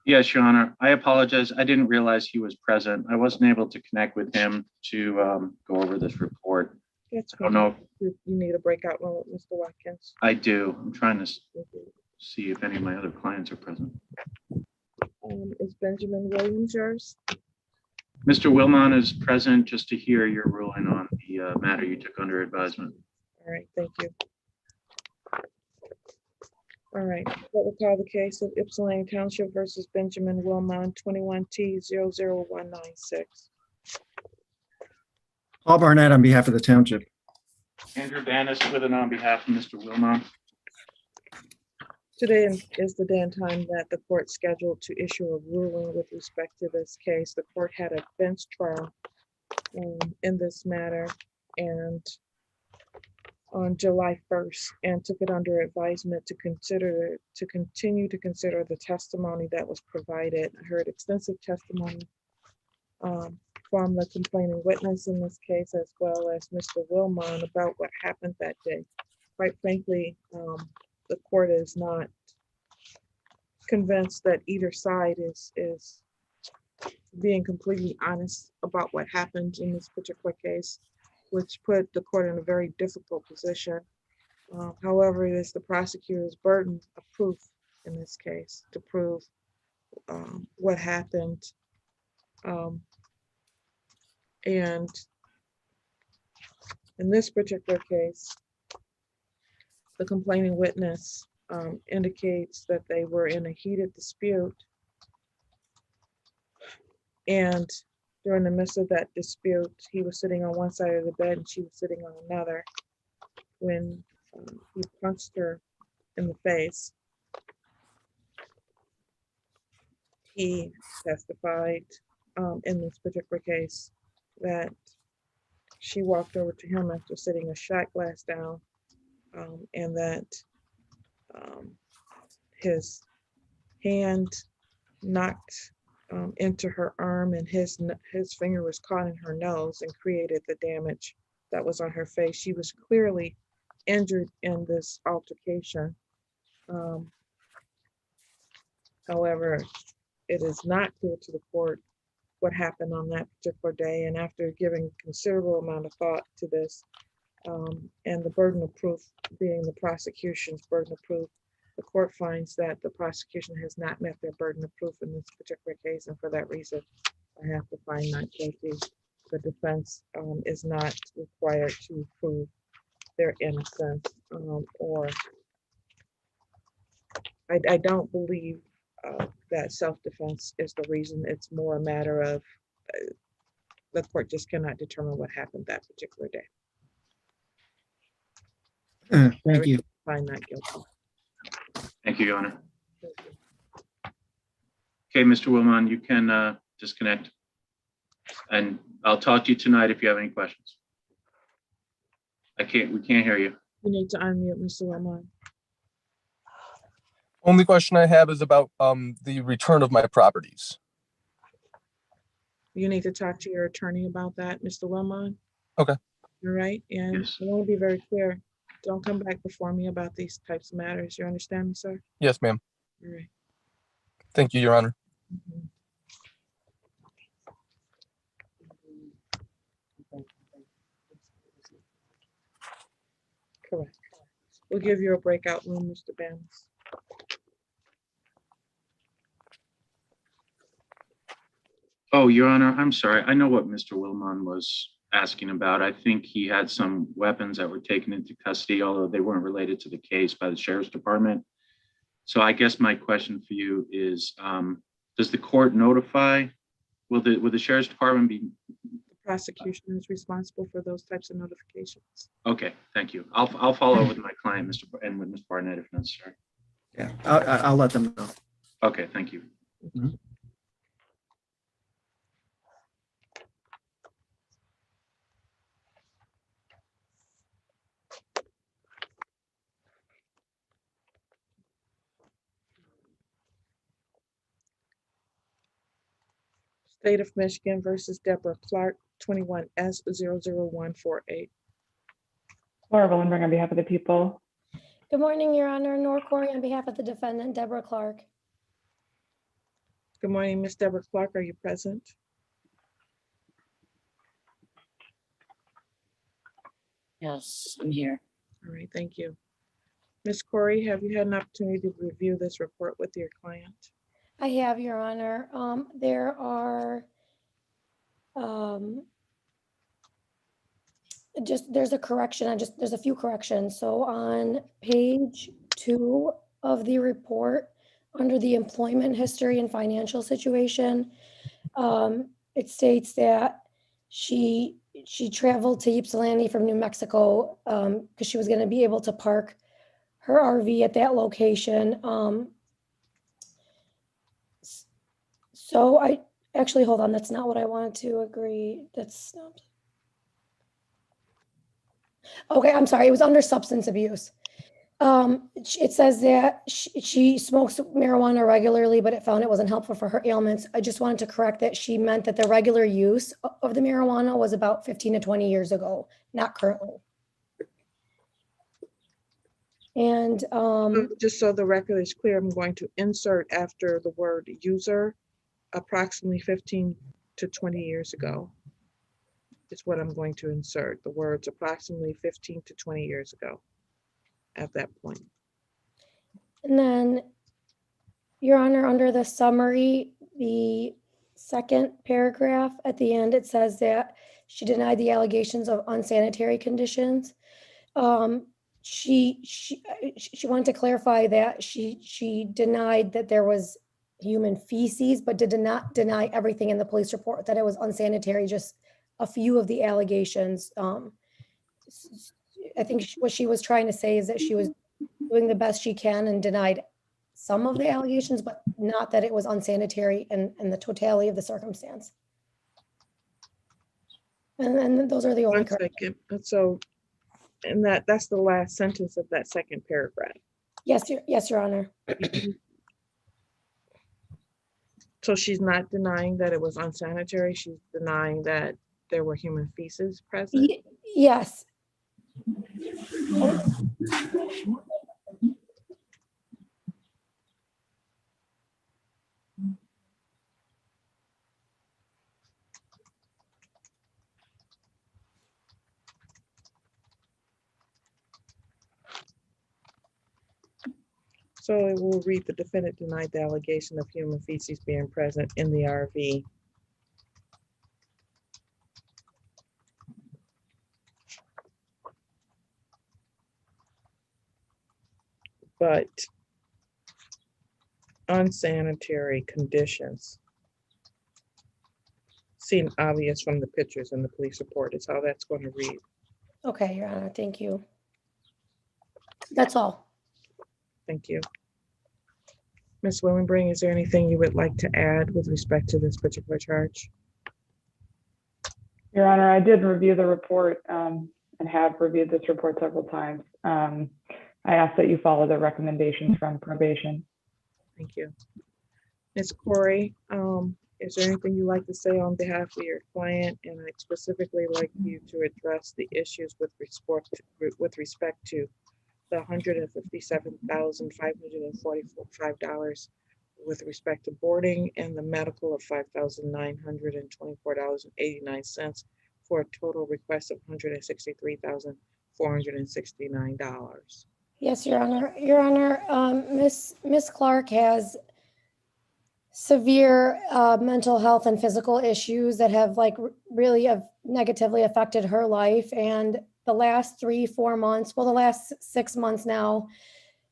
[SPEAKER 9] Yes, Your Honor. I apologize. I didn't realize he was present. I wasn't able to connect with him to go over this report.
[SPEAKER 2] That's
[SPEAKER 9] I don't know.
[SPEAKER 2] You need a breakout room with Mr. Watkins.
[SPEAKER 9] I do. I'm trying to see if any of my other clients are present.
[SPEAKER 2] Is Benjamin Williams yours?
[SPEAKER 9] Mr. Wilmon is present just to hear your ruling on the matter you took under advisement.
[SPEAKER 2] All right, thank you. All right, what we'll call the case of Ypsilanti Township versus Benjamin Wilmon, 21T00196.
[SPEAKER 7] Paul Barnett on behalf of the township.
[SPEAKER 9] Andrew Banis with and on behalf of Mr. Wilmot.
[SPEAKER 2] Today is the day and time that the court scheduled to issue a ruling with respect to this case. The court had a bench trial in this matter and on July 1st and took it under advisement to continue to consider the testimony that was provided. I heard extensive testimony from the complaining witness in this case, as well as Mr. Wilmot about what happened that day. Quite frankly, the court is not convinced that either side is being completely honest about what happened in this particular case, which put the court in a very difficult position. However, it is the prosecutor's burden of proof in this case to prove what happened. And in this particular case, the complaining witness indicates that they were in a heated dispute. And during the midst of that dispute, he was sitting on one side of the bed and she was sitting on another when he punched her in the face. He testified in this particular case that she walked over to him after sitting a shot glass down, and that his hand knocked into her arm and his finger was caught in her nose and created the damage that was on her face. She was clearly injured in this altercation. However, it is not clear to the court what happened on that particular day. And after giving considerable amount of thought to this, and the burden of proof being the prosecution's burden of proof, the court finds that the prosecution has not met their burden of proof in this particular case. And for that reason, I have to find not guilty. The defense is not required to prove their innocence, or I don't believe that self-defense is the reason. It's more a matter of the court just cannot determine what happened that particular day.
[SPEAKER 7] Thank you.
[SPEAKER 2] Find not guilty.
[SPEAKER 9] Thank you, Your Honor. Okay, Mr. Wilmot, you can disconnect. And I'll talk to you tonight if you have any questions. We can't hear you.
[SPEAKER 2] You need to unmute, Mr. Wilmot.
[SPEAKER 8] Only question I have is about the return of my properties.
[SPEAKER 2] You need to talk to your attorney about that, Mr. Wilmot.
[SPEAKER 8] Okay.
[SPEAKER 2] All right, and
[SPEAKER 9] Yes.
[SPEAKER 2] I want to be very clear. Don't come back before me about these types of matters. You understand me, sir?
[SPEAKER 8] Yes, ma'am.
[SPEAKER 2] All right.
[SPEAKER 8] Thank you, Your Honor.
[SPEAKER 2] Correct. We'll give you a breakout room, Mr. Banis.
[SPEAKER 9] Oh, Your Honor, I'm sorry. I know what Mr. Wilmot was asking about. I think he had some weapons that were taken into custody, although they weren't related to the case, by the Sheriff's Department. So I guess my question for you is, does the court notify, will the Sheriff's Department be?
[SPEAKER 2] The prosecution is responsible for those types of notifications.
[SPEAKER 9] Okay, thank you. I'll follow up with my client, and with Ms. Barnett if necessary.
[SPEAKER 7] Yeah, I'll let them know.
[SPEAKER 9] Okay, thank you.
[SPEAKER 7] Mhm.
[SPEAKER 2] State of Michigan versus Deborah Clark, 21S00148.
[SPEAKER 3] Laura Willenberg on behalf of the people.
[SPEAKER 23] Good morning, Your Honor. Nor Corey on behalf of the defendant, Deborah Clark.
[SPEAKER 2] Good morning, Ms. Deborah Clark. Are you present?
[SPEAKER 24] Yes, I'm here.
[SPEAKER 2] All right, thank you. Ms. Corey, have you had an opportunity to review this report with your client?
[SPEAKER 23] I have, Your Honor. There are there's a correction. There's a few corrections. So on page 2 of the report, under the employment history and financial situation, it states that she she traveled to Ypsilanti from New Mexico because she was going to be able to park her RV at that location. So I actually, hold on, that's not what I wanted to agree. That's not. Okay, I'm sorry. It was under substance abuse. It says that she smokes marijuana regularly, but it found it wasn't helpful for her ailments. I just wanted to correct that. She meant that the regular use of the marijuana was about 15 to 20 years ago, not currently. And
[SPEAKER 2] just so the record is clear, I'm going to insert after the word user, approximately 15 to 20 years ago. Is what I'm going to insert. The words approximately 15 to 20 years ago at that point.
[SPEAKER 23] And then, Your Honor, under the summary, the second paragraph at the end, it says that she denied the allegations of unsanitary conditions. She wanted to clarify that she denied that there was human feces, but did not deny everything in the police report, that it was unsanitary, just a few of the allegations. I think what she was trying to say is that she was doing the best she can and denied some of the allegations, but not that it was unsanitary and the totality of the circumstance. And then those are the only.
[SPEAKER 2] 1 second. So, and that's the last sentence of that second paragraph.
[SPEAKER 23] Yes, Your Honor.
[SPEAKER 2] So she's not denying that it was unsanitary. She's denying that there were human feces present.
[SPEAKER 23] Yes.
[SPEAKER 2] So it will read, the defendant denied the allegation of human feces being present in the RV. But unsanitary conditions seem obvious from the pictures in the police report. Is how that's going to read.
[SPEAKER 23] Okay, Your Honor, thank you. That's all.
[SPEAKER 2] Thank you. Ms. Willenbring, is there anything you would like to add with respect to this particular charge?
[SPEAKER 3] Your Honor, I did review the report and have reviewed this report several times. I ask that you follow the recommendations from probation.
[SPEAKER 2] Thank you. Ms. Corey, is there anything you'd like to say on behalf of your client? And I'd specifically like you to address the issues with respect to the $157,545 with respect to boarding and the medical of $5,924.89 for a total request of $163,469.
[SPEAKER 23] Yes, Your Honor. Your Honor, Miss Clark has severe mental health and physical issues that have really have negatively affected her life. And the last 3-4 months, well, the last 6 months now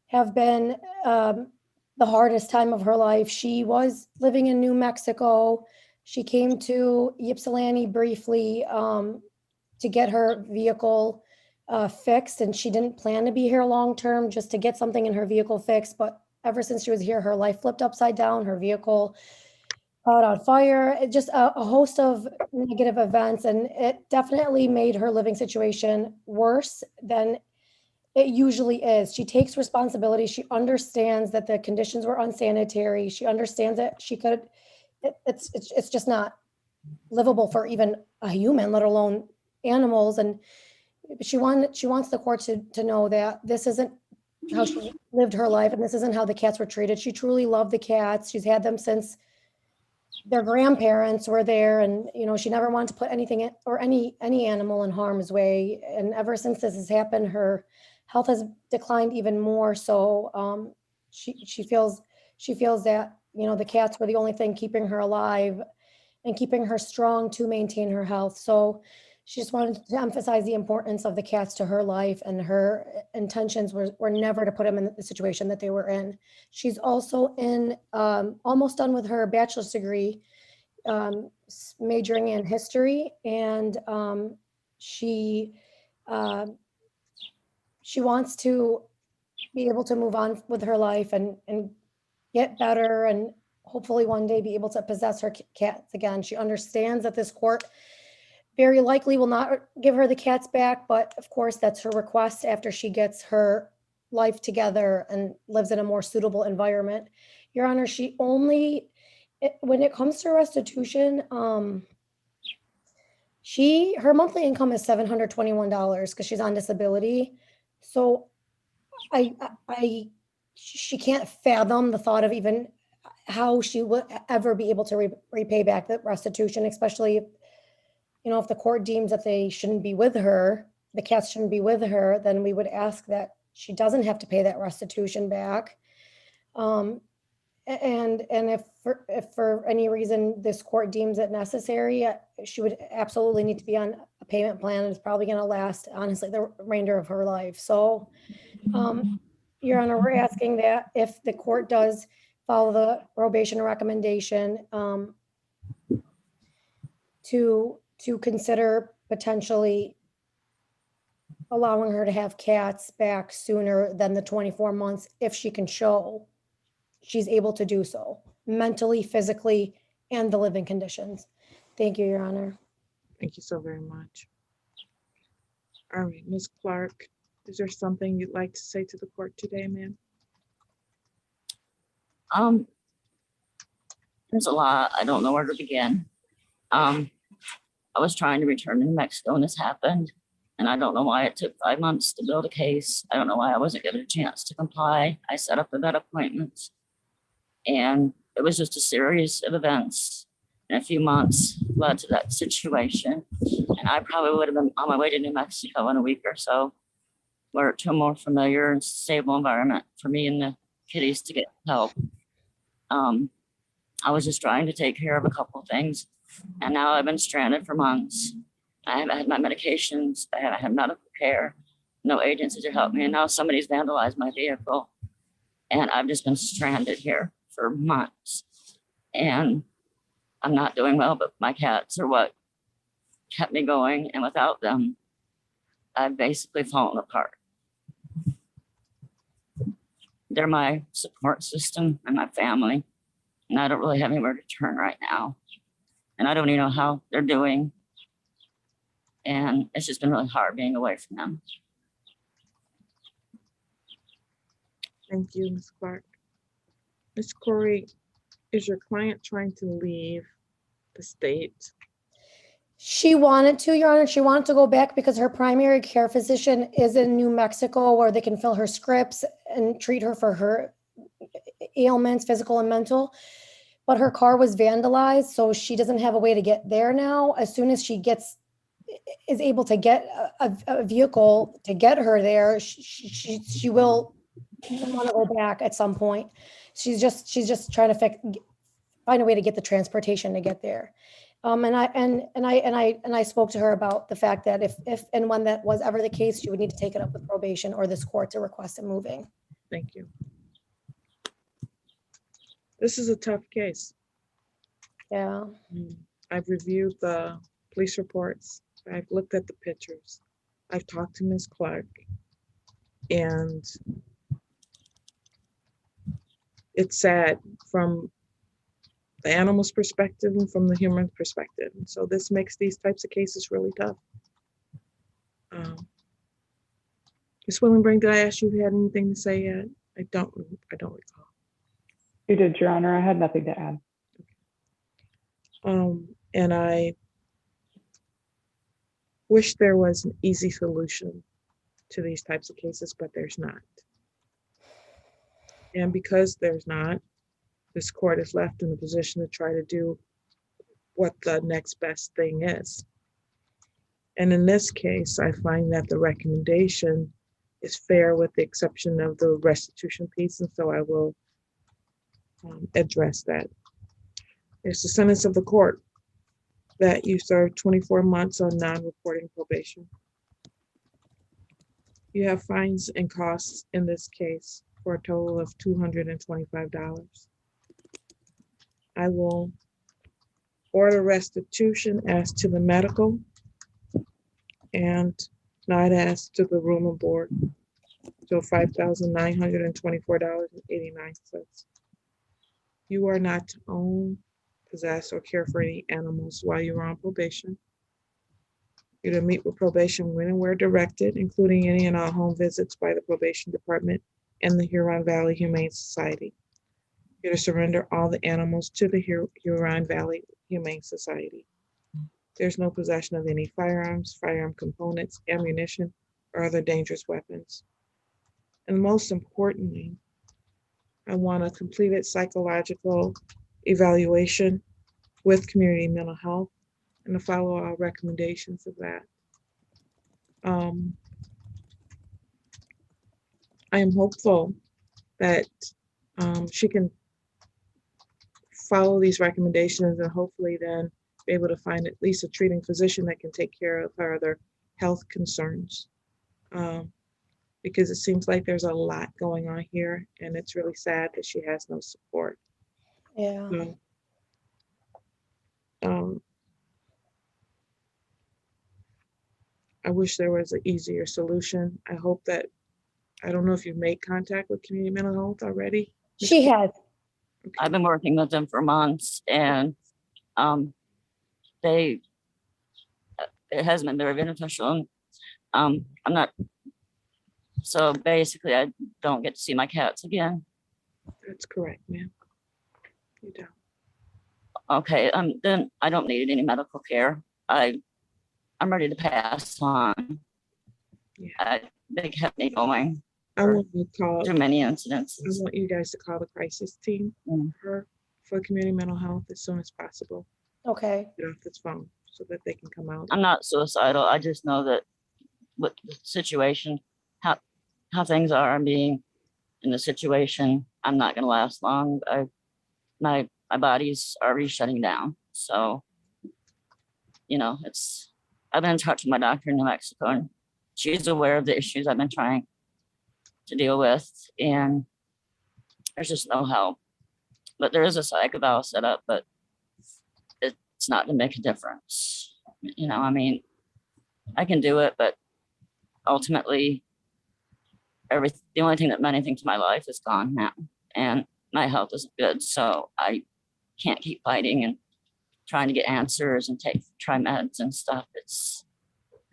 [SPEAKER 23] have been the hardest time of her life. She was living in New Mexico. She came to Ypsilanti briefly to get her vehicle fixed, and she didn't plan to be here long-term, just to get something in her vehicle fixed. But ever since she was here, her life flipped upside down. Her vehicle caught on fire. It just a host of negative events, and it definitely made her living situation worse than it usually is. She takes responsibility. She understands that the conditions were unsanitary. She understands that she could. It's just not livable for even a human, let alone animals. And she wants the court to know that this isn't how she lived her life, and this isn't how the cats were treated. She truly loved the cats. She's had them since their grandparents were there, and she never wanted to put anything in, or any animal in harm's way. And ever since this has happened, her health has declined even more. So she feels that the cats were the only thing keeping her alive and keeping her strong to maintain her health. So she just wanted to emphasize the importance of the cats to her life, and her intentions were never to put them in the situation that they were in. She's also almost done with her bachelor's degree majoring in history, and she wants to be able to move on with her life and get better, and hopefully one day be able to possess her cats again. She understands that this court very likely will not give her the cats back, but of course that's her request after she gets her life together and lives in a more suitable environment. Your Honor, she only, when it comes to restitution, her monthly income is $721 because she's on disability. So she can't fathom the thought of even how she would ever be able to repay back the restitution, especially if, if the court deems that they shouldn't be with her, the cats shouldn't be with her, then we would ask that she doesn't have to pay that restitution back. And if for any reason this court deems it necessary, she would absolutely need to be on a payment plan. It's probably going to last, honestly, the remainder of her life. So, Your Honor, we're asking that if the court does follow the probation recommendation, to consider potentially allowing her to have cats back sooner than the 24 months if she can show she's able to do so mentally, physically, and the living conditions. Thank you, Your Honor.
[SPEAKER 2] Thank you so very much. All right, Ms. Clark, is there something you'd like to say to the court today, ma'am?
[SPEAKER 24] There's a lot. I don't know where to begin. I was trying to return to New Mexico when this happened, and I don't know why it took 5 months to build a case. I don't know why I wasn't given a chance to comply. I set up the vet appointments, and it was just a series of events in a few months led to that situation. And I probably would have been on my way to New Mexico in a week or so, where to a more familiar and stable environment for me and the kitties to get help. I was just trying to take care of a couple of things, and now I've been stranded for months. I haven't had my medications. I haven't had medical care, no agency to help me, and now somebody's vandalized my vehicle, and I've just been stranded here for months. And I'm not doing well, but my cats are what kept me going, and without them, I've basically fallen apart. They're my support system and my family, and I don't really have anywhere to turn right now. And I don't even know how they're doing. And it's just been really hard being away from them.
[SPEAKER 2] Thank you, Ms. Clark. Ms. Corey, is your client trying to leave the state?
[SPEAKER 23] She wanted to, Your Honor. She wanted to go back because her primary care physician is in New Mexico, where they can fill her scripts and treat her for her ailments, physical and mental. But her car was vandalized, so she doesn't have a way to get there now. As soon as she is able to get a vehicle to get her there, she will want to go back at some point. She's just trying to find a way to get the transportation to get there. And I spoke to her about the fact that if and when that was ever the case, she would need to take it up with probation or this court to request a moving.
[SPEAKER 2] Thank you. This is a tough case.
[SPEAKER 23] Yeah.
[SPEAKER 2] I've reviewed the police reports. I've looked at the pictures. I've talked to Ms. Clark, and it's sad from the animal's perspective and from the human perspective. And so this makes these types of cases really tough. Ms. Willenbring, did I ask you if you had anything to say yet? I don't recall.
[SPEAKER 3] You did, Your Honor. I had nothing to add.
[SPEAKER 2] And I wish there was an easy solution to these types of cases, but there's not. And because there's not, this court is left in a position to try to do what the next best thing is. And in this case, I find that the recommendation is fair with the exception of the restitution piece, and so I will address that. It's the sentence of the court that you serve 24 months on non-reporting probation. You have fines and costs in this case for a total of $225. I will order restitution as to the medical and not as to the room and board. So $5,924.89. You are not to own, possess, or care for any animals while you are on probation. You're to meet with probation when and where directed, including any and all home visits by the probation department and the Huron Valley Humane Society. You're to surrender all the animals to the Huron Valley Humane Society. There's no possession of any firearms, firearm components, ammunition, or other dangerous weapons. And most importantly, I want a completed psychological evaluation with community mental health and to follow our recommendations of that. I am hopeful that she can follow these recommendations and hopefully then be able to find at least a treating physician that can take care of her other health concerns. Because it seems like there's a lot going on here and it's really sad that she has no support.
[SPEAKER 23] Yeah.
[SPEAKER 2] So, I wish there was an easier solution. I hope that, I don't know if you've made contact with community mental health already.
[SPEAKER 23] She has.
[SPEAKER 24] I've been working with them for months and it hasn't been very beneficial. I'm not, so basically I don't get to see my cats again.
[SPEAKER 2] That's correct, ma'am. You don't.
[SPEAKER 24] Okay, then I don't need any medical care. I'm ready to pass on.
[SPEAKER 2] Yeah.
[SPEAKER 24] They kept me going.
[SPEAKER 2] I want you to call.
[SPEAKER 24] Too many incidents.
[SPEAKER 2] I want you guys to call the crisis team for community mental health as soon as possible.
[SPEAKER 23] Okay.
[SPEAKER 2] Get off this phone so that they can come out.
[SPEAKER 24] I'm not suicidal. I just know that with the situation, how things are, I'm being in the situation, I'm not going to last long. My body's already shutting down. So, you know, I've been in touch with my doctor in New Mexico and she's aware of the issues I've been trying to deal with, and there's just no help. But there is a psych eval set up, but it's not going to make a difference. You know, I mean, I can do it, but ultimately, the only thing that meant anything to my life is gone now, and my health isn't good, so I can't keep fighting and trying to get answers and try meds and stuff. I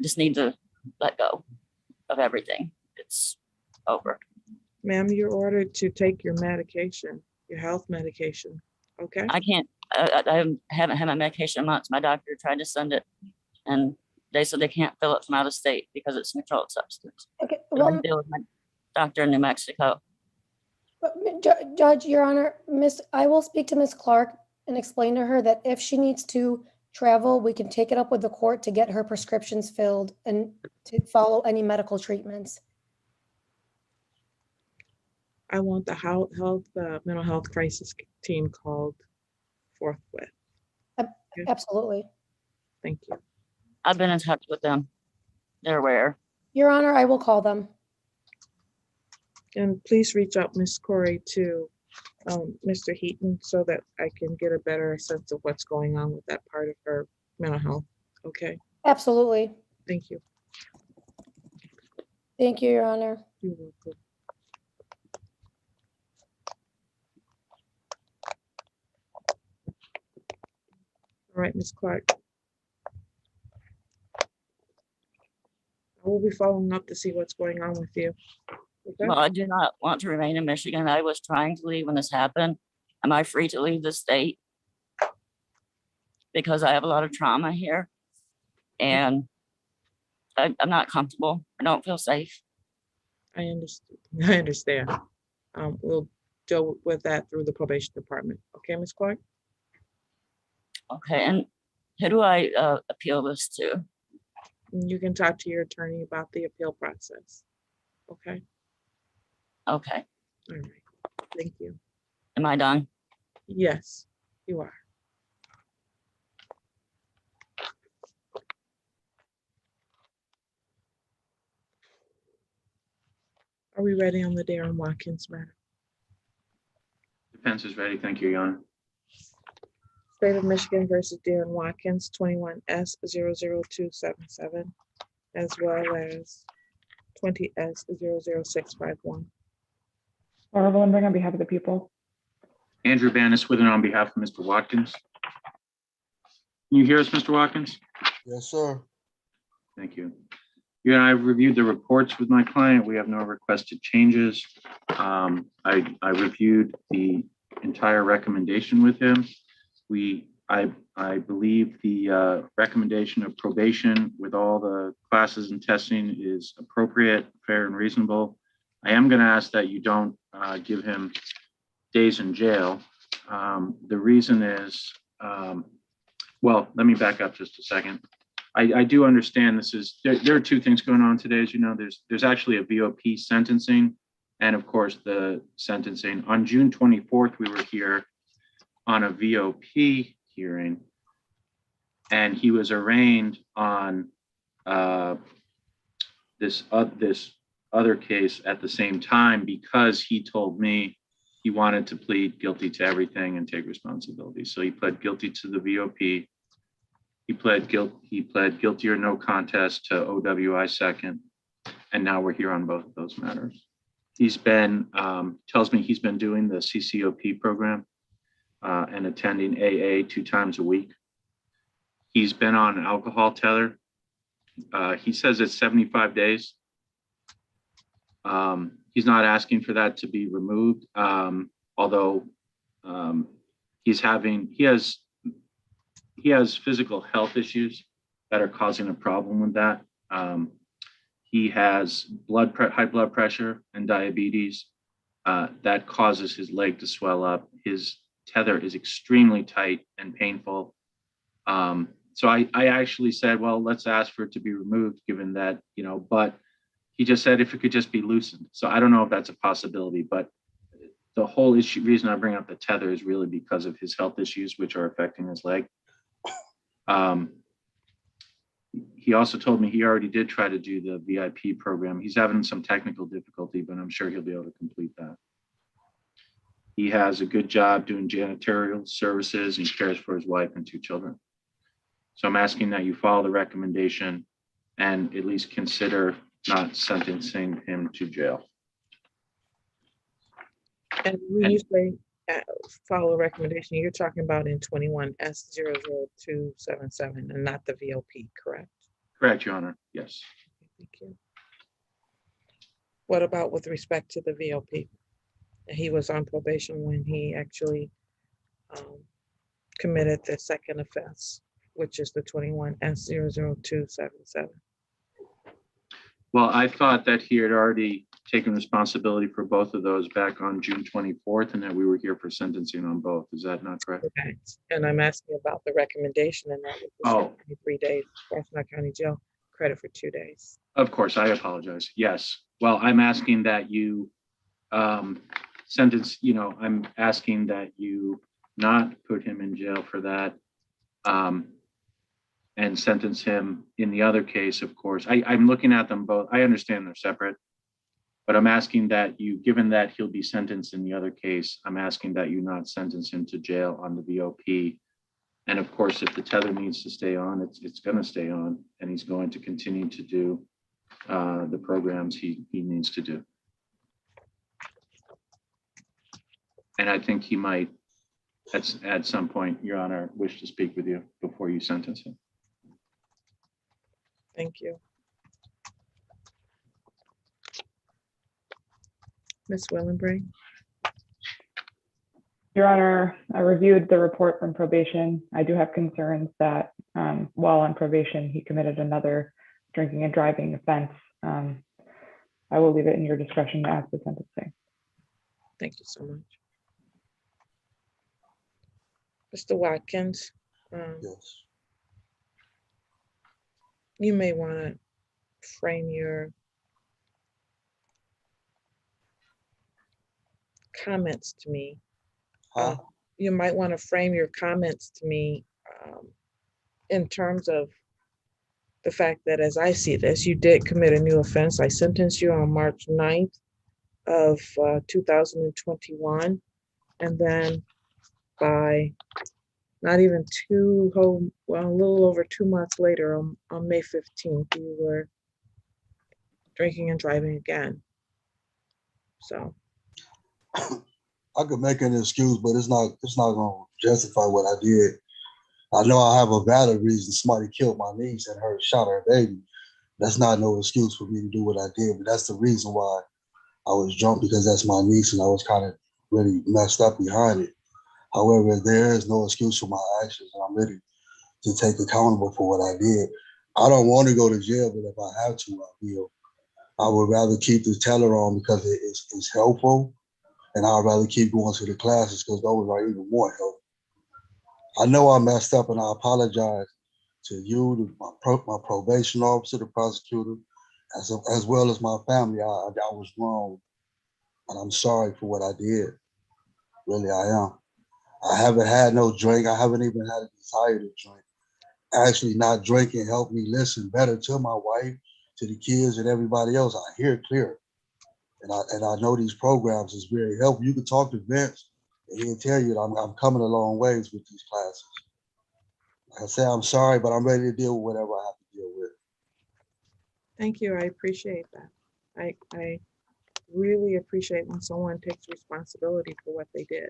[SPEAKER 24] just need to let go of everything. It's over.
[SPEAKER 2] Ma'am, you're ordered to take your medication, your health medication. Okay.
[SPEAKER 24] I can't. I haven't had my medication in months. My doctor tried to send it, and they said they can't fill it from out of state because it's a controlled substance.
[SPEAKER 23] Okay.
[SPEAKER 24] Well, I deal with my doctor in New Mexico.
[SPEAKER 23] Judge, Your Honor, I will speak to Ms. Clark and explain to her that if she needs to travel, we can take it up with the court to get her prescriptions filled and to follow any medical treatments.
[SPEAKER 2] I want the mental health crisis team called forthwith.
[SPEAKER 23] Absolutely.
[SPEAKER 2] Thank you.
[SPEAKER 24] I've been in touch with them. They're aware.
[SPEAKER 23] Your Honor, I will call them.
[SPEAKER 2] And please reach out, Ms. Corey, to Mr. Heaton so that I can get a better sense of what's going on with that part of her mental health. Okay.
[SPEAKER 23] Absolutely.
[SPEAKER 2] Thank you.
[SPEAKER 23] Thank you, Your Honor.
[SPEAKER 2] You're welcome. All right, Ms. Clark. I will be following up to see what's going on with you. Okay?
[SPEAKER 24] Well, I do not want to remain in Michigan. I was trying to leave when this happened. Am I free to leave the state? Because I have a lot of trauma here and I'm not comfortable. I don't feel safe.
[SPEAKER 2] I understand. We'll deal with that through the probation department. Okay, Ms. Clark?
[SPEAKER 24] Okay, and who do I appeal this to?
[SPEAKER 2] You can talk to your attorney about the appeal process. Okay?
[SPEAKER 24] Okay.
[SPEAKER 2] All right. Thank you.
[SPEAKER 24] Am I done?
[SPEAKER 2] Yes, you are. Are we ready on the Darren Watkins matter?
[SPEAKER 9] Defense is ready. Thank you, Your Honor.
[SPEAKER 2] State of Michigan versus Darren Watkins, 21S00277, as well as 20S00651.
[SPEAKER 3] Laura Willenbring on behalf of the people.
[SPEAKER 9] Andrew Banis with and on behalf of Mr. Watkins. Can you hear us, Mr. Watkins?
[SPEAKER 6] Yes, sir.
[SPEAKER 9] Thank you. You and I have reviewed the reports with my client. We have no requested changes. I reviewed the entire recommendation with him. I believe the recommendation of probation with all the classes and testing is appropriate, fair, and reasonable. I am going to ask that you don't give him days in jail. The reason is, well, let me back up just a second. I do understand this is, there are two things going on today. As you know, there's actually a VOP sentencing, and of course the sentencing. On June 24th, we were here on a VOP hearing, and he was arraigned on this other case at the same time because he told me he wanted to plead guilty to everything and take responsibility. So he pled guilty to the VOP. He pled guilty or no contest to OWI second, and now we're here on both of those matters. He's been, tells me he's been doing the CCOP program and attending AA 2 times a week. He's been on an alcohol tether. He says it's 75 days. He's not asking for that to be removed, although he has physical health issues that are causing a problem with that. He has high blood pressure and diabetes that causes his leg to swell up. His tether is extremely tight and painful. So I actually said, well, let's ask for it to be removed given that, you know, but he just said if it could just be loosened. So I don't know if that's a possibility, but the whole reason I bring up the tether is really because of his health issues, which are affecting his leg. He also told me he already did try to do the VIP program. He's having some technical difficulty, but I'm sure he'll be able to complete that. He has a good job doing janitorial services and cares for his wife and 2 children. So I'm asking that you follow the recommendation and at least consider not sentencing him to jail.
[SPEAKER 2] And when you say follow a recommendation, you're talking about in 21S00277 and not the VOP, correct?
[SPEAKER 9] Correct, Your Honor. Yes.
[SPEAKER 2] Thank you. What about with respect to the VOP? He was on probation when he actually committed the second offense, which is the 21S00277.
[SPEAKER 9] Well, I thought that he had already taken responsibility for both of those back on June 24th and that we were here for sentencing on both. Is that not correct?
[SPEAKER 2] Okay. And I'm asking about the recommendation, and that was 3 days, Washtenaw County Jail, credit for 2 days.
[SPEAKER 9] Of course, I apologize. Yes. Well, I'm asking that you sentence, I'm asking that you not put him in jail for that. And sentence him in the other case, of course. I'm looking at them both. I understand they're separate, but I'm asking that you, given that he'll be sentenced in the other case, I'm asking that you not sentence him to jail on the VOP. And of course, if the tether needs to stay on, it's going to stay on, and he's going to continue to do the programs he needs to do. And I think he might, at some point, Your Honor, wish to speak with you before you sentence him.
[SPEAKER 2] Thank you. Ms. Willenbring.
[SPEAKER 3] Your Honor, I reviewed the report from probation. I do have concerns that while on probation, he committed another drinking and driving offense. I will leave it in your discretion to ask the sentencing.
[SPEAKER 2] Thank you so much. Mr. Watkins.
[SPEAKER 6] Yes.
[SPEAKER 2] You may want to frame your comments to me. You might want to frame your comments to me in terms of the fact that, as I see this, you did commit a new offense. I sentenced you on March 9th of 2021. And then by not even well, a little over 2 months later, on May 15th, you were drinking and driving again. So
[SPEAKER 6] I could make an excuse, but it's not gonna justify what I did. I know I have a valid reason. Somebody killed my niece and shot her baby. That's not no excuse for me to do what I did, but that's the reason why I was drunk, because that's my niece and I was kind of really messed up behind it. However, there is no excuse for my actions, and I'm ready to take accountable for what I did. I don't want to go to jail, but if I have to, I will. I would rather keep the teller on because it's helpful, and I'd rather keep going to the classes because those are even more helpful. I know I messed up, and I apologize to you, my probation officer, the prosecutor, as well as my family. I was wrong, and I'm sorry for what I did. Really, I am. I haven't had no drink. I haven't even had a desire to drink. Actually, not drinking helped me listen better to my wife, to the kids, and everybody else. I hear clear, and I know these programs is very helpful. You can talk to Vince, and he'll tell you that I'm coming a long ways with these classes. Like I say, I'm sorry, but I'm ready to deal with whatever I have to deal with.
[SPEAKER 2] thank you. I appreciate that. I really appreciate when someone takes responsibility for what they did.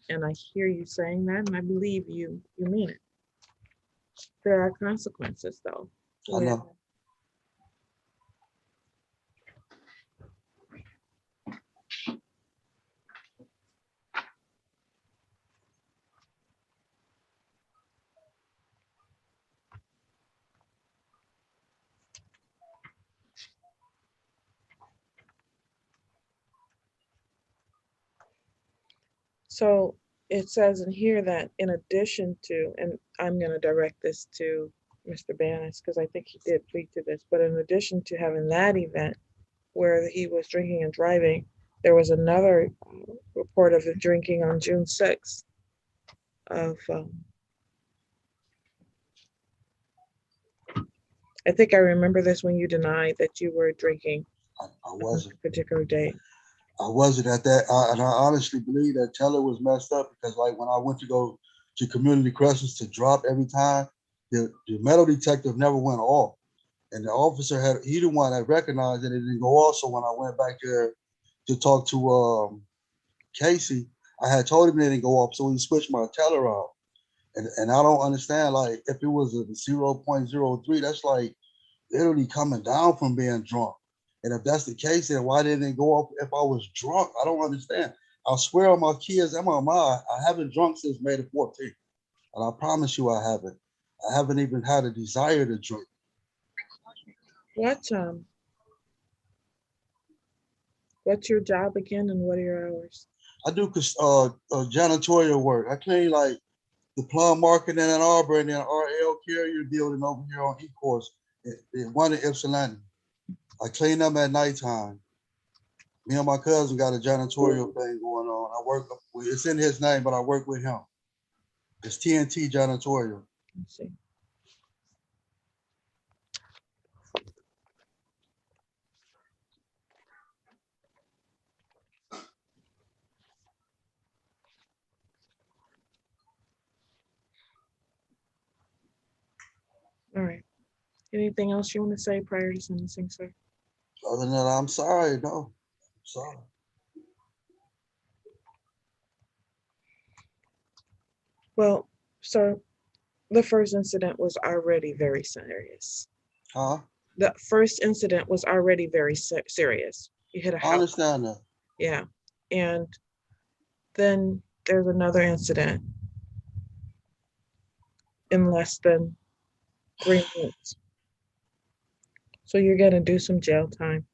[SPEAKER 2] And I hear you saying that, and I believe you mean it. There are consequences, though.
[SPEAKER 6] I know.
[SPEAKER 2] So it says in here that in addition to, and I'm going to direct this to Mr. Banis because I think he did plead to this, but in addition to having that event where he was drinking and driving, there was another report of him drinking on June 6th of, I think I remember this when you denied that you were drinking
[SPEAKER 6] I wasn't.
[SPEAKER 2] on a particular day.
[SPEAKER 6] I wasn't at that, and I honestly believe that Teller was messed up because, like, when I went to go to community corrections to drop every time, the metal detective never went off, and the officer he the one that recognized that it didn't go off. So when I went back there to talk to Casey, I had told him it didn't go off, so he switched my Teller out, and I don't understand, like, if it was a 0.03, that's like literally coming down from being drunk. And if that's the case, then why didn't it go off if I was drunk? I don't understand. I swear on my kids and my mom, I haven't drunk since May the 14th. And I promise you I haven't. I haven't even had a desire to drink.
[SPEAKER 2] What's your job again and what are your hours?
[SPEAKER 6] I do janitorial work. I clean like the plum market in Ann Arbor and then RL Carrier building over here on E-Course, one in Ypsilanti. I clean them at nighttime. Me and my cousin got a janitorial thing going on. I work, it's in his name, but I work with him. It's TNT Janitorial.
[SPEAKER 2] Let's see. All right. Anything else you want to say prior to sentencing, sir?
[SPEAKER 6] Other than that, I'm sorry. No, I'm sorry.
[SPEAKER 2] Well, sir, the first incident was already very serious.
[SPEAKER 6] Huh?
[SPEAKER 2] The first incident was already very serious. You hit a house.
[SPEAKER 6] I understand that.
[SPEAKER 2] Yeah. And then there's another incident in less than 3 months. So you're gonna do some jail time.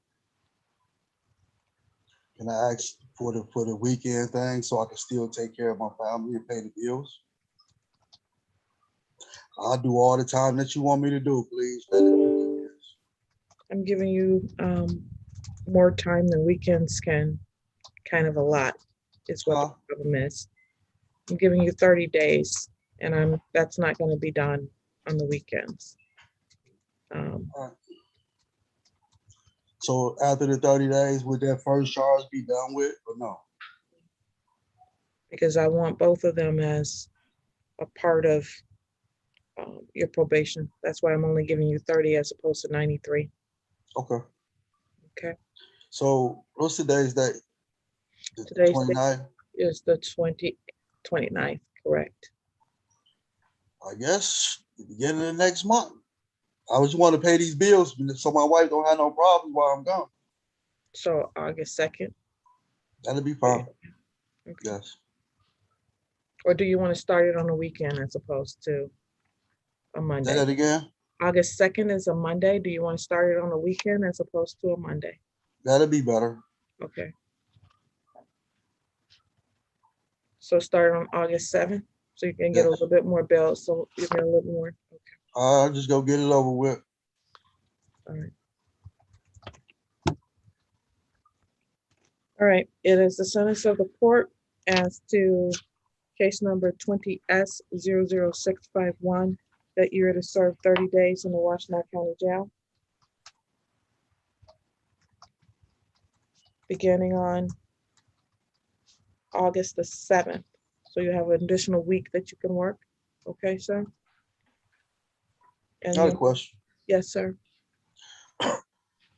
[SPEAKER 6] Can I ask for the weekend thing so I can still take care of my family and pay the bills? I'll do all the time that you want me to do, please.
[SPEAKER 2] I'm giving you more time than weekends can kind of allot. Is what the problem is. I'm giving you 30 days, and that's not going to be done on the weekends.
[SPEAKER 6] So after the 30 days, would that first charge be done with or no?
[SPEAKER 2] Because I want both of them as a part of your probation. That's why I'm only giving you 30 as opposed to 93.
[SPEAKER 6] Okay.
[SPEAKER 2] Okay.
[SPEAKER 6] So what's today's date? The
[SPEAKER 2] Today's
[SPEAKER 6] 29th?
[SPEAKER 2] is the 29th, correct?
[SPEAKER 6] I guess the beginning of next month. I just want to pay these bills so my wife don't have no problems while I'm gone.
[SPEAKER 2] So August 2nd.
[SPEAKER 6] That'll be fine.
[SPEAKER 2] Okay.
[SPEAKER 6] Yes.
[SPEAKER 2] Or do you want to start it on a weekend as opposed to a Monday?
[SPEAKER 6] Say that again.
[SPEAKER 2] August 2nd is a Monday. Do you want to start it on a weekend as opposed to a Monday?
[SPEAKER 6] That'll be better.
[SPEAKER 2] Okay. So start on August 7th, so you can get a little bit more bills, so you get a little more. Okay.
[SPEAKER 6] I'll just go get it over with.
[SPEAKER 2] All right. All right. It is the sentence of the court as to case number 20S00651 that you're to serve 30 days in the Washtenaw County Jail, beginning on August the 7th. So you have an additional week that you can work. Okay, sir? And
[SPEAKER 6] Got a
[SPEAKER 2] then-
[SPEAKER 6] question.
[SPEAKER 2] Yes, sir.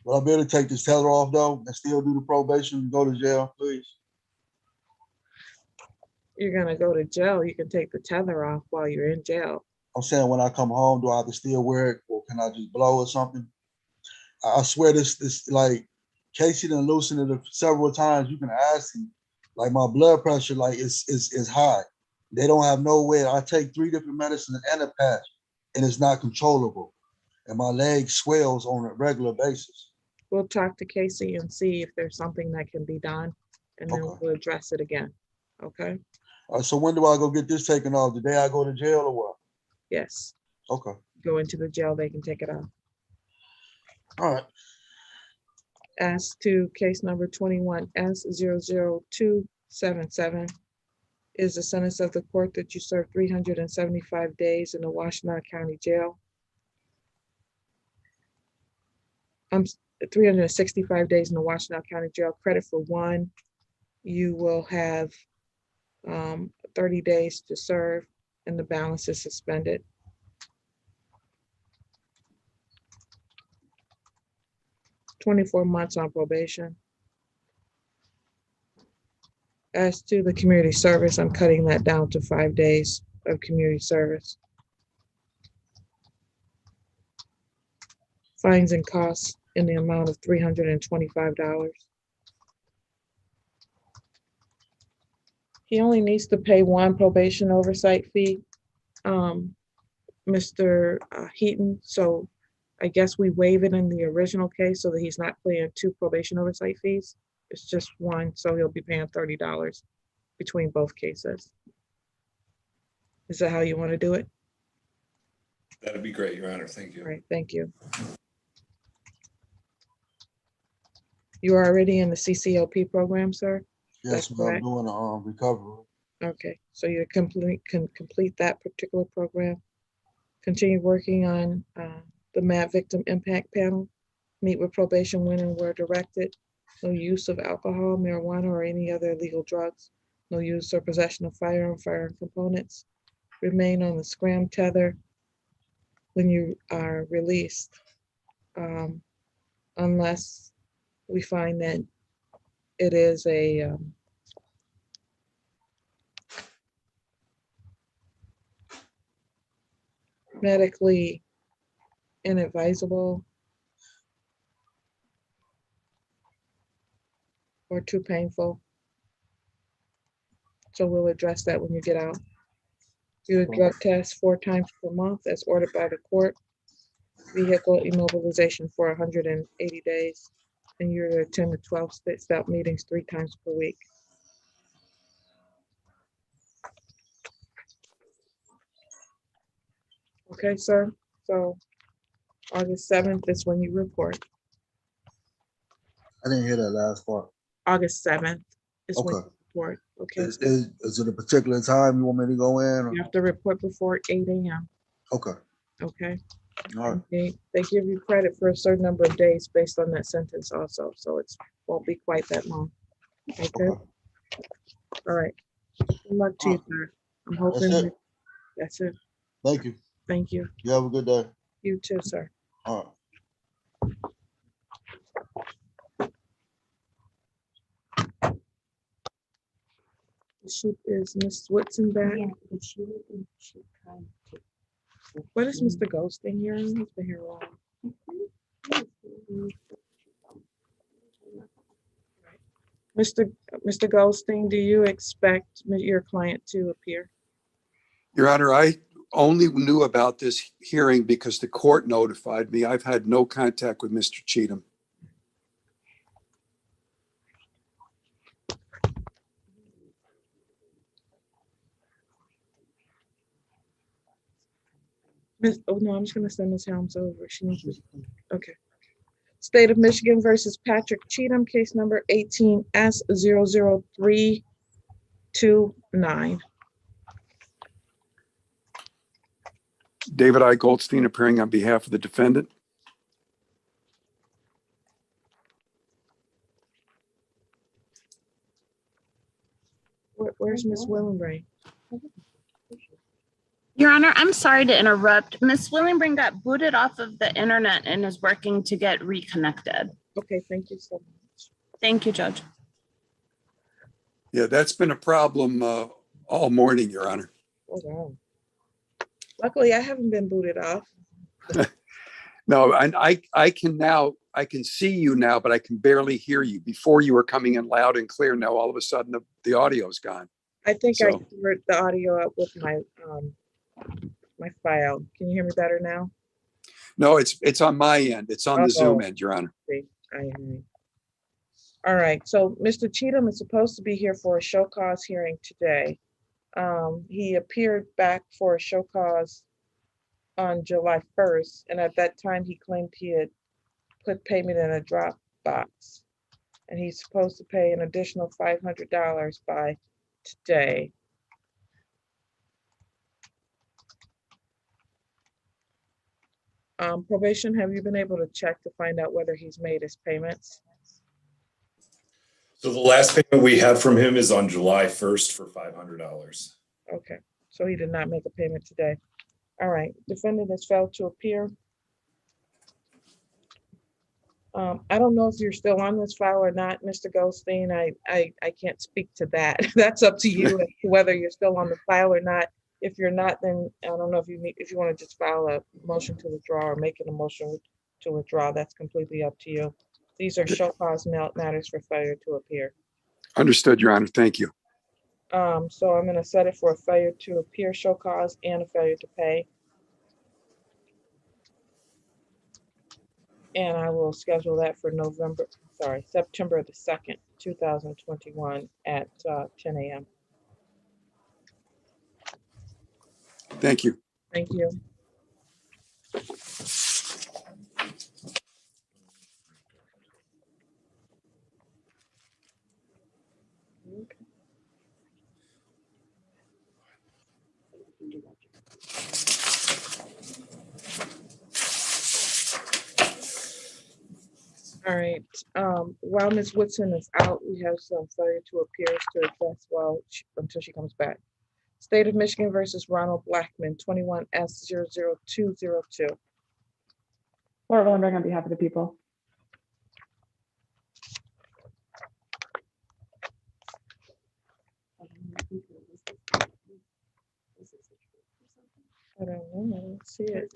[SPEAKER 6] Will I be able to take this tether off though and still do the probation and go to jail, please?
[SPEAKER 2] You're gonna go to jail. You can take the tether off while you're in jail.
[SPEAKER 6] I'm saying when I come home, do I have to still wear it or can I just blow or something? I swear this like Casey done loosened it several times. You can ask him. Like my blood pressure like is high. They don't have no way. I take 3 different medicines and a patch and it's not controllable. And my leg swells on a regular basis.
[SPEAKER 2] We'll talk to Casey and see if there's something that can be done, and then we'll address it again. Okay?
[SPEAKER 6] So when do I go get this taken off? The day I go to jail or what?
[SPEAKER 2] Yes.
[SPEAKER 6] Okay.
[SPEAKER 2] Go into the jail, they can take it off.
[SPEAKER 6] All right.
[SPEAKER 2] As to case number 21S00277 is the sentence of the court that you serve 375 days in the Washtenaw County Jail. 365 days in the Washtenaw County Jail. Credit for 1, you will have 30 days to serve and the balance is suspended. $24 months on probation. As to the community service, I'm cutting that down to 5 days of community service. Fines and costs in the amount of $325. He only needs to pay 1 probation oversight fee, Mr. Heaton. So I guess we waive it in the original case so that he's not paying 2 probation oversight fees. It's just 1, so he'll be paying $30 between both cases. Is that how you want to do it?
[SPEAKER 10] That'd be great, Your Honor. Thank you.
[SPEAKER 2] All right, thank you. You are already in the CCOP program, sir?
[SPEAKER 6] Yes, ma'am. I'm doing recovery.
[SPEAKER 2] Okay, so you can complete that particular program. Continue working on the MAP Victim Impact Panel. Meet with probation when and where directed. No use of alcohol, marijuana, or any other illegal drugs. No use or possession of firearm components. Remain on the scram tether when you are released, unless we find that it is a medically inadvisable or too painful. So we'll address that when you get out. Do a drug test 4 times per month as ordered by the court. Vehicle immobilization for 180 days. And you're to attend the 12 step meetings 3 times per week. Okay, sir. So August 7th is when you report.
[SPEAKER 6] I didn't hear that last part.
[SPEAKER 2] August 7th is when
[SPEAKER 6] Okay.
[SPEAKER 2] you report. Okay.
[SPEAKER 6] Is it a particular time you want me to go in?
[SPEAKER 2] You have to report before 8 a.m.
[SPEAKER 6] Okay.
[SPEAKER 2] Okay.
[SPEAKER 6] All right.
[SPEAKER 2] They give you credit for a certain number of days based on that sentence also. So it won't be quite that long. Okay. All right. Good luck to you, sir. I'm hoping
[SPEAKER 6] That's it.
[SPEAKER 2] That's it.
[SPEAKER 6] Thank you.
[SPEAKER 2] Thank you.
[SPEAKER 6] You have a good day.
[SPEAKER 2] You too, sir.
[SPEAKER 6] All right.
[SPEAKER 2] Is Miss Whitson back? What is Mr. Goldstein here? He's been here long. Mr. Goldstein, do you expect your client to appear?
[SPEAKER 4] Your Honor, I only knew about this hearing because the court notified me. I've had no contact with Mr. Cheatham.
[SPEAKER 2] Oh no, I'm just gonna send Ms. Helms over. She needs to, okay. State of Michigan versus Patrick Cheatham, case number 18S00329.
[SPEAKER 4] David I. Goldstein appearing on behalf of the defendant.
[SPEAKER 2] Where's Ms. Willenbrain?
[SPEAKER 21] Your Honor, I'm sorry to interrupt. Miss Williamson got booted off of the internet and is working to get reconnected.
[SPEAKER 2] Okay, thank you so much.
[SPEAKER 21] Thank you, Judge.
[SPEAKER 4] Yeah, that's been a problem all morning, Your Honor.
[SPEAKER 2] Oh, wow. Luckily, I haven't been booted off.
[SPEAKER 4] No, and I can see you now, but I can barely hear you. Before you were coming in loud and clear. Now all of a sudden the audio is gone.
[SPEAKER 2] I think I covered the audio up with my my file. Can you hear me better now?
[SPEAKER 4] No, it's on my end. It's on the Zoom end, Your Honor.
[SPEAKER 2] All right. So Mr. Cheatham is supposed to be here for a show cause hearing today. He appeared back for a show cause on July 1st, and at that time he claimed he had put payment in a drop box, and he's supposed to pay an additional $500 by today. Probation, have you been able to check to find out whether he's made his payments?
[SPEAKER 10] So the last payment we had from him is on July 1st for $500.
[SPEAKER 2] Okay, so he did not make a payment today. All right, defendant has failed to appear. I don't know if you're still on this file or not, Mr. Goldstein. I can't speak to that. That's up to you whether you're still on the file or not. If you're not, then I don't know if you want to just file a motion to withdraw or making a motion to withdraw. That's completely up to you. These are show cause matters for failure to appear.
[SPEAKER 4] Understood, Your Honor. Thank you.
[SPEAKER 2] So I'm going to set it for a failure to appear show cause and a failure to pay. And I will schedule that for September the 2nd, 2021 at 10 a.m.
[SPEAKER 4] Thank you.
[SPEAKER 2] Thank you. All right. While Ms. Woodson is out, we have some failure to appear to address until she comes back. State of Michigan versus Ronald Blackman, 21S00202.
[SPEAKER 3] Laura Willenberg on behalf of the people.
[SPEAKER 2] I don't know. I don't see it.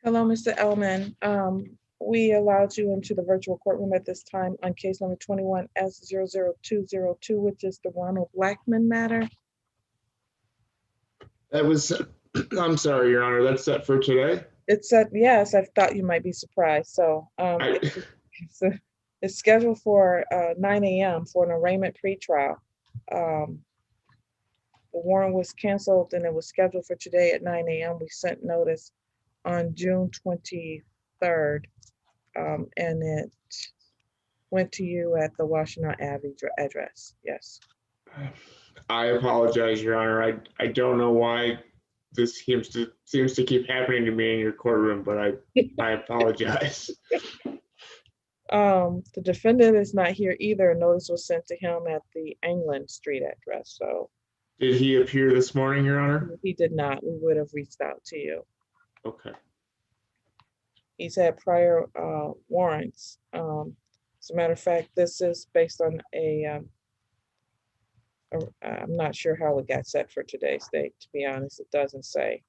[SPEAKER 2] Hello, Mr. Elman. We allowed you into the virtual courtroom at this time on case number 21S00202, which is the Ronald Blackman matter.
[SPEAKER 11] That was, I'm sorry, Your Honor, that's set for today?
[SPEAKER 2] It's set, yes, I thought you might be surprised. So it's scheduled for 9 a.m. for an arraignment pretrial. The warrant was canceled and it was scheduled for today at 9 a.m. We sent notice on June 23rd, and it went to you at the Washington Avenue address. Yes.
[SPEAKER 11] I apologize, Your Honor. I don't know why this seems to keep happening to me in your courtroom, but I apologize.
[SPEAKER 2] The defendant is not here either. A notice was sent to him at the England Street address, so.
[SPEAKER 11] Did he appear this morning, Your Honor?
[SPEAKER 2] He did not. We would have reached out to you.
[SPEAKER 11] Okay.
[SPEAKER 2] He's had prior warrants. As a matter of fact, this is based on I'm not sure how it got set for today's date, to be honest. It doesn't say.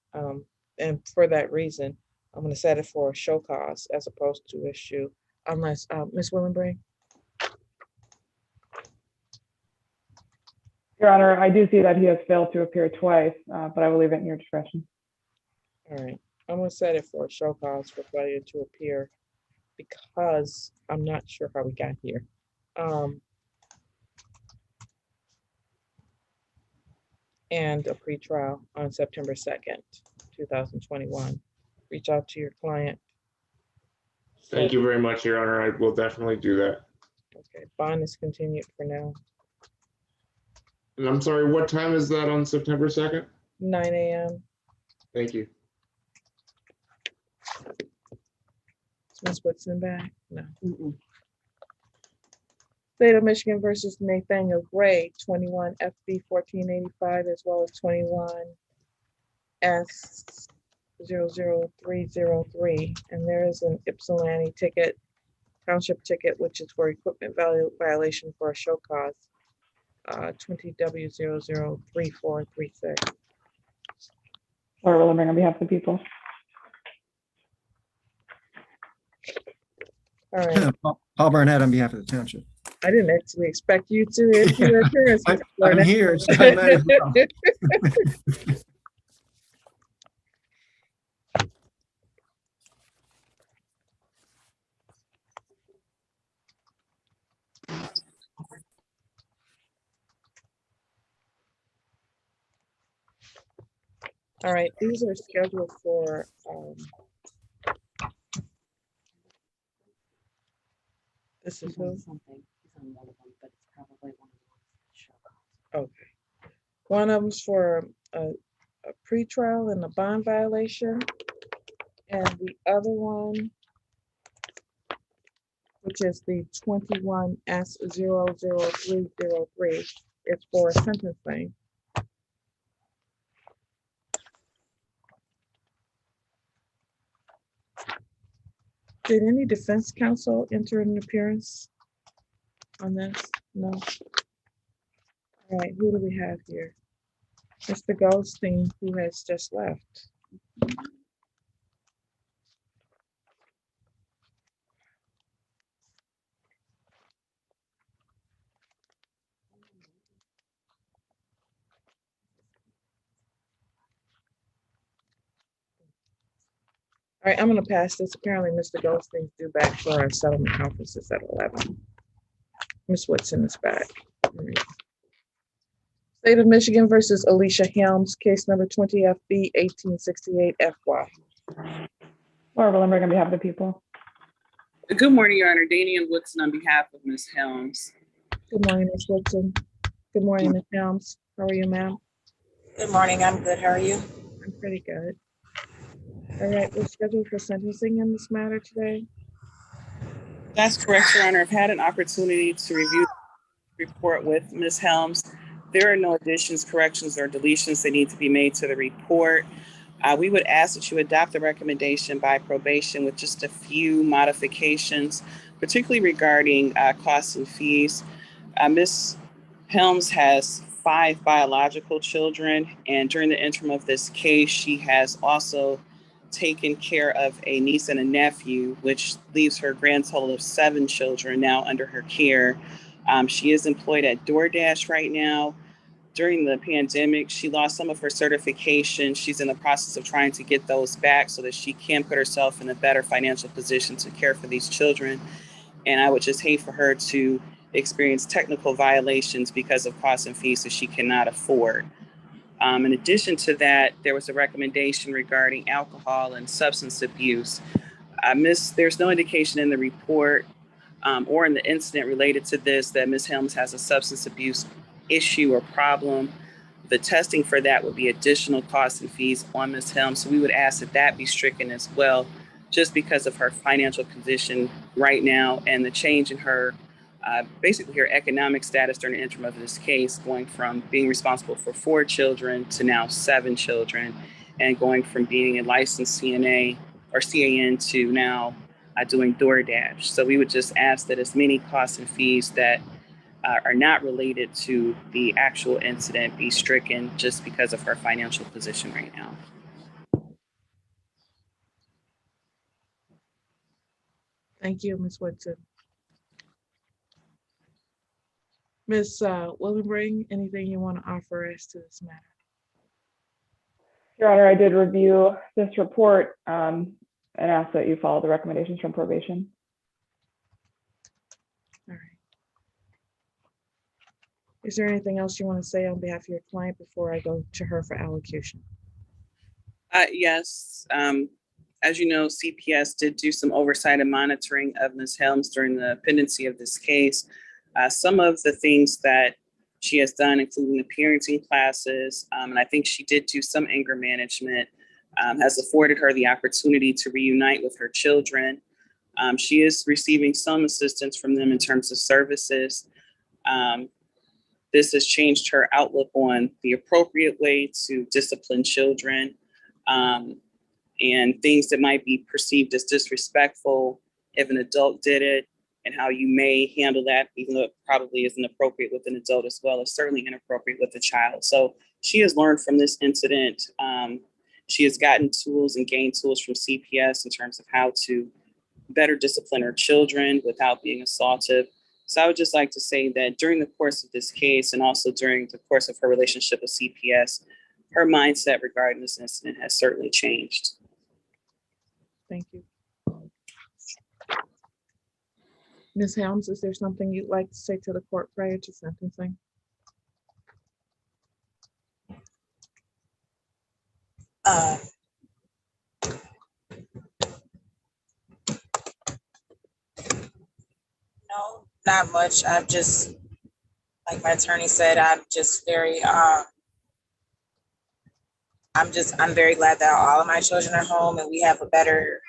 [SPEAKER 2] And for that reason, I'm going to set it for a show cause as opposed to issue, unless, Ms. Willenbring?
[SPEAKER 3] Your Honor, I do see that he has failed to appear twice, but I will leave it in your discretion.
[SPEAKER 2] All right, I'm going to set it for a show cause for failure to appear because I'm not sure how we got here. And a pretrial on September 2nd, 2021. Reach out to your client.
[SPEAKER 11] Thank you very much, Your Honor. I will definitely do that.
[SPEAKER 2] Okay, bond is continued for now.
[SPEAKER 11] And I'm sorry, what time is that on September 2nd?
[SPEAKER 2] 9 a.m.
[SPEAKER 11] Thank you.
[SPEAKER 2] Is Ms. Woodson back? No. State of Michigan versus Nathaniel Gray, 21 FB 1485, as well as 21 S 00303. And there is an Ypsilanti ticket, township ticket, which is for equipment value violation for a show cause, 20 W 003436.
[SPEAKER 3] Laura Willenbring on behalf of the people.
[SPEAKER 2] All right.
[SPEAKER 7] Paul Barnett on behalf of the township.
[SPEAKER 2] I didn't actually expect you to issue your appearance.
[SPEAKER 7] I'm here. So I might as well.
[SPEAKER 2] All right, these are scheduled for this is who?
[SPEAKER 5] Something. He's on one of them, but it's probably one of the ones that show up.
[SPEAKER 2] Okay. One of them's for a pretrial and a bond violation. And the other one, which is the 21 S 00303, is for sentencing. Did any defense counsel enter an appearance on this? No. All right, who do we have here? Mr. Goldstein, who has just left. All right, I'm going to pass this. Apparently, Mr. Goldstein's due back for our settlement conferences at 11. Ms. Woodson is back. All right. State of Michigan versus Alicia Helms, case number 20 FB 1868 FY.
[SPEAKER 3] Laura Willenbring on behalf of the people.
[SPEAKER 13] Good morning, Your Honor. Daniel Woodson on behalf of Ms. Helms.
[SPEAKER 2] Good morning, Ms. Woodson. Good morning, Ms. Helms. How are you, ma'am?
[SPEAKER 22] Good morning. I'm good. How are you?
[SPEAKER 2] I'm pretty good. All right, we're scheduled for sentencing in this matter today.
[SPEAKER 13] That's correct, Your Honor. I've had an opportunity to review the report with Ms. Helms. There are no additions, corrections, or deletions that need to be made to the report. We would ask that you adopt the recommendation by probation with just a few modifications, particularly regarding costs and fees. Ms. Helms has 5 biological children, and during the interim of this case, she has also taken care of a niece and a nephew, which leaves her grand total of 7 children now under her care. She is employed at DoorDash right now. During the pandemic, she lost some of her certifications. She's in the process of trying to get those back so that she can put herself in a better financial position to care for these children. And I would just hate for her to experience technical violations because of costs and fees that she cannot afford. In addition to that, there was a recommendation regarding alcohol and substance abuse. There's no indication in the report or in the incident related to this that Ms. Helms has a substance abuse issue or problem, the testing for that would be additional costs and fees on Ms. Helms. So we would ask that that be stricken as well, just because of her financial condition right now and the change in her, basically her economic status during the interim of this case, going from being responsible for 4 children to now 7 children, and going from being a licensed CNA or CAN to now doing DoorDash. So we would just ask that as many costs and fees that are not related to the actual incident be stricken just because of her financial position right now.
[SPEAKER 2] Thank you, Ms. Woodson. Ms. Willenbring, anything you want to offer as to this matter?
[SPEAKER 3] Your Honor, I did review this report and ask that you follow the recommendations from probation.
[SPEAKER 2] All right. Is there anything else you want to say on behalf of your client before I go to her for allocution?
[SPEAKER 13] Yes. As you know, CPS did do some oversight and monitoring of Ms. Helms during the pendency of this case. Some of the things that she has done, including the parenting classes, and I think she did do some anger management, has afforded her the opportunity to reunite with her children. She is receiving some assistance from them in terms of services. This has changed her outlook on the appropriate way to discipline children, and things that might be perceived as disrespectful if an adult did it, and how you may handle that, even though it probably isn't appropriate with an adult as well, as certainly inappropriate with a child. So she has learned from this incident. She has gotten tools and gained tools from CPS in terms of how to better discipline her children without being assaultive. So I would just like to say that during the course of this case, and also during the course of her relationship with CPS, her mindset regarding this incident has certainly changed.
[SPEAKER 2] Thank you. Ms. Helms, is there something you'd like to say to the court prior to sentencing?
[SPEAKER 22] No, not much. I'm just, like my attorney said, I'm just very, I'm very glad that all of my children are home and we have a better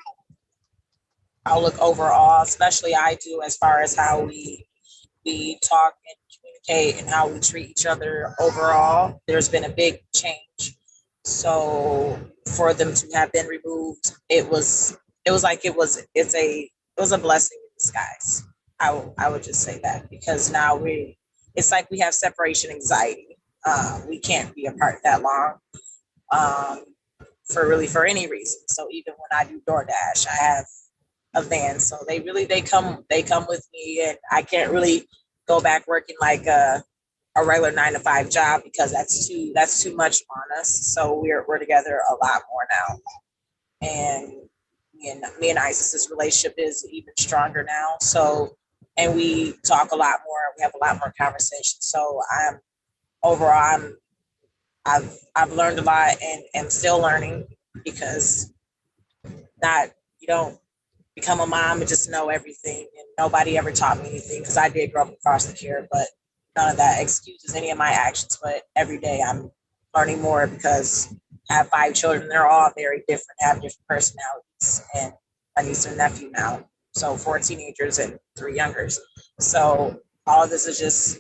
[SPEAKER 22] outlook overall, especially I do, as far as how we talk and communicate and how we treat each other overall. There's been a big change. So for them to have been removed, it was a blessing in disguise. I would just say that, because now it's like we have separation anxiety. We can't be apart that long for any reason. So even when I do DoorDash, I have a van, so they come with me, and I can't really go back working like a regular 9-to-5 job, because that's too much on us. So we're together a lot more now, and me and Isis's relationship is even stronger now. So, and we talk a lot more. We have a lot more conversation. So I've learned a lot, and am still learning, because you don't become a mom and just know everything, and nobody ever taught me anything, because I did grow up in foster care, but none of that excuses any of my actions. But every day I'm learning more, because I have 5 children. They're all very different, have different personalities, and my niece and nephew now. So 4 teenagers and 3 youngers. So all of this is just,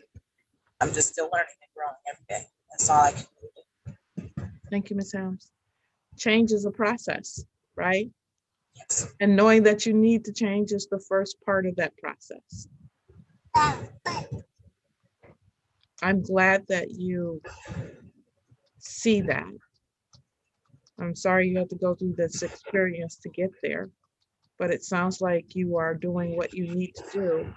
[SPEAKER 22] I'm just still learning and growing every day. That's all I can do.
[SPEAKER 2] Thank you, Ms. Helms. Change is a process, right?
[SPEAKER 22] Yes.
[SPEAKER 2] And knowing that you need to change is the first part of that process. I'm glad that you see that. I'm sorry you had to go through this experience to get there, but it sounds like you are doing what you need to do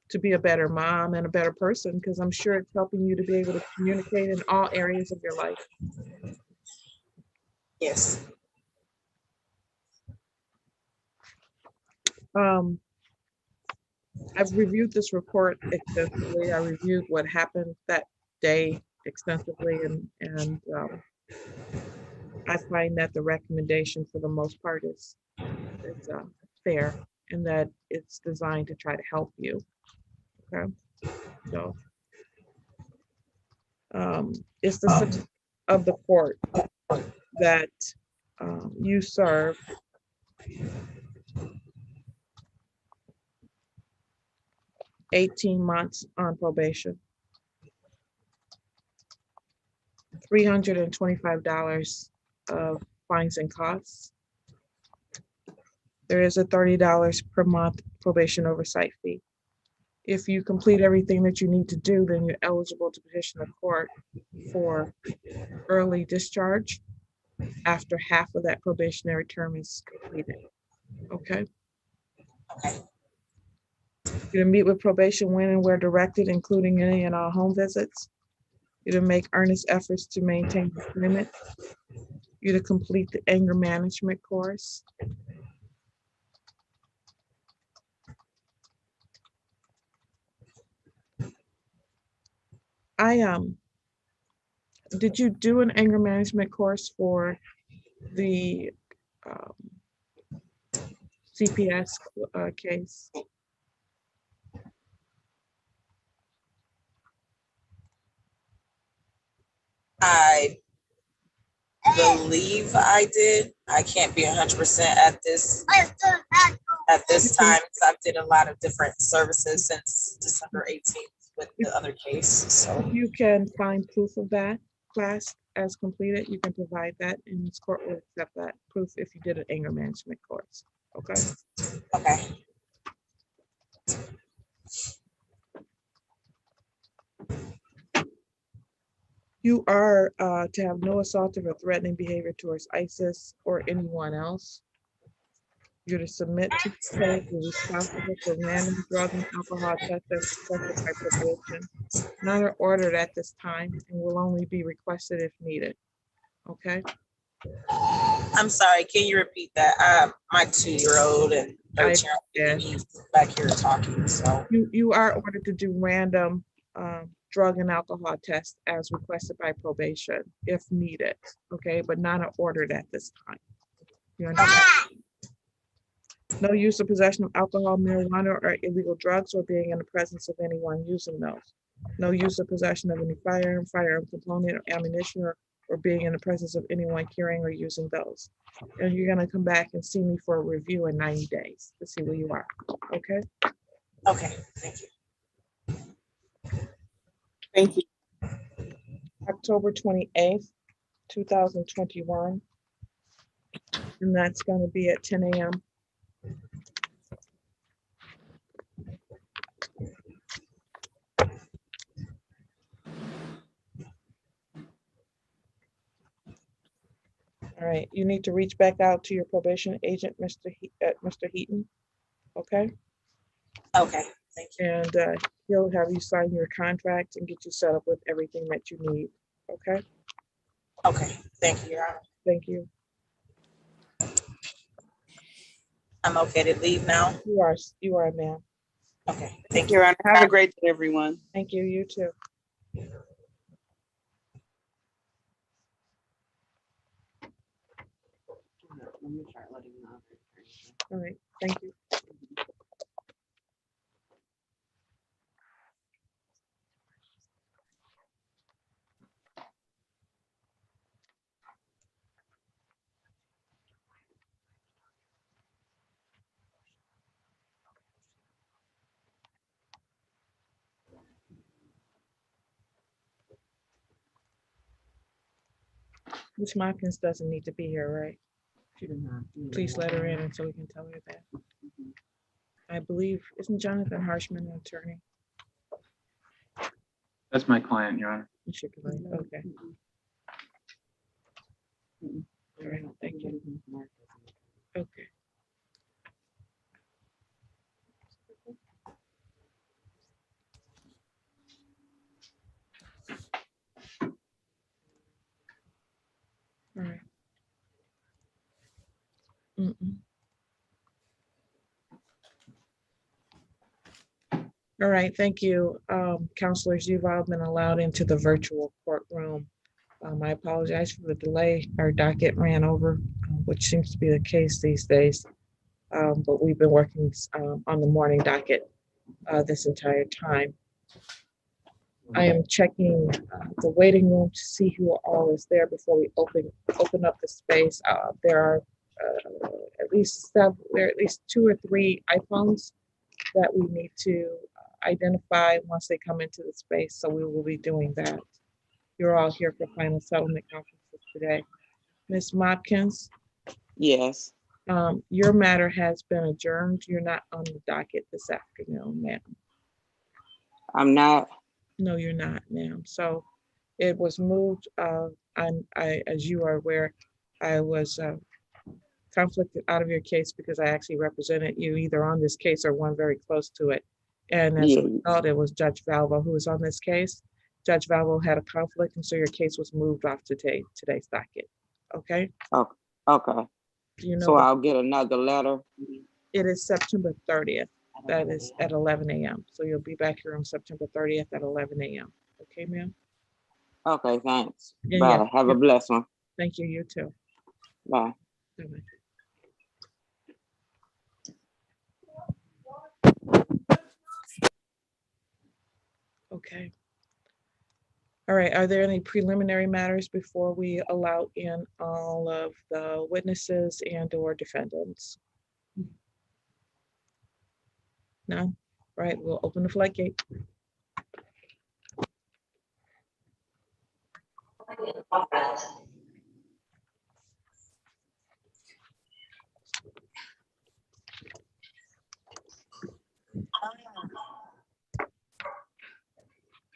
[SPEAKER 2] to be a better mom and a better person, because I'm sure it's helping you to be able to communicate in all areas of your life.
[SPEAKER 22] Yes.
[SPEAKER 2] I've reviewed this report extensively. I reviewed what happened that day extensively, and I find that the recommendation for the most part is fair, and that it's designed to try to help you. Okay, so It's the sentence of the court that you serve 18 months on probation, $325 of fines and costs. There is a $30 per month probation oversight fee. If you complete everything that you need to do, then you're eligible to petition the court for early discharge after half of that probationary term is completed. Okay?
[SPEAKER 22] Okay.
[SPEAKER 2] You're to meet with probation when and where directed, including any and all home visits. You're to make earnest efforts to maintain employment. You're to complete the anger management course. Did you do an anger management course for the CPS case?
[SPEAKER 22] I believe I did. I can't be 100% at this time, because I've did a lot of different services since December 18th with the other case. So
[SPEAKER 2] if you can find proof of that class as completed, you can provide that, and this court will accept that proof if you did an anger management course. Okay.
[SPEAKER 22] Okay.
[SPEAKER 2] You are to have no assaultive or threatening behavior towards ISIS or anyone else. You're to submit to the code. You're responsible for random drug and alcohol tests as requested by probation. None are ordered at this time and will only be requested if needed. Okay.
[SPEAKER 22] I'm sorry, can you repeat that? My 2-year-old and 13-year-old, he's back here talking. So
[SPEAKER 2] you are ordered to do random drug and alcohol tests as requested by probation if needed. Okay, but none are ordered at this time. You understand? No use or possession of alcohol, marijuana, or illegal drugs, or being in the presence of anyone using those. No use or possession of any firearm component, or ammunition, or being in the presence of anyone carrying or using those. And you're gonna come back and see me for a review in 90 days to see where you are. Okay?
[SPEAKER 22] Okay, thank you.
[SPEAKER 13] Thank you.
[SPEAKER 2] October 28th, 2021. And that's gonna be at 10 a.m. All right, you need to reach back out to your probation agent, Mr. Heaton. Okay?
[SPEAKER 22] Okay, thank you.
[SPEAKER 2] And he'll have you sign your contract and get you set up with everything that you need. Okay?
[SPEAKER 22] Okay, thank you, Your Honor.
[SPEAKER 2] Thank you.
[SPEAKER 22] I'm okay to leave now?
[SPEAKER 2] You are, ma'am.
[SPEAKER 22] Okay,
[SPEAKER 13] Thank you, Your Honor. Have a great day, everyone.
[SPEAKER 2] Thank you, you too. All right, thank you. Ms. Hopkins doesn't need to be here, right? Please let her in and so we can tell her that. I believe, isn't Jonathan Harshman an attorney?
[SPEAKER 9] That's my client, Your Honor.
[SPEAKER 2] Okay. All right, thank you. Okay. All right. All right, thank you. Counselors, you've all been allowed into the virtual courtroom. I apologize for the delay. Our docket ran over, which seems to be the case these days. But we've been working on the morning docket this entire time. I am checking the waiting room to see who all is there before we open up the space. There are at least 2 or 3 iPhones that we need to identify once they come into the space. So we will be doing that. You're all here for final settlement conferences today. Ms. Mopkins,
[SPEAKER 14] Yes.
[SPEAKER 2] your matter has been adjourned. You're not on the docket this afternoon, ma'am.
[SPEAKER 14] I'm not.
[SPEAKER 2] No, you're not, ma'am. So it was moved. As you are aware, I was conflicted out of your case because I actually represented you either on this case or one very close to it. And as a result, it was Judge Valvo who was on this case. Judge Valvo had a conflict, and so your case was moved off to today's docket. Okay?
[SPEAKER 14] Oh, okay.
[SPEAKER 2] You know,
[SPEAKER 14] so I'll get another letter.
[SPEAKER 2] It is September 30th. That is at 11 a.m. So you'll be back here on September 30th at 11 a.m. Okay, ma'am?
[SPEAKER 14] Okay, thanks.
[SPEAKER 2] Yeah,
[SPEAKER 14] Bye.
[SPEAKER 2] yeah.
[SPEAKER 14] Have a blessed one.
[SPEAKER 2] Thank you. You too.
[SPEAKER 14] Bye.
[SPEAKER 2] Bye-bye. Okay. All right. Are there any preliminary matters before we allow in all of the witnesses and/or defendants? None? All right. We'll open the floodgate.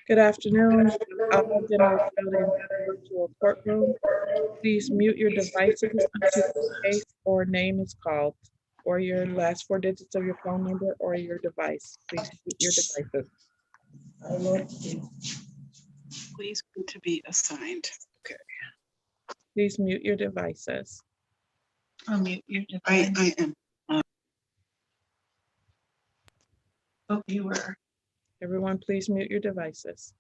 [SPEAKER 2] Good afternoon. I'll begin our virtual courtroom. Please mute your devices until the case or name is called, or your last 4 digits of your phone number or your device. Please mute your devices.
[SPEAKER 15] Please go to be assigned. Okay.
[SPEAKER 2] Please mute your devices.
[SPEAKER 15] I'll mute your device. I am. Oh, you were.
[SPEAKER 2] Everyone, please mute your devices.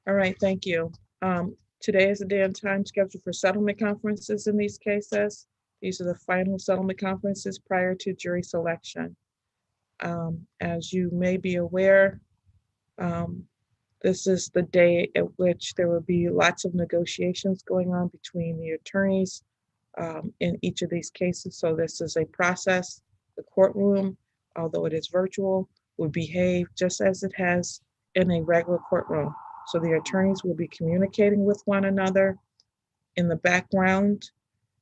[SPEAKER 2] All right, thank you. Today is the day and time scheduled for settlement conferences in these cases. These are the final settlement conferences prior to jury selection. As you may be aware, this is the day at which there will be lots of negotiations going on between the attorneys in each of these cases. So this is a process. The courtroom, although it is virtual, will behave just as it has in a regular courtroom. So the attorneys will be communicating with one another in the background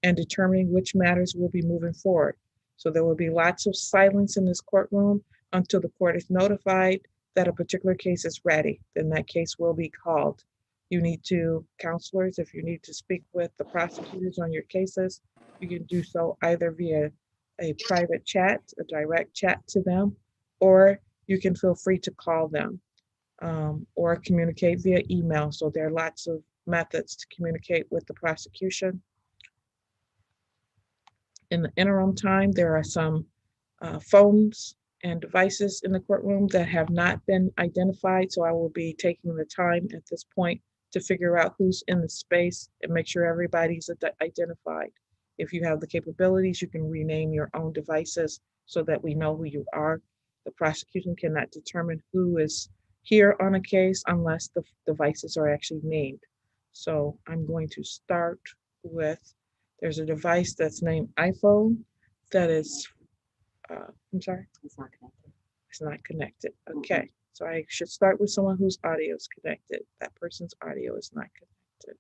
[SPEAKER 2] and determining which matters will be moving forward. So there will be lots of silence in this courtroom until the court is notified that a particular case is ready. Then that case will be called. You need to, counselors, if you need to speak with the prosecutors on your cases, you can do so either via a private chat, a direct chat to them, or you can feel free to call them or communicate via email. So there are lots of methods to communicate with the prosecution. In the interim time, there are some phones and devices in the courtroom that have not been identified. So I will be taking the time at this point to figure out who's in the space and make sure everybody's identified. If you have the capabilities, you can rename your own devices so that we know who you are. The prosecution cannot determine who is here on a case unless the devices are actually named. So I'm going to start with, there's a device that's named iPhone that is, I'm sorry?
[SPEAKER 5] It's not connected.
[SPEAKER 2] It's not connected. Okay. So I should start with someone whose audio is connected. That person's audio is not connected.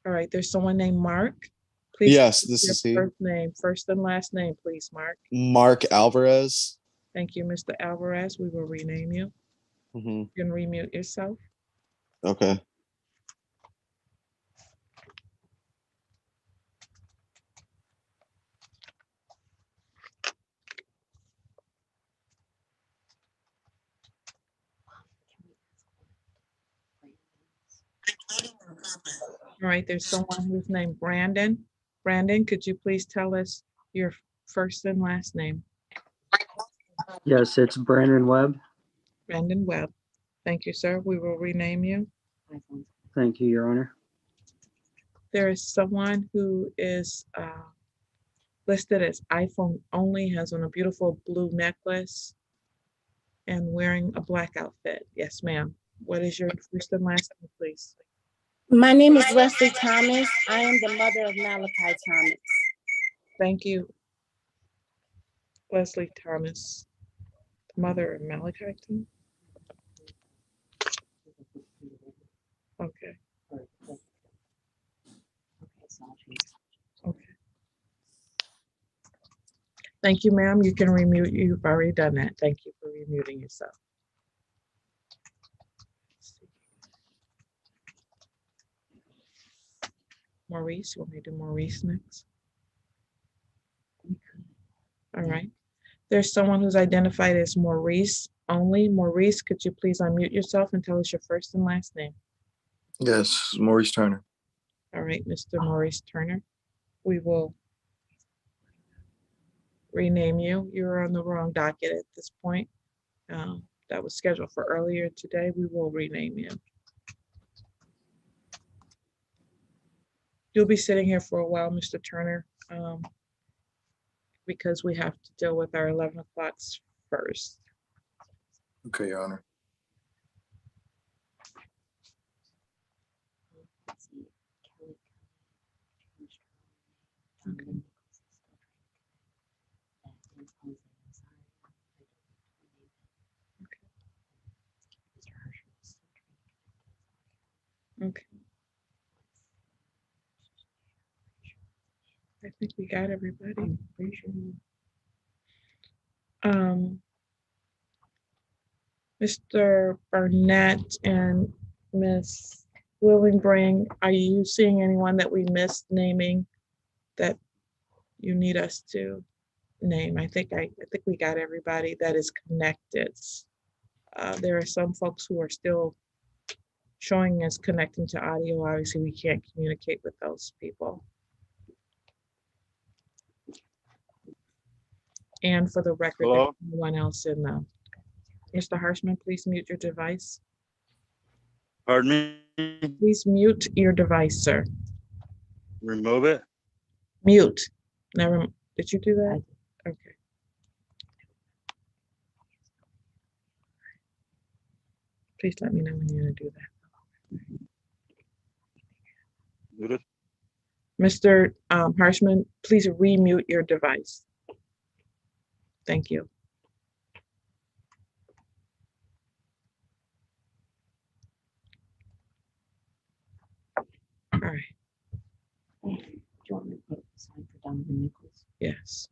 [SPEAKER 2] All right. There's someone named Mark. Please.
[SPEAKER 16] Yes, this is he.
[SPEAKER 2] First name, first and last name, please, Mark.
[SPEAKER 16] Mark Alvarez.
[SPEAKER 2] Thank you, Mr. Alvarez. We will rename you. You can remute yourself.
[SPEAKER 16] Okay.
[SPEAKER 2] All right, there's someone who's named Brandon. Brandon, could you please tell us your first and last name?
[SPEAKER 18] Yes, it's Brandon Webb.
[SPEAKER 2] Brandon Webb. Thank you, sir. We will rename you.
[SPEAKER 18] Thank you, Your Honor.
[SPEAKER 2] There is someone who is listed as iPhone only, has on a beautiful blue necklace and wearing a black outfit. Yes, ma'am. What is your first and last name, please?
[SPEAKER 1] My name is Leslie Thomas. I am the mother of Malachi Thomas.
[SPEAKER 2] Thank you, Leslie Thomas, mother of Malachi Thomas. Okay. Okay. Thank you, ma'am. You can remute. You've already done that. Thank you for remuting yourself. Maurice, you want me to do Maurice next? All right. There's someone who's identified as Maurice only. Maurice, could you please unmute yourself and tell us your first and last name?
[SPEAKER 17] Yes, Maurice Turner.
[SPEAKER 2] All right, Mr. Maurice Turner. We will rename you. You're on the wrong docket at this point. That was scheduled for earlier today. We will rename you. You'll be sitting here for a while, Mr. Turner, because we have to deal with our 11 o'clocks first.
[SPEAKER 17] Okay, Your Honor.
[SPEAKER 2] Okay. Okay. I think we got everybody. Mr. Burnett and Miss Willingbring, are you seeing anyone that we missed naming that you need us to name? I think we got everybody that is connected. There are some folks who are still showing as connecting to audio. Obviously, we can't communicate with those people. And for the record, there's no one else in the. Mr. Harshman, please mute your device.
[SPEAKER 19] Pardon me?
[SPEAKER 2] Please mute your device, sir.
[SPEAKER 19] Remove it?
[SPEAKER 2] Mute. Never. Did you do that? Okay. Please let me know when you're going to do that.
[SPEAKER 19] Muted.
[SPEAKER 2] Mr. Harshman, please remute your device. Thank you. All right.
[SPEAKER 5] Do you want me to put a sign for Donovan Nichols?
[SPEAKER 2] Yes.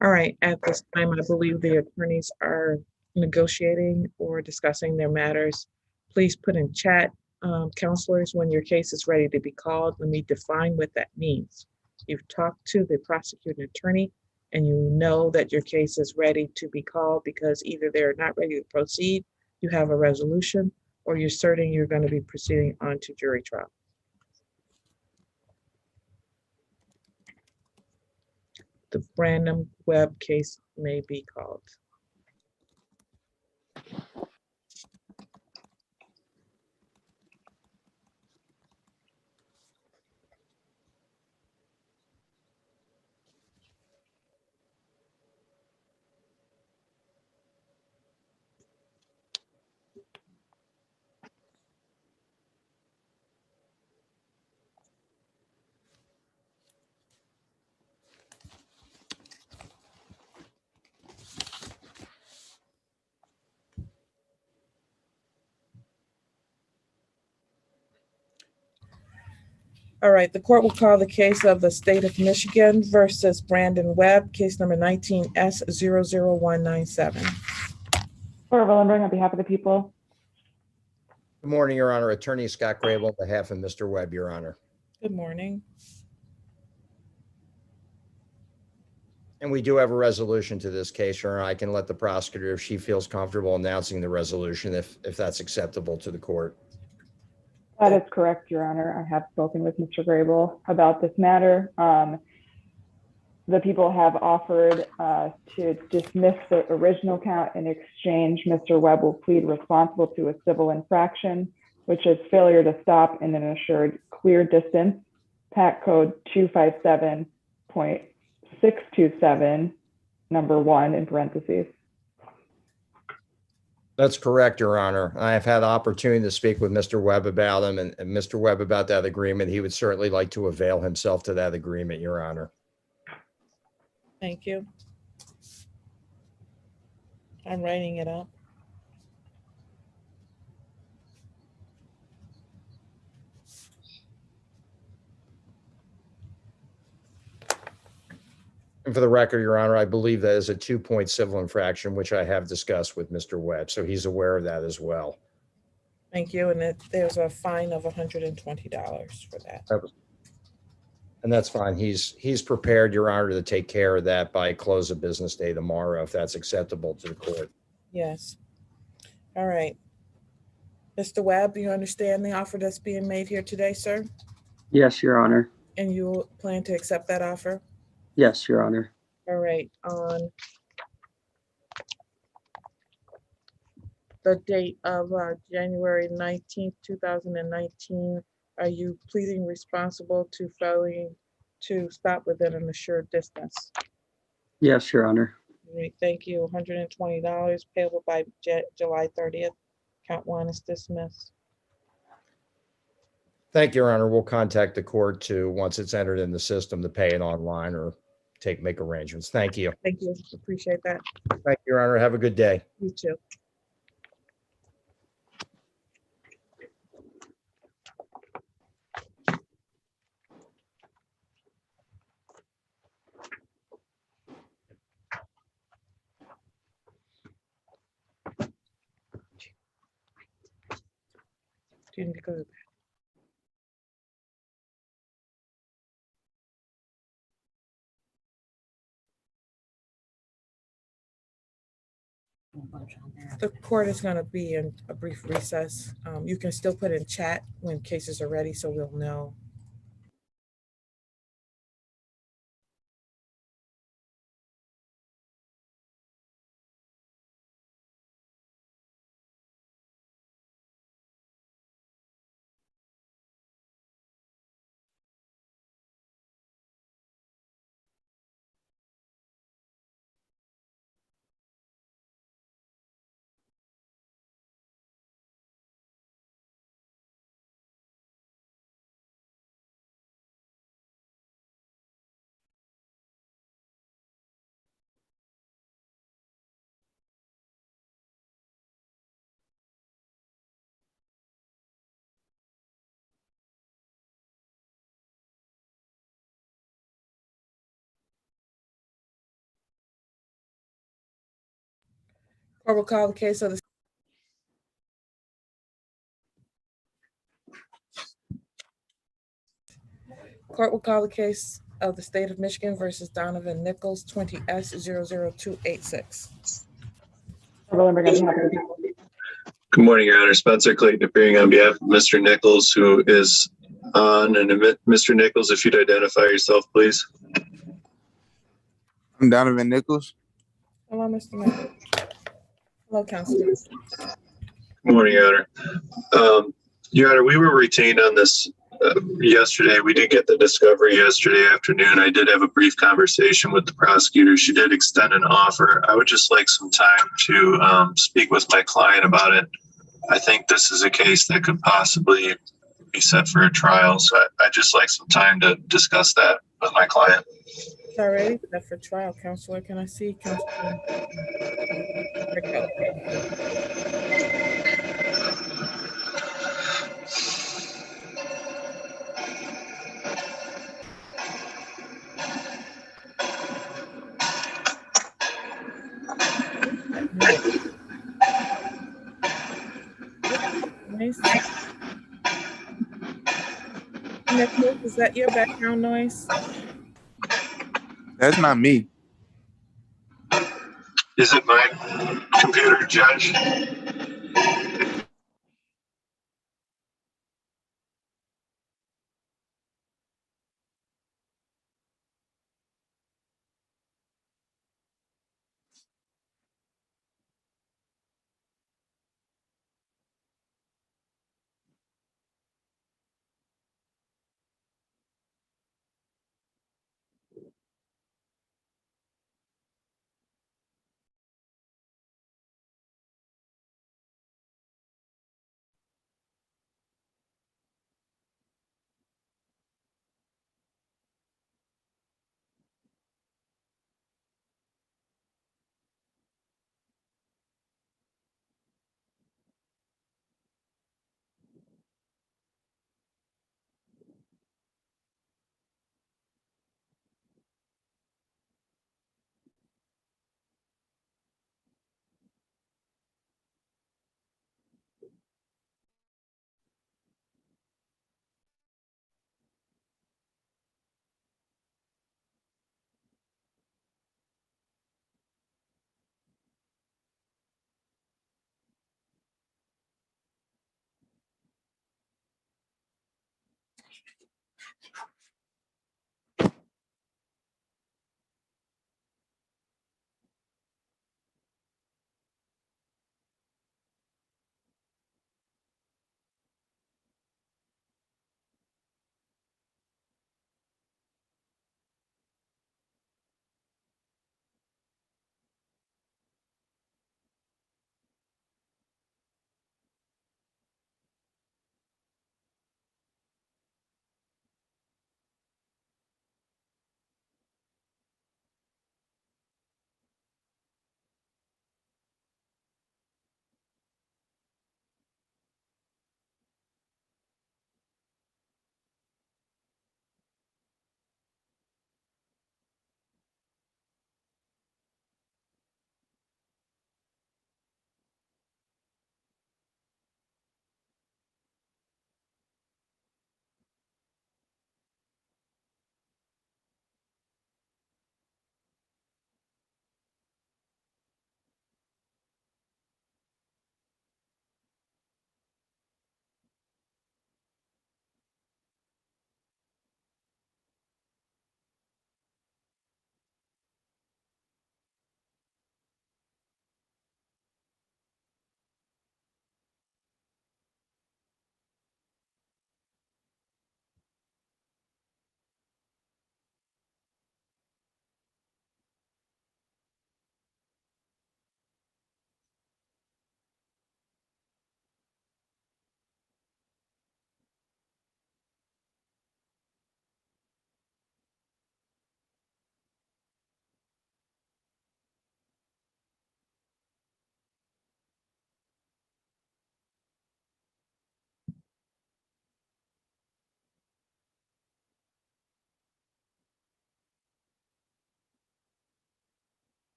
[SPEAKER 2] All right. At this time, I believe the attorneys are negotiating or discussing their matters. Please put in chat, counselors, when your case is ready to be called. Let me define what that means. You've talked to the prosecuting attorney and you know that your case is ready to be called because either they're not ready to proceed, you have a resolution, or you're certain you're going to be proceeding on to jury trial. The Brandon Webb case may be called. All right, the court will call the case of the state of Michigan versus Brandon Webb, case number 19S00197.
[SPEAKER 3] Laura Willenberg on behalf of the people.
[SPEAKER 20] Good morning, Your Honor. Attorney Scott Grable on behalf of Mr. Webb, Your Honor.
[SPEAKER 2] Good morning.
[SPEAKER 20] And we do have a resolution to this case, Your Honor. I can let the prosecutor, if she feels comfortable announcing the resolution, if that's acceptable to the court.
[SPEAKER 3] That is correct, Your Honor. I have spoken with Mr. Grable about this matter. The people have offered to dismiss the original count. In exchange, Mr. Webb will plead responsible to a civil infraction, which is failure to stop in an assured clear distance. PAC code 257.627, number 1 in parentheses.
[SPEAKER 20] That's correct, Your Honor. I have had the opportunity to speak with Mr. Webb about him and Mr. Webb about that agreement. He would certainly like to avail himself to that agreement, Your Honor.
[SPEAKER 2] Thank you. I'm writing it up.
[SPEAKER 20] And for the record, Your Honor, I believe that is a 2-point civil infraction, which I have discussed with Mr. Webb, so he's aware of that as well.
[SPEAKER 2] Thank you. And there's a fine of $120 for that.
[SPEAKER 20] And that's fine. He's prepared, Your Honor, to take care of that by close of business day tomorrow, if that's acceptable to the court.
[SPEAKER 2] Yes. All right. Mr. Webb, you understand the offer that's being made here today, sir?
[SPEAKER 18] Yes, Your Honor.
[SPEAKER 2] And you plan to accept that offer?
[SPEAKER 18] Yes, Your Honor.
[SPEAKER 2] All right. On the date of January 19th, 2019, are you pleading responsible to failing to stop within an assured distance?
[SPEAKER 18] Yes, Your Honor.
[SPEAKER 2] All right, thank you. $120 payable by July 30th. Count 1 is dismissed.
[SPEAKER 20] Thank you, Your Honor. We'll contact the court to, once it's entered in the system, to pay it online or make arrangements. Thank you.
[SPEAKER 2] Thank you. Appreciate that.
[SPEAKER 20] Thank you, Your Honor. Have a good day.
[SPEAKER 2] You too. Do you need to go to the bathroom? The court is going to be in a brief recess. You can still put in chat when cases are ready, so we'll know. Court will call the case of the State of Michigan versus Donovan Nichols, 20S00286.
[SPEAKER 8] Good morning, Your Honor. Spencer Clayton appearing on behalf of Mr. Nichols, who is on. And Mr. Nichols, if you'd identify yourself, please.
[SPEAKER 12] I'm Donovan Nichols.
[SPEAKER 2] Hello, Mr. Nichols. Hello, Counselor.
[SPEAKER 8] Good morning, Your Honor. Your Honor, we were retained on this yesterday. We did get the discovery yesterday afternoon. I did have a brief conversation with the prosecutor. She did extend an offer. I would just like some time to speak with my client about it. I think this is a case that could possibly be set for a trial. So I'd just like some time to discuss that with my client.
[SPEAKER 2] It's already set for trial, Counselor. Can I see Counselor? Nice. Nicholas, is that your background noise?
[SPEAKER 12] That's not me.
[SPEAKER 8] Is it my computer, Judge?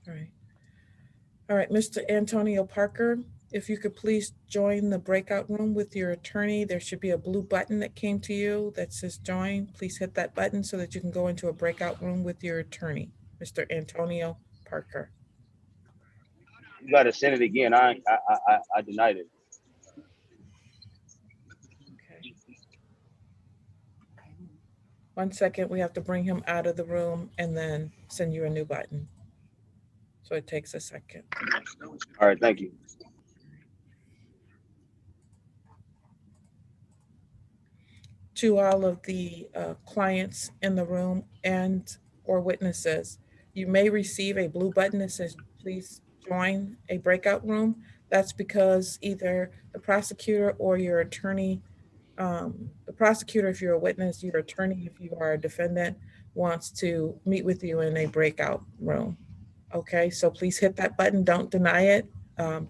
[SPEAKER 2] All right. All right, Mr. Antonio Parker, if you could please join the breakout room with your attorney. There should be a blue button that came to you that says join. Please hit that button so that you can go into a breakout room with your attorney, Mr. Antonio Parker.
[SPEAKER 6] You got to send it again. I denied it.
[SPEAKER 2] Okay. 1 second, we have to bring him out of the room and then send you a new button. So it takes a second.
[SPEAKER 6] All right, thank you.
[SPEAKER 2] To all of the clients in the room and or witnesses, you may receive a blue button that says, please join a breakout room. That's because either the prosecutor or your attorney, the prosecutor if you're a witness, your attorney if you are a defendant, wants to meet with you in a breakout room. Okay, so please hit that button, don't deny it,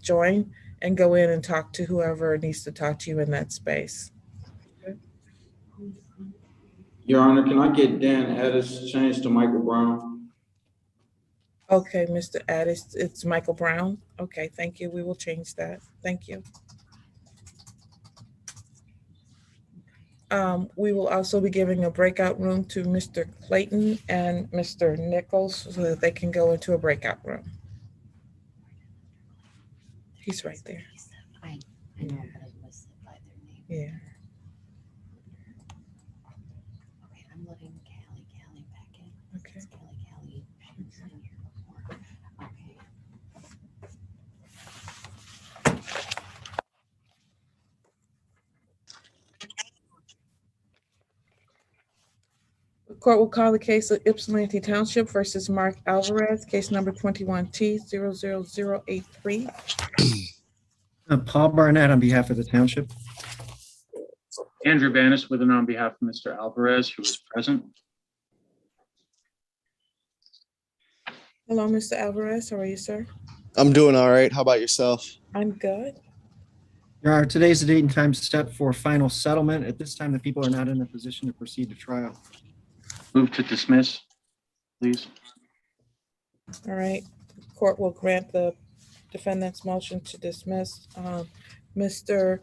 [SPEAKER 2] join and go in and talk to whoever needs to talk to you in that space.
[SPEAKER 12] Your Honor, can I get Dan Addis changed to Michael Brown?
[SPEAKER 2] Okay, Mr. Addis, it's Michael Brown. Okay, thank you. We will change that. Thank you. We will also be giving a breakout room to Mr. Clayton and Mr. Nichols so that they can go into a breakout room. He's right there.
[SPEAKER 5] I know, but I listed by their name.
[SPEAKER 2] Yeah.
[SPEAKER 5] Okay, I'm letting Callie back in.
[SPEAKER 2] Okay.
[SPEAKER 5] It's Callie. She was in here before. Okay.
[SPEAKER 2] Court will call the case of Ypsilanti Township versus Mark Alvarez, case number 21T00083.
[SPEAKER 7] Paul Barnett on behalf of the township.
[SPEAKER 9] Andrew Vanis with and on behalf of Mr. Alvarez, who is present.
[SPEAKER 2] Hello, Mr. Alvarez. How are you, sir?
[SPEAKER 16] I'm doing all right. How about yourself?
[SPEAKER 2] I'm good.
[SPEAKER 7] Your Honor, today's the date and time set for final settlement. At this time, the people are not in a position to proceed to trial.
[SPEAKER 9] Move to dismiss, please.
[SPEAKER 2] All right. Court will grant the defendant's motion to dismiss. Mr.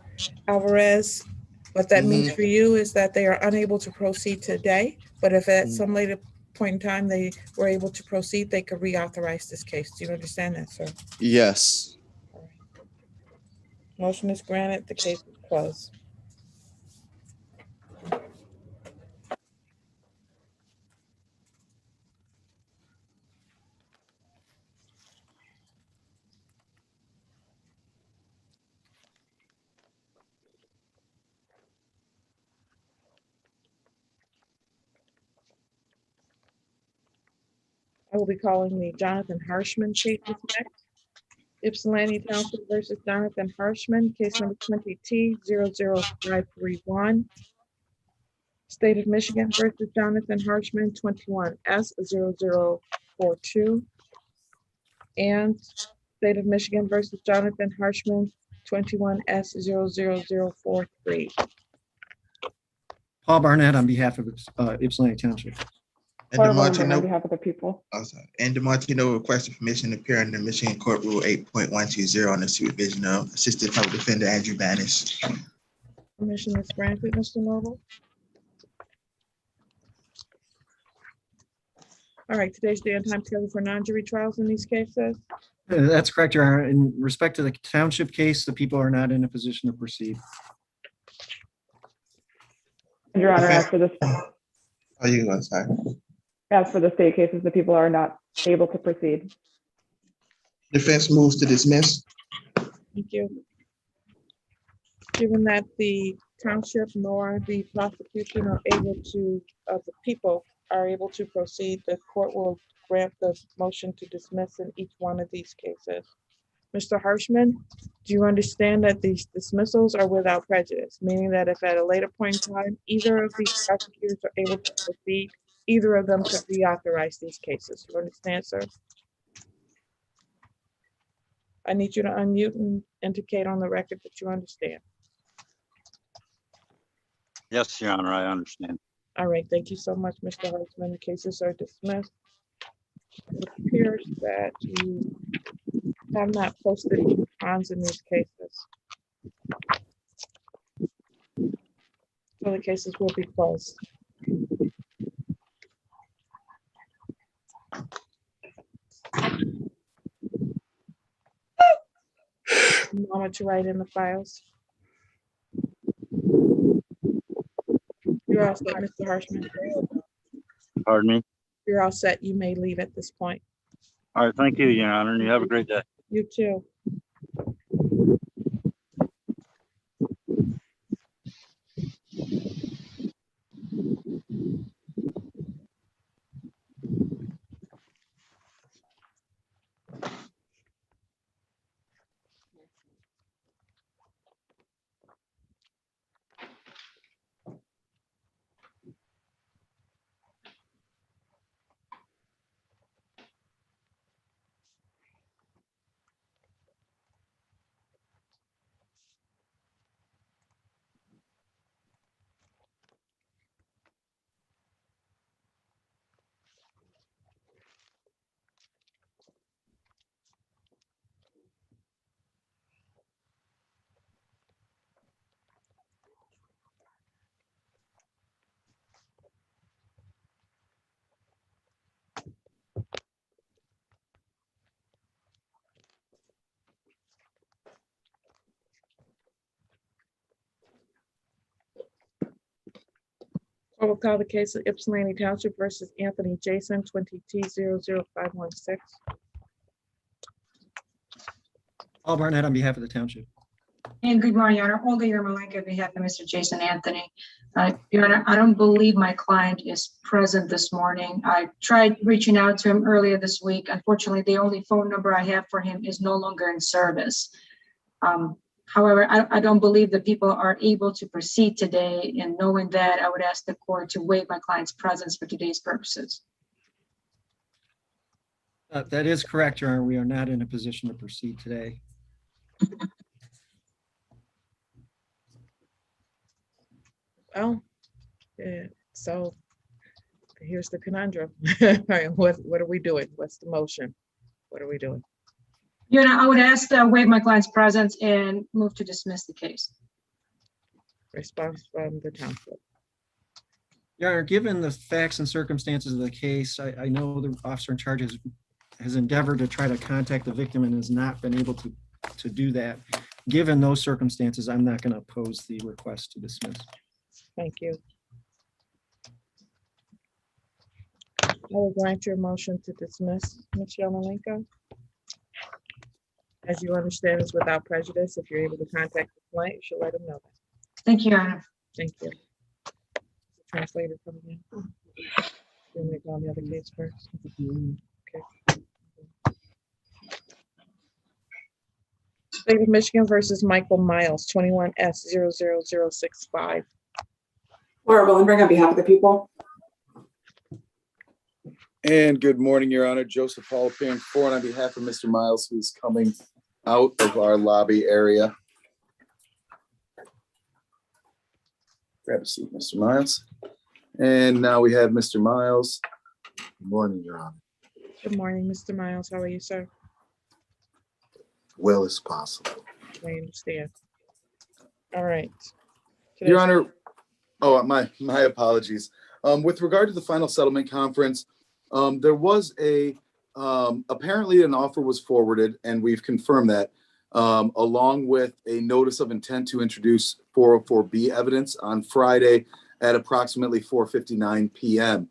[SPEAKER 2] Alvarez, what that means for you is that they are unable to proceed today, but if at some later point in time they were able to proceed, they could reauthorize this case. Do you understand that, sir?
[SPEAKER 16] Yes.
[SPEAKER 2] Motion is granted. The case is closed. I will be calling the Jonathan Harshman case next. Ypsilanti Township versus Jonathan Harshman, case number 20T00531. State of Michigan versus Jonathan Harshman, 21S0042. And State of Michigan versus Jonathan Harshman, 21S00043.
[SPEAKER 7] Paul Barnett on behalf of Ypsilanti Township.
[SPEAKER 3] And DeMartino, on behalf of the people.
[SPEAKER 10] And DeMartino requested permission to appear under Michigan Court Rule 8.120 on the supervision of Assistant Public Defender Andrew Banis.
[SPEAKER 2] Permission is granted, Mr. Noble. All right, today's day and time scheduled for non-jury trials in these cases.
[SPEAKER 7] That's correct, Your Honor. In respect to the township case, the people are not in a position to proceed.
[SPEAKER 3] Your Honor, as for this,
[SPEAKER 10] Oh, you go, sorry.
[SPEAKER 3] as for the state cases, the people are not able to proceed.
[SPEAKER 10] Defense moves to dismiss.
[SPEAKER 2] Thank you. Given that the township nor the prosecution are able to, the people are able to proceed, the court will grant the motion to dismiss in each one of these cases. Mr. Harshman, do you understand that these dismissals are without prejudice, meaning that if at a later point in time, either of these prosecutors are able to proceed, either of them could reauthorize these cases? You understand, sir? I need you to unmute and indicate on the record that you understand.
[SPEAKER 19] Yes, Your Honor, I understand.
[SPEAKER 2] All right, thank you so much, Mr. Harshman. The cases are dismissed. It appears that you have not posted bonds in these cases. So the cases will be closed. Moment to write in the files. You're all set, Mr. Harshman.
[SPEAKER 19] Pardon me?
[SPEAKER 2] You're all set. You may leave at this point.
[SPEAKER 19] All right, thank you, Your Honor, and you have a great day.
[SPEAKER 2] You too. I will call the case of Ypsilanti Township versus Anthony Jason, 20T00516.
[SPEAKER 7] Paul Barnett on behalf of the township.
[SPEAKER 4] And good morning, Your Honor. Olga Yermolenko on behalf of Mr. Jason Anthony. Your Honor, I don't believe my client is present this morning. I tried reaching out to him earlier this week. Unfortunately, the only phone number I have for him is no longer in service. However, I don't believe that people are able to proceed today, and knowing that, I would ask the court to waive my client's presence for today's purposes.
[SPEAKER 7] That is correct, Your Honor. We are not in a position to proceed today.
[SPEAKER 2] Oh, yeah. So here's the conundrum. All right, what are we doing? What's the motion? What are we doing?
[SPEAKER 4] Your Honor, I would ask to waive my client's presence and move to dismiss the case.
[SPEAKER 2] Response from the counsel.
[SPEAKER 7] Your Honor, given the facts and circumstances of the case, I know the officer in charge has endeavored to try to contact the victim and has not been able to do that. Given those circumstances, I'm not going to oppose the request to dismiss.
[SPEAKER 2] Thank you. I will grant your motion to dismiss, Ms. Yermolenko. As you understand, it's without prejudice. If you're able to contact the client, you should let him know that.
[SPEAKER 4] Thank you, Your Honor.
[SPEAKER 2] Thank you. Translator coming in. You want me to go on the other case first? Okay. State of Michigan versus Michael Miles, 21S00065.
[SPEAKER 21] Laura Willenberg on behalf of the people.
[SPEAKER 17] And good morning, Your Honor. Joseph Hall appearing for and on behalf of Mr. Miles, who's coming out of our lobby area. Grab a seat, Mr. Miles. And now we have Mr. Miles. Good morning, Your Honor.
[SPEAKER 2] Good morning, Mr. Miles. How are you, sir?
[SPEAKER 17] Well as possible.
[SPEAKER 2] I understand. All right.
[SPEAKER 17] Your Honor, oh, my apologies. With regard to the final settlement conference, there was apparently an offer was forwarded, and we've confirmed that, along with a notice of intent to introduce 404B evidence on Friday at approximately 4:59 p.m.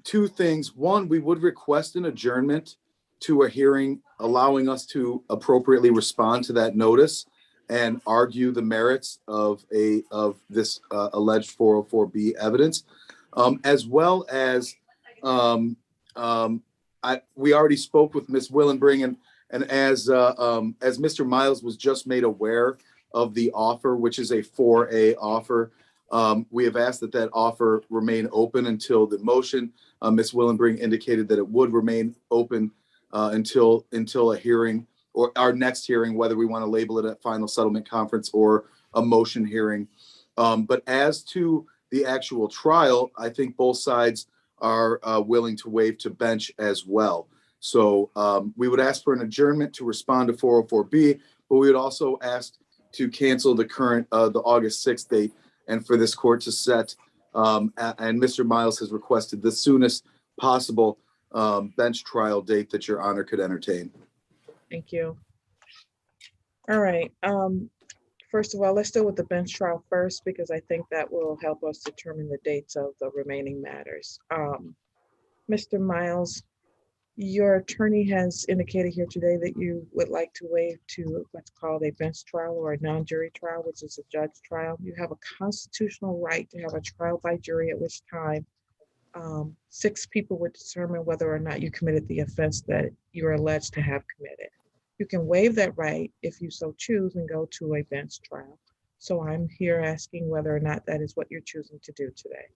[SPEAKER 17] Two things. One, we would request an adjournment to a hearing, allowing us to appropriately respond to that notice and argue the merits of this alleged 404B evidence, as well as we already spoke with Ms. Willenbring, and as Mr. Miles was just made aware of the offer, which is a 4A offer, we have asked that offer remain open until the motion. Ms. Willenbring indicated that it would remain open until a hearing, or our next hearing, whether we want to label it a final settlement conference or a motion hearing. But as to the actual trial, I think both sides are willing to waive to bench as well. So we would ask for an adjournment to respond to 404B, but we would also ask to cancel the current, the August 6th date, and for this court to set, and Mr. Miles has requested the soonest possible bench trial date that Your Honor could entertain.
[SPEAKER 2] Thank you. All right. First of all, let's deal with the bench trial first, because I think that will help us determine the dates of the remaining matters. Mr. Miles, your attorney has indicated here today that you would like to waive to what's called a bench trial or a non-jury trial, which is a judge trial. You have a constitutional right to have a trial by jury, at which time 6 people would determine whether or not you committed the offense that you are alleged to have committed. You can waive that right if you so choose and go to a bench trial. So I'm here asking whether or not that is what you're choosing to do today.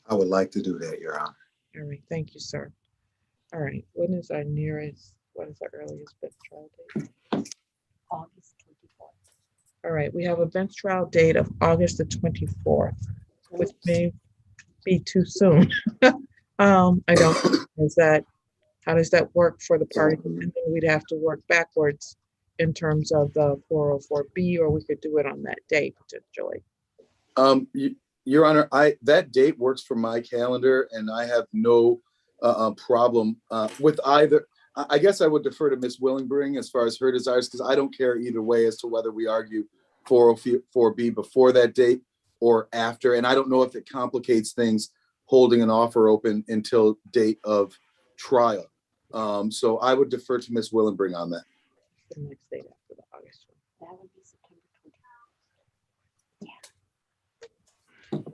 [SPEAKER 17] I would like to do that, Your Honor.
[SPEAKER 2] All right, thank you, sir. All right, what is our earliest bench trial date?
[SPEAKER 5] August 24th.
[SPEAKER 2] All right, we have a bench trial date of August the 24th, which may be too soon. I don't, how does that work for the party? And then we'd have to work backwards in terms of the 404B, or we could do it on that date potentially.
[SPEAKER 17] Your Honor, that date works for my calendar, and I have no problem with either. I guess I would defer to Ms. Willenbring as far as her desires, because I don't care either way as to whether we argue 404B before that date or after. And I don't know if it complicates things holding an offer open until date of trial. So I would defer to Ms. Willenbring on that.
[SPEAKER 2] The next date after the August one.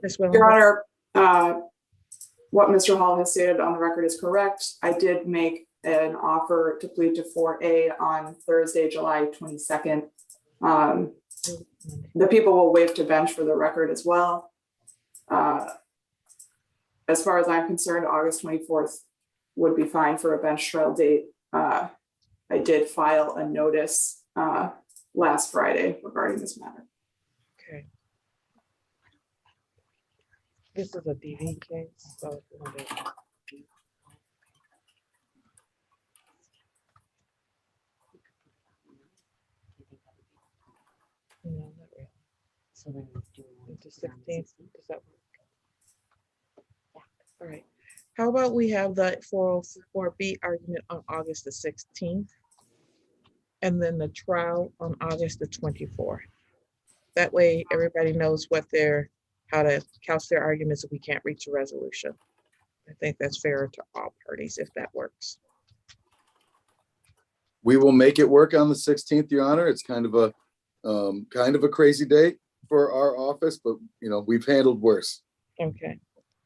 [SPEAKER 2] Ms.
[SPEAKER 21] Your
[SPEAKER 2] Willenberg?
[SPEAKER 21] Honor, what Mr. Hall has stated on the record is correct. I did make an offer to plead to 4A on Thursday, July 22nd. The people will waive to bench for the record as well. As far as I'm concerned, August 24th would be fine for a bench trial date. I did file a notice last Friday regarding this matter.
[SPEAKER 2] Okay. This is a DV case, so. No, not really.
[SPEAKER 5] So then we do.
[SPEAKER 2] It's the 16th. Does that work? All right. How about we have the 404B argument on August the 16th? And then the trial on August the 24th. That way, everybody knows how to couch their arguments if we can't reach a resolution. I think that's fair to all parties if that works.
[SPEAKER 17] We will make it work on the 16th, Your Honor. It's kind of a crazy date for our office, but we've handled worse.
[SPEAKER 2] Okay.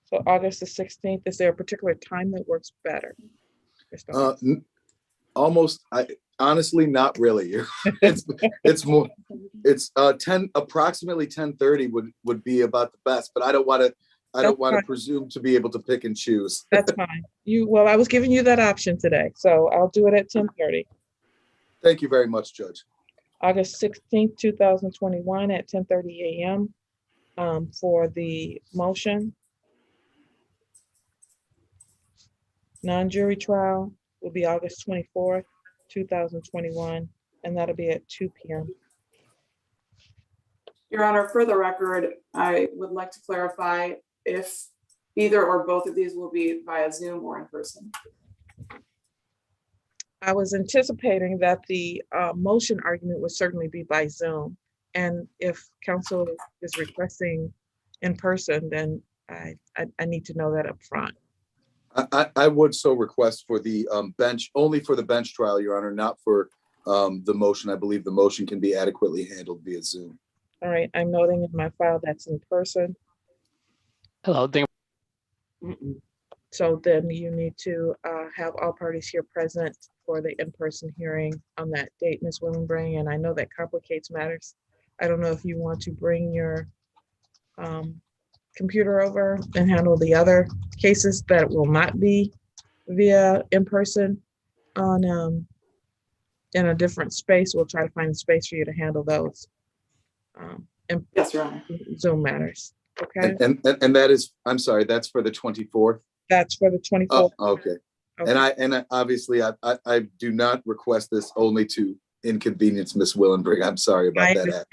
[SPEAKER 2] So August the 16th, is there a particular time that works better?
[SPEAKER 17] Honestly, not really. It's more, approximately 10:30 would be about the best, but I don't want to presume to be able to pick and choose.
[SPEAKER 2] That's fine. I was giving you that option today, so I'll do it at 10:30.
[SPEAKER 17] Thank you very much, Judge.
[SPEAKER 2] August 16th, 2021 at 10:30 a.m. For the motion. Non-jury trial will be August 24th, 2021, and that'll be at 2 p.m.
[SPEAKER 21] Your Honor, for the record, I would like to clarify if either or both of these will be via Zoom or in person.
[SPEAKER 2] I was anticipating that the motion argument would certainly be by Zoom. And if counsel is requesting in person, then I need to know that up front.
[SPEAKER 17] I would so request for the bench, only for the bench trial, Your Honor, not for the motion. I believe the motion can be adequately handled via Zoom.
[SPEAKER 2] All right, I'm noting in my file that's in person.
[SPEAKER 11] Hello.
[SPEAKER 2] So then you need to have all parties here present for the in-person hearing on that date, Ms. Willenbring, and I know that complicates matters. I don't know if you want to bring your computer over and handle the other cases that will not be via in-person on in a different space. We'll try to find a space for you to handle those.
[SPEAKER 21] Yes, Your Honor.
[SPEAKER 2] Zoom matters. Okay.
[SPEAKER 17] And that is, I'm sorry, that's for the 24th.
[SPEAKER 2] That's for the 24th.
[SPEAKER 17] Oh, okay. And I obviously I do not request this only to inconvenience Miss Willenbring. I'm sorry about that.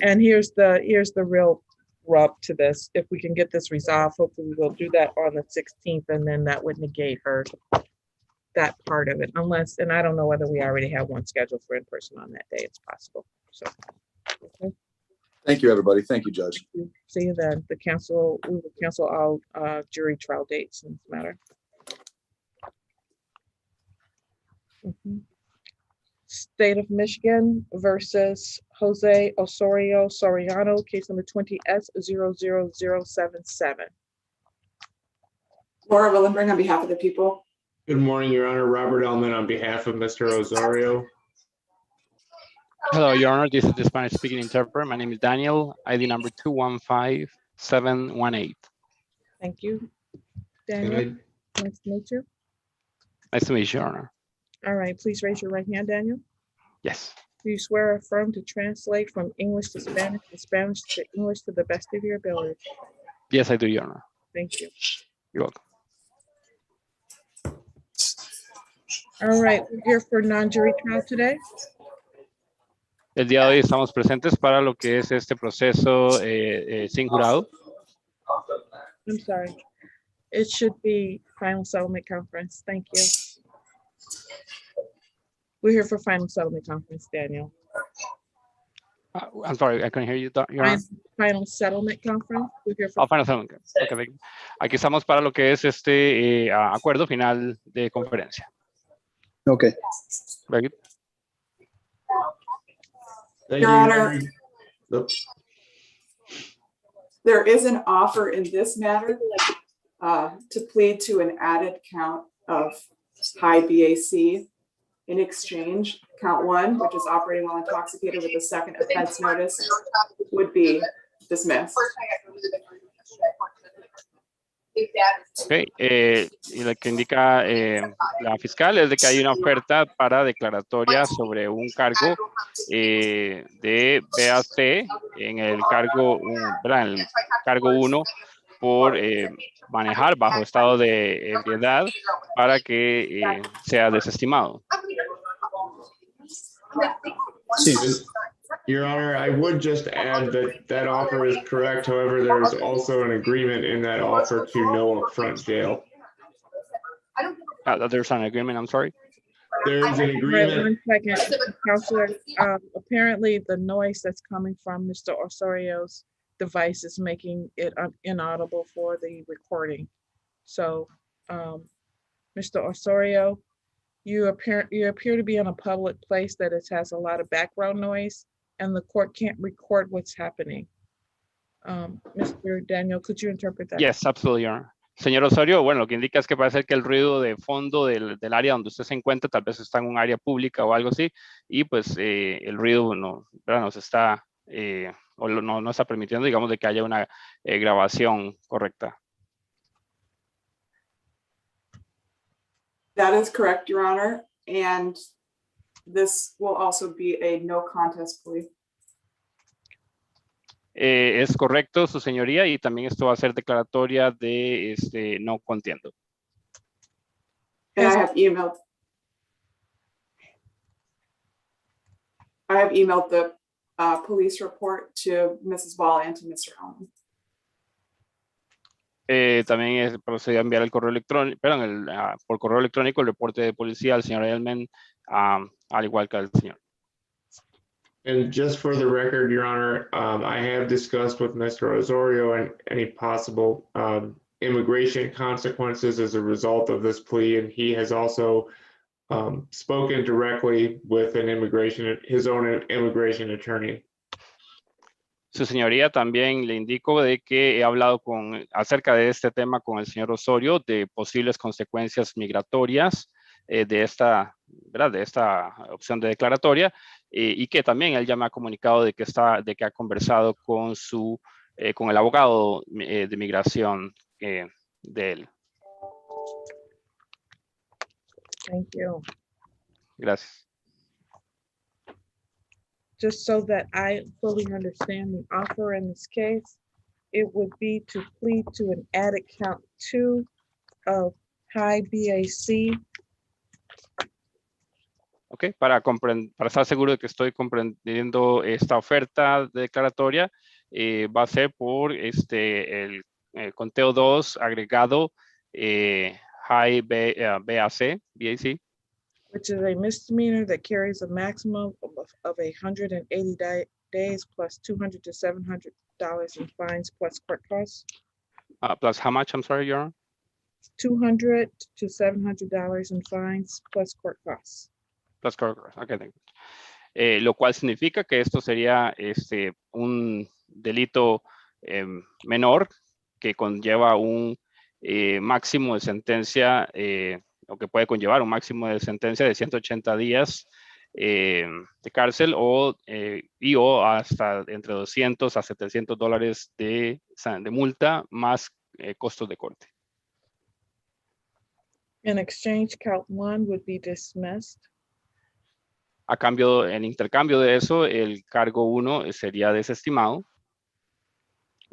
[SPEAKER 2] And here's the real rub to this. If we can get this resolved, hopefully we'll do that on the 16th, and then that would negate that part of it. Unless, and I don't know whether we already have one scheduled for in person on that day. It's possible. So. Okay.
[SPEAKER 17] Thank you, everybody. Thank you, Judge.
[SPEAKER 2] Thank you. See you then. We will cancel all jury trial dates in this matter. State of Michigan versus Jose Osorio Soriano, case number 20S00077.
[SPEAKER 21] Laura Willenbring on behalf of the people.
[SPEAKER 22] Good morning, Your Honor. Robert Ellman on behalf of Mr. Osorio.
[SPEAKER 11] Hello, Your Honor. This is the Spanish speaking interpreter. My name is Daniel, ID number 215718.
[SPEAKER 2] Thank you. Daniel, nice to meet you.
[SPEAKER 11] Nice to meet you, Your Honor.
[SPEAKER 2] All right, please raise your right hand, Daniel.
[SPEAKER 11] Yes.
[SPEAKER 2] Do you swear or affirm to translate from English to Spanish and Spanish to English to the best of your ability?
[SPEAKER 11] Yes, I do, Your Honor.
[SPEAKER 2] Thank you.
[SPEAKER 11] You're welcome.
[SPEAKER 2] All right, we're here for non-jury trial today.
[SPEAKER 11] El día de hoy estamos presentes para lo que es este proceso sin jurado.
[SPEAKER 2] I'm sorry. It should be final settlement conference. Thank you. We're here for final settlement conference, Daniel.
[SPEAKER 11] I'm sorry, I couldn't hear you, Your Honor.
[SPEAKER 2] Final settlement conference. We're here for
[SPEAKER 11] final settlement. Okay. Aquí estamos para lo que es este acuerdo final de conferencia.
[SPEAKER 16] Okay.
[SPEAKER 11] Very good.
[SPEAKER 21] Your Honor. There is an offer in this matter to plead to an added count of high BAC. In exchange, count 1, which is operating while intoxicated with a second offense notice, would be dismissed.
[SPEAKER 11] Ok, y lo que indica la fiscal es de que hay una oferta para declaratoria sobre un cargo de BAC en el cargo, ¿verdad? En el cargo 1 por manejar bajo estado de ebriedad para que sea desestimado.
[SPEAKER 22] Your Honor, I would just add that that offer is correct. However, there is also an agreement in that offer to no upfront jail.
[SPEAKER 11] There's an agreement, I'm sorry.
[SPEAKER 22] There is an agreement.
[SPEAKER 13] 1 second, Counselor. Apparently the noise that's coming from Mr. Osorio's device is making it inaudible for the recording. So, Mr. Osorio, you appear to be in a public place that has a lot of background noise, and the court can't record what's happening. Mr. Daniel, could you interpret that?
[SPEAKER 11] Yes, absolutely, Your Honor. Señor Osorio, bueno, lo que indica es que parece que el ruido de fondo del área donde usted se encuentra, tal vez está en un área pública o algo así, y pues el ruido no se está, o no está permitiendo, digamos, de que haya una grabación correcta.
[SPEAKER 21] That is correct, Your Honor, and this will also be a no contest plea.
[SPEAKER 11] Es correcto, su señoría, y también esto va a ser declaratoria de no contiendo.
[SPEAKER 21] And I have emailed the police report to Mrs. Ball and to Mr. Elman.
[SPEAKER 11] También procedió a enviar el correo electrónico, por correo electrónico el reporte de policía al señor Elman, al igual que al señor.
[SPEAKER 22] And just for the record, Your Honor, I have discussed with Mr. Osorio and any possible immigration consequences as a result of this plea, and he has also spoken directly with his own immigration attorney.
[SPEAKER 11] Su señoría, también le indico de que he hablado acerca de este tema con el señor Osorio, de posibles consecuencias migratorias de esta opción de declaratoria, y que también él ya me ha comunicado de que ha conversado con el abogado de migración de él.
[SPEAKER 13] Thank you.
[SPEAKER 11] Gracias.
[SPEAKER 13] Just so that I fully understand the offer in this case, it would be to plead to an added count 2 of high BAC.
[SPEAKER 11] Ok, para estar seguro de que estoy comprendiendo esta oferta declaratoria, va a ser por el conteo 2 agregado high BAC,
[SPEAKER 13] Which is a misdemeanor that carries a maximum of 180 days plus $200 to $700 in fines plus court costs.
[SPEAKER 11] Plus how much, I'm sorry, Your Honor?
[SPEAKER 13] $200 to $700 in fines plus court costs.
[SPEAKER 11] Plus court costs, okay, thank you. Lo cual significa que esto sería un delito menor que conlleva un máximo de sentencia, o que puede conllevar un máximo de sentencia de 180 días de cárcel o hasta entre 200 a $700 de multa más costos de corte.
[SPEAKER 13] In exchange, count 1 would be dismissed.
[SPEAKER 11] En intercambio de eso, el cargo 1 sería desestimado.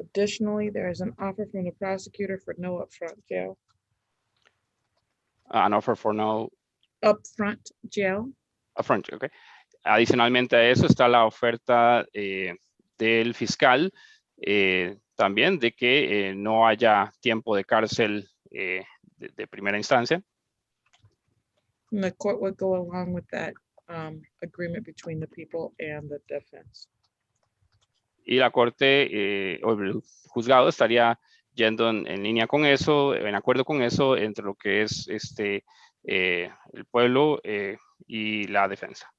[SPEAKER 13] Additionally, there is an offer from the prosecutor for no upfront jail.
[SPEAKER 11] An offer for no
[SPEAKER 13] upfront jail.
[SPEAKER 11] Upfront, okay. Adicionalmente a eso está la oferta del fiscal también de que no haya tiempo de cárcel de primera instancia.
[SPEAKER 13] And the court would go along with that agreement between the people and the defense.
[SPEAKER 11] Y la corte o el juzgado estaría yendo en línea con eso, en acuerdo con eso, entre lo que es el pueblo y la defensa.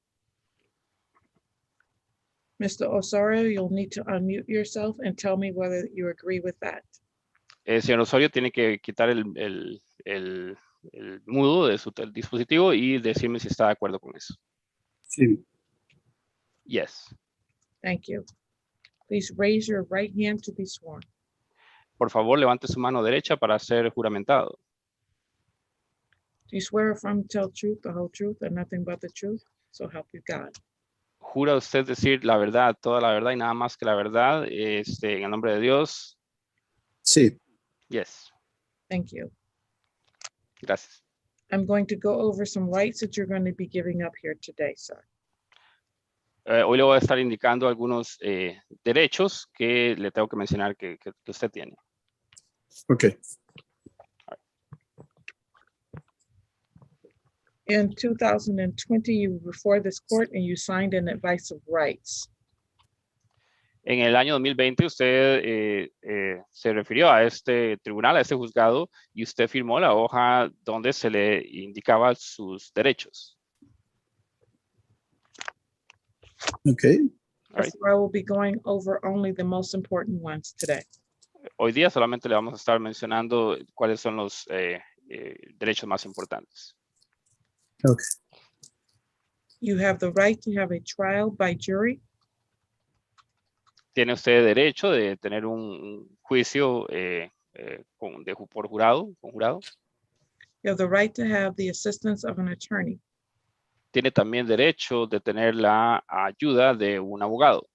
[SPEAKER 13] Mr. Osorio, you'll need to unmute yourself and tell me whether you agree with that.
[SPEAKER 11] Señor Osorio tiene que quitar el mudo de su dispositivo y decirme si está de acuerdo con eso.
[SPEAKER 18] Sí.
[SPEAKER 11] Yes.
[SPEAKER 13] Thank you. Please raise your right hand to be sworn.
[SPEAKER 11] Por favor, levante su mano derecha para ser juramentado.
[SPEAKER 13] Do you swear or affirm to tell the truth, the whole truth, and nothing but the truth? So help you God.
[SPEAKER 11] ¿Jura usted decir la verdad, toda la verdad y nada más que la verdad, en el nombre de Dios?
[SPEAKER 18] Sí.
[SPEAKER 11] Yes.
[SPEAKER 13] Thank you.
[SPEAKER 11] Gracias.
[SPEAKER 13] I'm going to go over some rights that you're going to be giving up here today, sir.
[SPEAKER 11] Hoy le voy a estar indicando algunos derechos que le tengo que mencionar que usted tiene.
[SPEAKER 18] Okay.
[SPEAKER 13] In 2020, you were before this court and you signed an advice of rights.
[SPEAKER 11] En el año 2020 usted se refirió a este tribunal, a este juzgado, y usted firmó la hoja donde se le indicaba sus derechos.
[SPEAKER 18] Okay.
[SPEAKER 11] All right.
[SPEAKER 13] So I will be going over only the most important ones today.
[SPEAKER 11] Hoy día solamente le vamos a estar mencionando cuáles son los derechos más importantes.
[SPEAKER 18] Okay.
[SPEAKER 13] You have the right to have a trial by jury.
[SPEAKER 11] Tiene usted derecho de tener un juicio por jurado, con jurado.
[SPEAKER 13] You have the right to have the assistance of an attorney.
[SPEAKER 11] Tiene también derecho de tener la ayuda de un abogado.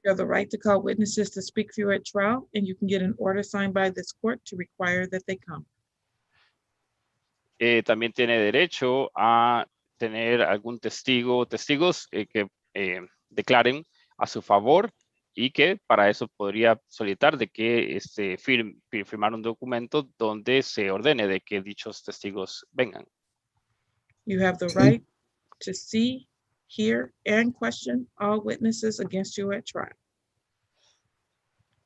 [SPEAKER 13] You have the right to call witnesses to speak for you at trial, and you can get an order signed by this court to require that they come.
[SPEAKER 11] También tiene derecho a tener algún testigos que declaren a su favor y que para eso podría solicitar de que firmar un documento donde se ordene de que dichos testigos vengan.
[SPEAKER 13] You have the right to see, hear, and question all witnesses against you at trial.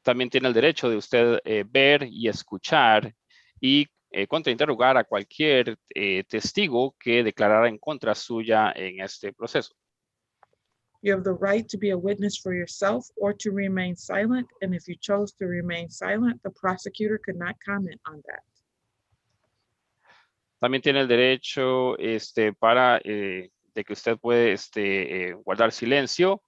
[SPEAKER 11] También tiene el derecho de usted ver y escuchar y contrainterrogar a cualquier testigo que declarara en contra suya en este proceso.
[SPEAKER 13] You have the right to be a witness for yourself or to remain silent. And if you chose to remain silent, the prosecutor could not comment on that.
[SPEAKER 11] También tiene el derecho para de que usted puede guardar silencio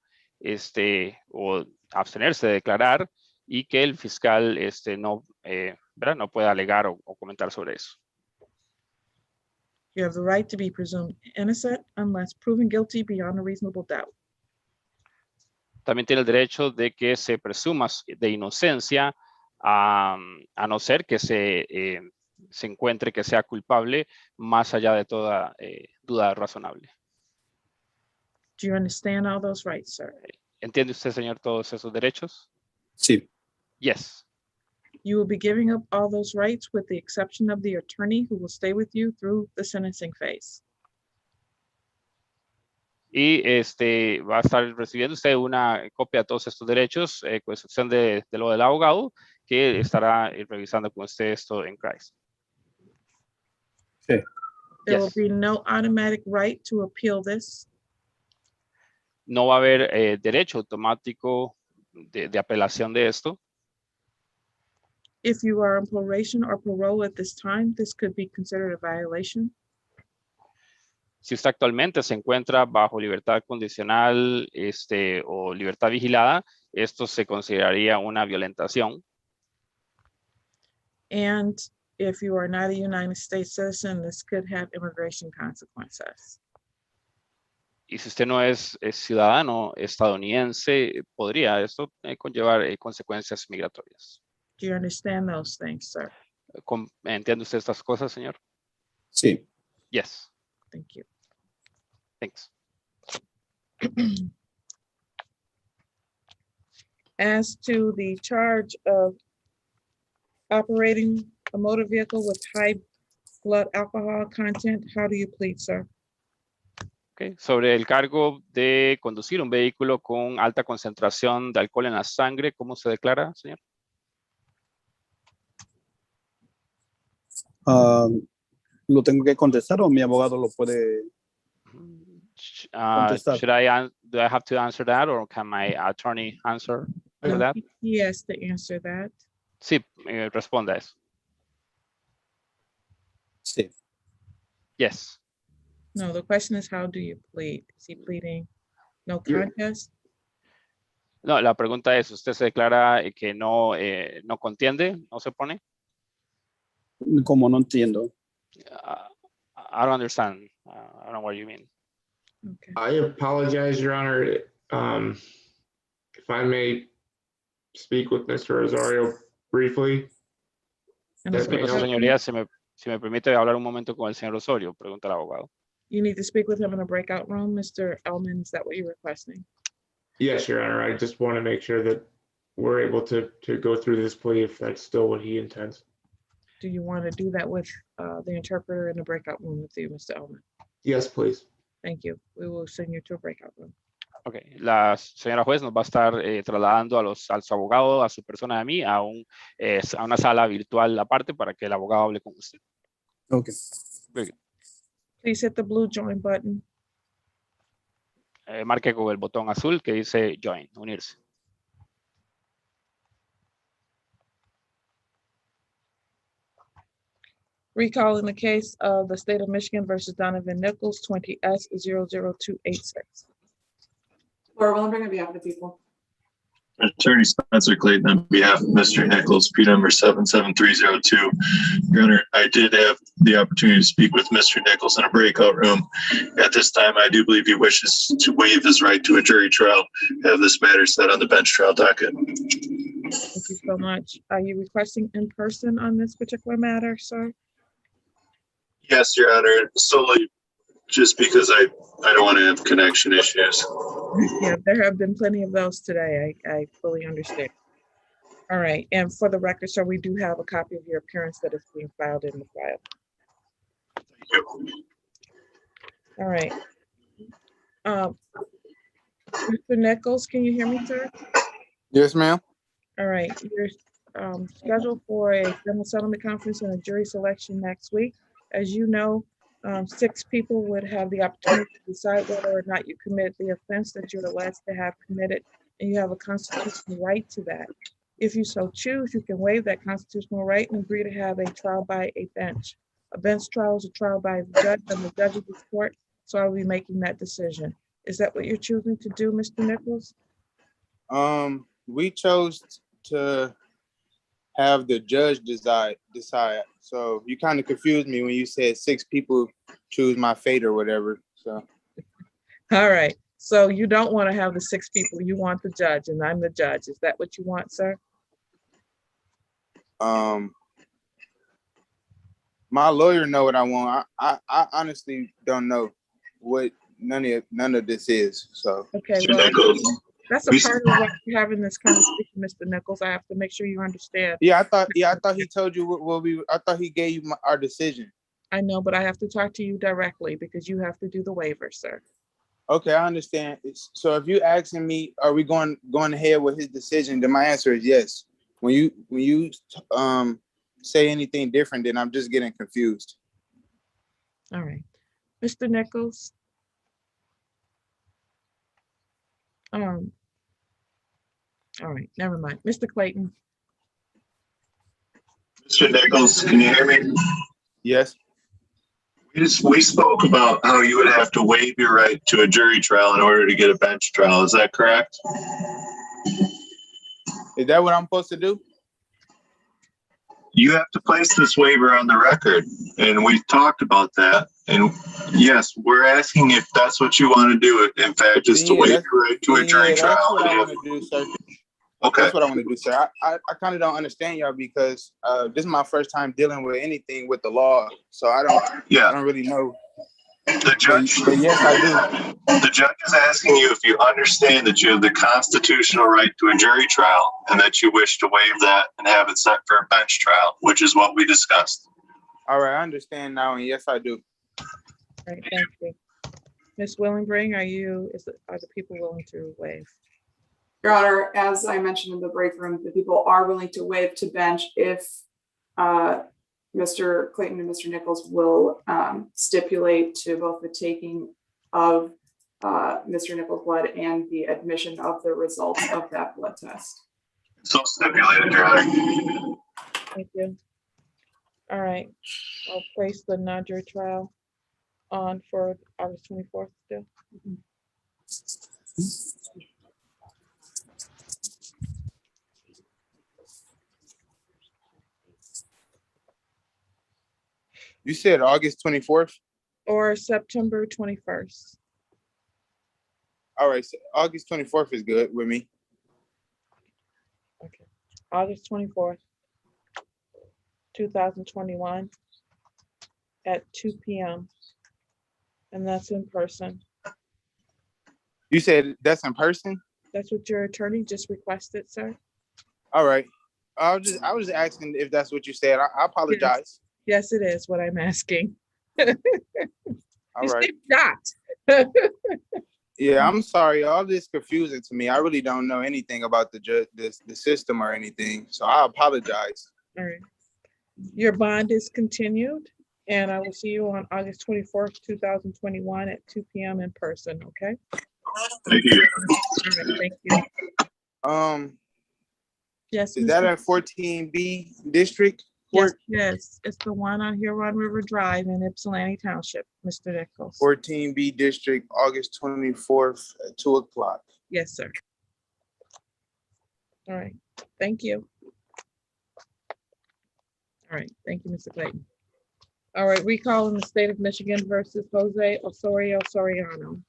[SPEAKER 11] o abstenerse de declarar y que el fiscal no pueda alegar o comentar sobre eso.
[SPEAKER 13] You have the right to be presumed innocent unless proven guilty beyond a reasonable doubt.
[SPEAKER 11] También tiene el derecho de que se presuma de inocencia a no ser que se encuentre que sea culpable más allá de toda duda razonable.
[SPEAKER 13] Do you understand all those rights, sir?
[SPEAKER 11] ¿Entiende usted, señor, todos esos derechos?
[SPEAKER 18] Sí.
[SPEAKER 11] Yes.
[SPEAKER 13] You will be giving up all those rights with the exception of the attorney who will stay with you through the sentencing phase.
[SPEAKER 11] Y va a estar recibiendo usted una copia de todos estos derechos, con excepción de lo del abogado, que estará revisando con usted esto en Christ.
[SPEAKER 18] Okay.
[SPEAKER 13] There will be no automatic right to appeal this.
[SPEAKER 11] No va a haber derecho automático de apelación de esto.
[SPEAKER 13] If you are on probation or parole at this time, this could be considered a violation.
[SPEAKER 11] Si usted actualmente se encuentra bajo libertad condicional o libertad vigilada, esto se consideraría una violentación.
[SPEAKER 13] And if you are not a United States citizen, this could have immigration consequences.
[SPEAKER 11] Y si usted no es ciudadano estadounidense, podría esto conllevar consecuencias migratorias.
[SPEAKER 13] Do you understand those things, sir?
[SPEAKER 11] ¿Entiende usted estas cosas, señor?
[SPEAKER 18] Sí.
[SPEAKER 11] Yes.
[SPEAKER 13] Thank you.
[SPEAKER 11] Thanks.
[SPEAKER 13] As to the charge of operating a motor vehicle with high blood alcohol content, how do you plead, sir?
[SPEAKER 11] Okay. Sobre el cargo de conducir un vehículo con alta concentración de alcohol en la sangre, ¿cómo se declara, señor?
[SPEAKER 18] ¿Lo tengo que contestar o mi abogado lo puede? Contestar.
[SPEAKER 11] Do I have to answer that, or can my attorney answer for
[SPEAKER 13] No,
[SPEAKER 11] that?
[SPEAKER 13] he has to answer that.
[SPEAKER 11] Sí, responda eso.
[SPEAKER 18] Sí.
[SPEAKER 11] Yes.
[SPEAKER 13] No, the question is, how do you plead? Is he pleading no
[SPEAKER 22] Yeah.
[SPEAKER 13] contest?
[SPEAKER 11] No, la pregunta es, ¿usted se declara que no, no contiende, no se pone?
[SPEAKER 18] Como no entiendo.
[SPEAKER 11] I don't understand. I don't know what you mean.
[SPEAKER 13] Okay.
[SPEAKER 22] I apologize, Your Honor. If I may speak with Mr. Osorio briefly. That may
[SPEAKER 11] Disculpe,
[SPEAKER 22] help.
[SPEAKER 11] señoría, si me permite hablar un momento con el señor Osorio, pregunta el abogado.
[SPEAKER 13] You need to speak with him in a breakout room, Mr. Elman. Is that what you're requesting?
[SPEAKER 22] Yes, Your Honor. I just want to make sure that we're able to go through this plea if that's still what he intends.
[SPEAKER 13] Do you want to do that with the interpreter in the breakout room with you, Mr. Elman?
[SPEAKER 22] Yes, please.
[SPEAKER 13] Thank you. We will send you to a breakout room.
[SPEAKER 11] Ok, la señora juez nos va a estar trasladando a su abogado, a su persona, a mí, a una sala virtual aparte para que el abogado hable con usted.
[SPEAKER 18] Okay.
[SPEAKER 11] Very good.
[SPEAKER 13] Please hit the blue join button.
[SPEAKER 11] Marque con el botón azul que dice join, unirse.
[SPEAKER 13] Recall in the case of the state of Michigan versus Donovan Nichols, 20S00286.
[SPEAKER 21] Laura Willenbring on behalf of the people.
[SPEAKER 8] Attorney Spencer Clayton on behalf of Mr. Nichols, P number 77302. Your Honor, I did have the opportunity to speak with Mr. Nichols in a breakout room. At this time, I do believe he wishes to waive his right to a jury trial, have this matter set on the bench trial docket.
[SPEAKER 13] Thank you so much. Are you requesting in person on this particular matter, sir?
[SPEAKER 8] Yes, Your Honor, solely just because I don't want to have connection issues.
[SPEAKER 13] Yeah, there have been plenty of those today. I fully understand. All right, and for the record, sir, we do have a copy of your appearance that is being filed in the file. All right. Mr. Nichols, can you hear me, sir?
[SPEAKER 14] Yes, ma'am.
[SPEAKER 13] All right, you're scheduled for a general settlement conference and a jury selection next week. As you know, 6 people would have the opportunity to decide whether or not you commit the offense that you're alleged to have committed, and you have a constitutional right to that. If you so choose, you can waive that constitutional right and agree to have a trial by a bench. A bench trial is a trial by the judge and the judge of this court, so I will be making that decision. Is that what you're choosing to do, Mr. Nichols?
[SPEAKER 14] We chose to have the judge decide. So you kind of confused me when you said 6 people choose my fate or whatever. So.
[SPEAKER 13] All right. So you don't want to have the 6 people. You want the judge, and I'm the judge. Is that what you want, sir?
[SPEAKER 14] My lawyer know what I want. I honestly don't know what none of this is. So.
[SPEAKER 13] Okay. Well, that's a part of why we're having this conversation, Mr. Nichols. I have to make sure you understand.
[SPEAKER 14] Yeah, I thought he told you I thought he gave you our decision.
[SPEAKER 13] I know, but I have to talk to you directly because you have to do the waiver, sir.
[SPEAKER 14] Okay, I understand. So if you asking me, are we going ahead with his decision? Then my answer is yes. When you say anything different, then I'm just getting confused.
[SPEAKER 13] All right, Mr. Nichols. All right, never mind. Mr. Clayton.
[SPEAKER 8] Mr. Nichols, can you hear me?
[SPEAKER 14] Yes.
[SPEAKER 8] We spoke about how you would have to waive your right to a jury trial in order to get a bench trial. Is that correct?
[SPEAKER 14] Is that what I'm supposed to do?
[SPEAKER 8] You have to place this waiver on the record, and we talked about that. And yes, we're asking if that's what you want to do. In fact, is to waive your right to a jury trial.
[SPEAKER 14] That's what I want to do, sir.
[SPEAKER 8] Okay.
[SPEAKER 14] That's what I want to do, sir. I kind of don't understand y'all because this is my first time dealing with anything with the law, so I don't really know.
[SPEAKER 8] The judge,
[SPEAKER 14] but yes, I do.
[SPEAKER 8] The judge is asking you if you understand that you have the constitutional right to a jury trial and that you wish to waive that and have it set for a bench trial, which is what we discussed.
[SPEAKER 14] All right, I understand now, and yes, I do.
[SPEAKER 13] All right, thank you. Ms. Willenbring, are the people willing to waive?
[SPEAKER 21] Your Honor, as I mentioned in the break room, the people are willing to waive to bench if Mr. Clayton and Mr. Nichols will stipulate to both the taking of Mr. Nichols' blood and the admission of the results of that blood test.
[SPEAKER 8] So stipulated, Your Honor.
[SPEAKER 13] Thank you. All right, I'll place the non-jury trial on for August 24th still.
[SPEAKER 14] You said August 24th?
[SPEAKER 13] Or September 21st.
[SPEAKER 14] All right, so August 24th is good with me.
[SPEAKER 13] Okay, August 24th, 2021 at 2 p.m. And that's in person.
[SPEAKER 14] You said that's in person?
[SPEAKER 13] That's what your attorney just requested, sir?
[SPEAKER 14] All right. I was just asking if that's what you said. I apologize.
[SPEAKER 13] Yes, it is what I'm asking.
[SPEAKER 14] All
[SPEAKER 13] You
[SPEAKER 14] right.
[SPEAKER 13] said not.
[SPEAKER 14] Yeah, I'm sorry. All this confusing to me. I really don't know anything about the system or anything. So I apologize.
[SPEAKER 13] All right. Your bond is continued, and I will see you on August 24th, 2021 at 2 p.m. in person, okay?
[SPEAKER 8] Thank you.
[SPEAKER 13] All right, thank you. Yes,
[SPEAKER 14] Is that
[SPEAKER 13] Mr.
[SPEAKER 14] at 14B district?
[SPEAKER 13] Yes, it's the one on Huron River Drive in Ypsilanti Township, Mr. Nichols.
[SPEAKER 14] 14B district, August 24th at 2 o'clock.
[SPEAKER 13] Yes, sir. All right, thank you. All right, thank you, Mr. Clayton. All right, recall in the state of Michigan versus Jose Osorio Soriano.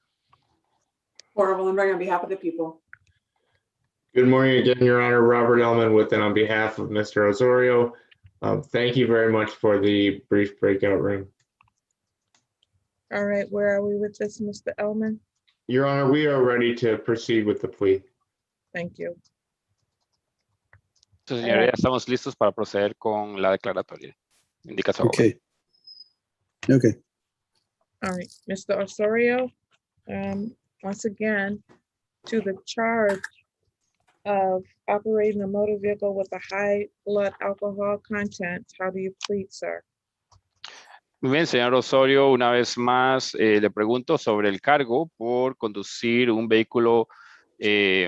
[SPEAKER 21] Horrible and right on behalf of the people.
[SPEAKER 22] Good morning again, Your Honor. Robert Ellman with and on behalf of Mr. Osorio. Thank you very much for the brief breakout room.
[SPEAKER 13] All right, where are we with this, Mr. Ellman?
[SPEAKER 22] Your Honor, we are ready to proceed with the plea.
[SPEAKER 13] Thank you.
[SPEAKER 11] Entonces, señoría, estamos listos para proceder con la declaratoria. Indica su abogado.
[SPEAKER 18] Okay.
[SPEAKER 13] All right, Mr. Osorio, once again, to the charge of operating a motor vehicle with a high blood alcohol content, how do you plead, sir?
[SPEAKER 11] Muy bien, señor Osorio, una vez más le pregunto sobre el cargo por conducir un vehículo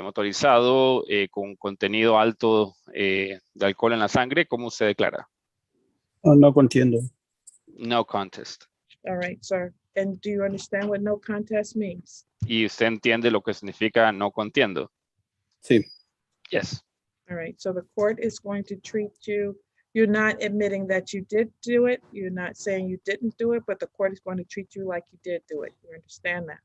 [SPEAKER 11] motorizado con contenido alto de alcohol en la sangre. ¿Cómo usted declara?
[SPEAKER 18] Oh, no contiendo.
[SPEAKER 11] No contest.
[SPEAKER 13] All right, sir. And do you understand what no contest means?
[SPEAKER 11] ¿Y usted entiende lo que significa no contiendo?
[SPEAKER 18] Sí.
[SPEAKER 11] Yes.
[SPEAKER 13] All right, so the court is going to treat you, you're not admitting that you did do it, you're not saying you didn't do it, but the court is going to treat you like you did do it. You understand that?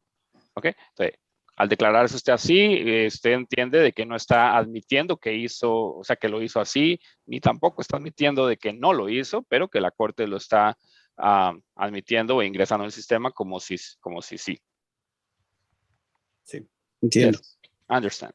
[SPEAKER 11] Ok, entonces, al declararse usted así, usted entiende de que no está admitiendo que hizo, o sea, que lo hizo así, ni tampoco está admitiendo de que no lo hizo, pero que la corte lo está admitiendo e ingresando en el sistema como si sí.
[SPEAKER 18] Sí, entiendo.
[SPEAKER 11] Yes. Understand.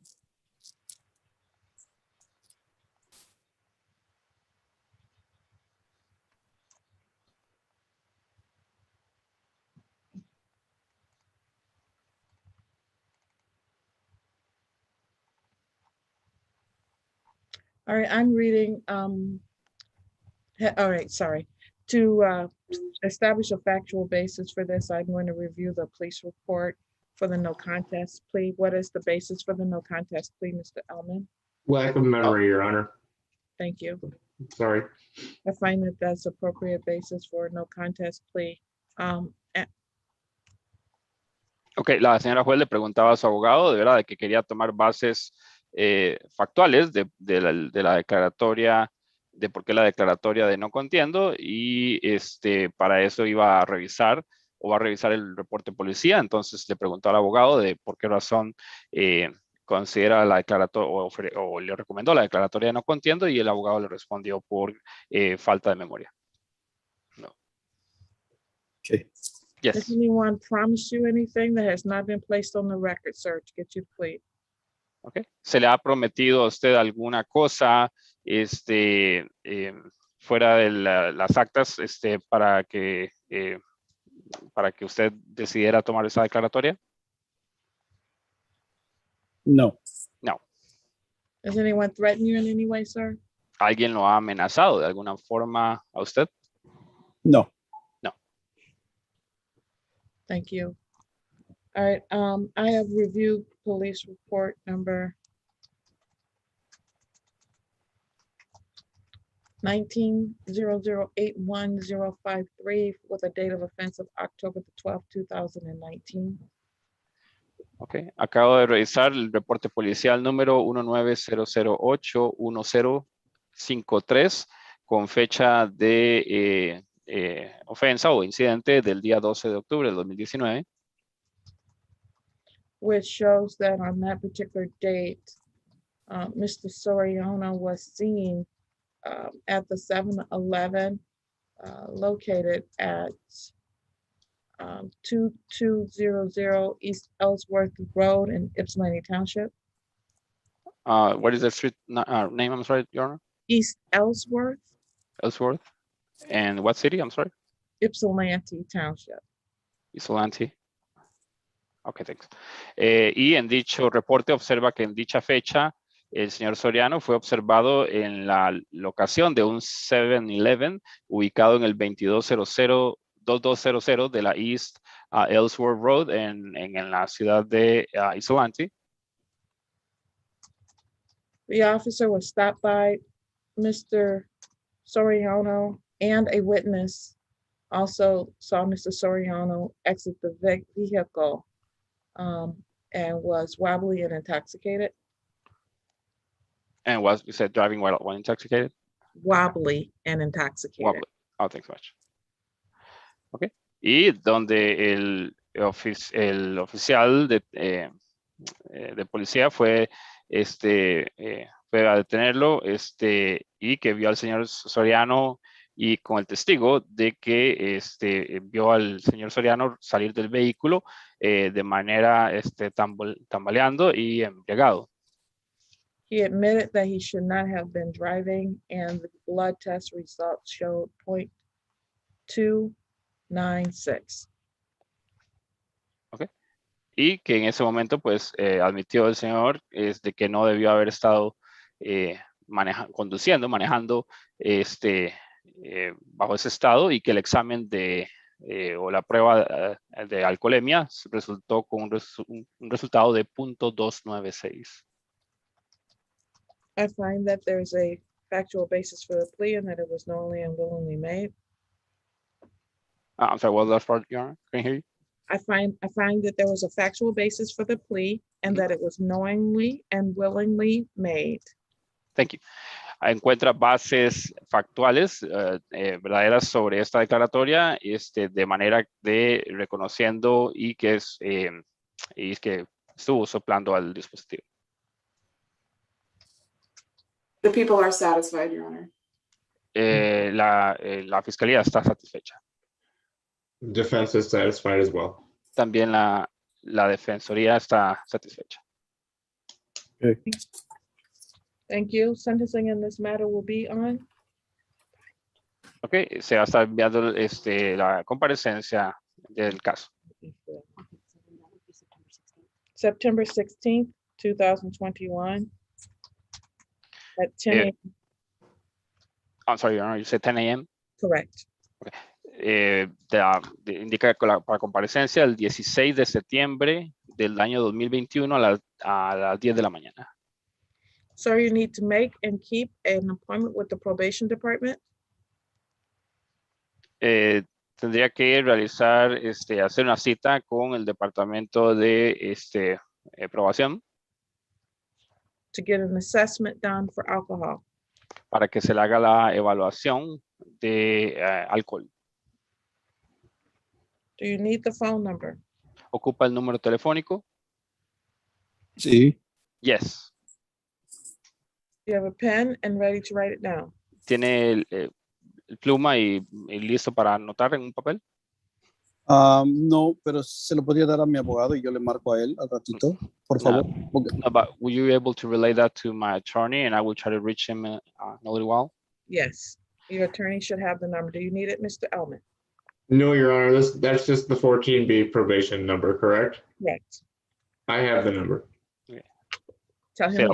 [SPEAKER 13] All right, I'm reading, all right, sorry. To establish a factual basis for this, I'm going to review the police report for the no contest plea. What is the basis for the no contest plea, Mr. Ellman?
[SPEAKER 22] Lack of memory, Your Honor.
[SPEAKER 13] Thank you.
[SPEAKER 22] Sorry.
[SPEAKER 13] I find that that's appropriate basis for a no contest plea.
[SPEAKER 11] Ok, la señora juez le preguntaba a su abogado, de verdad, de que quería tomar bases factuales de la declaratoria, de por qué la declaratoria de no contiendo, y para eso iba a revisar o va a revisar el reporte de policía. Entonces le preguntó al abogado de por qué razón considera la declaratoria o le recomendó la declaratoria de no contiendo, y el abogado le respondió por falta de memoria. No.
[SPEAKER 18] Okay.
[SPEAKER 11] Yes.
[SPEAKER 13] Does anyone promise you anything that has not been placed on the record, sir, to get you to plead?
[SPEAKER 11] Okay. ¿Se le ha prometido a usted alguna cosa fuera de las actas para que usted decidiera tomar esa declaratoria?
[SPEAKER 18] No.
[SPEAKER 11] No.
[SPEAKER 13] Has anyone threatened you in any way, sir?
[SPEAKER 11] ¿Alguien lo ha amenazado de alguna forma a usted?
[SPEAKER 18] No.
[SPEAKER 11] No.
[SPEAKER 13] Thank you. All right, I have reviewed police report number 19-0081-053 with a date of offense of October the 12th, 2019.
[SPEAKER 11] Ok, acabo de revisar el reporte policial número 190081053 con fecha de ofensa o incidente del día 12 de octubre del 2019.
[SPEAKER 13] Which shows that on that particular date, Mr. Soriano was seen at the 7-Eleven located at 2200 East Ellsworth Road in Ypsilanti Township.
[SPEAKER 11] What is the street name? I'm sorry, Your Honor.
[SPEAKER 13] East Ellsworth.
[SPEAKER 11] Ellsworth. And what city? I'm sorry.
[SPEAKER 13] Ypsilanti Township.
[SPEAKER 11] Ypsilanti. Ok, thanks. Y en dicho reporte observa que en dicha fecha el señor Soriano fue observado en la locación de un 7-Eleven ubicado en el 2200 de la East Ellsworth Road en la ciudad de Ypsilanti.
[SPEAKER 13] The officer was stopped by Mr. Soriano, and a witness also saw Mr. Soriano exit the vehicle and was wobbly and intoxicated.
[SPEAKER 11] And was, you said, driving while intoxicated?
[SPEAKER 13] Wobbly and intoxicated.
[SPEAKER 11] Wobbly. Oh, thanks much. Okay. Y donde el oficial de policía fue a detenerlo y que vio al señor Soriano y con el testigo de que vio al señor Soriano salir del vehículo de manera tambaleando y embriagado.
[SPEAKER 13] He admitted that he should not have been driving, and the blood test results showed 0.296.
[SPEAKER 11] Okay. Y que en ese momento pues admitió el señor de que no debió haber estado manejando bajo ese estado, y que el examen o la prueba de alcoholemia resultó con un resultado de 0.296.
[SPEAKER 13] I find that there's a factual basis for the plea and that it was knowingly and willingly made.
[SPEAKER 11] I'm sorry, what was that part, Your Honor? Can you hear you?
[SPEAKER 13] I find that there was a factual basis for the plea and that it was knowingly and willingly made.
[SPEAKER 11] Thank you. Encuentra bases factuales verdaderas sobre esta declaratoria, de manera de reconociendo y que estuvo soplando al dispositivo.
[SPEAKER 21] The people are satisfied, Your Honor.
[SPEAKER 11] La fiscalía está satisfecha.
[SPEAKER 22] Defense is satisfied as well.
[SPEAKER 11] También la defensoría está satisfecha.
[SPEAKER 18] Okay.
[SPEAKER 13] Thank you. Sentencing in this matter will be on.
[SPEAKER 11] Ok, se va a estar enviando la comparecencia del caso.
[SPEAKER 13] September 16th, 2021 at 10 a.m.
[SPEAKER 11] I'm sorry, Your Honor, you said 10 a.m.?
[SPEAKER 13] Correct.
[SPEAKER 11] Okay. Indica para comparecencia el 16 de septiembre del año 2021 a las 10 de la mañana.
[SPEAKER 13] Sir, you need to make and keep an appointment with the probation department.
[SPEAKER 11] Tendría que realizar, hacer una cita con el departamento de probación.
[SPEAKER 13] To get an assessment done for alcohol.
[SPEAKER 11] Para que se le haga la evaluación de alcohol.
[SPEAKER 13] Do you need the phone number?
[SPEAKER 11] ¿Ocupa el número telefónico?
[SPEAKER 18] Sí.
[SPEAKER 11] Yes.
[SPEAKER 13] You have a pen and ready to write it down.
[SPEAKER 11] ¿Tiene el pluma y listo para anotar en un papel?
[SPEAKER 18] No, pero se lo podría dar a mi abogado y yo le marco a él al ratito, por favor.
[SPEAKER 11] No, but will you be able to relay that to my attorney and I will try to reach him in a little while?
[SPEAKER 13] Yes, your attorney should have the number. Do you need it, Mr. Elman?
[SPEAKER 22] No, Your Honor, that's just the 14B probation number, correct?
[SPEAKER 13] Correct.
[SPEAKER 22] I have the number.
[SPEAKER 11] Okay.
[SPEAKER 13] Tell him.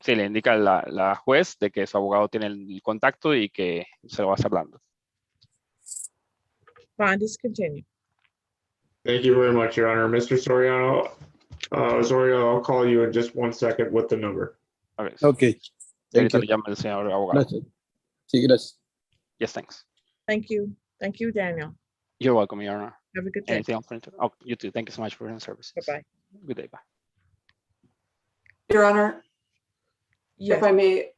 [SPEAKER 11] Sí, le indica la juez de que su abogado tiene el contacto y que se lo va a estar dando.
[SPEAKER 13] Bond is continued.
[SPEAKER 22] Thank you very much, Your Honor. Mr. Soriano, Osorio, I'll call you in just 1 second with the number.
[SPEAKER 11] Okay.
[SPEAKER 18] Okay. Thank
[SPEAKER 11] Ahorita
[SPEAKER 18] you.
[SPEAKER 11] le llama el señor abogado.
[SPEAKER 18] Gracias. Sí, gracias.
[SPEAKER 11] Yes, thanks.
[SPEAKER 13] Thank you. Thank you, Daniel.
[SPEAKER 11] You're welcome, Your Honor.
[SPEAKER 13] Have a good day.
[SPEAKER 11] Anything else? Oh, you too. Thank you so much for your services.
[SPEAKER 13] Bye-bye.
[SPEAKER 11] Good day. Bye.
[SPEAKER 21] Your Honor,
[SPEAKER 13] Yes.
[SPEAKER 21] if I may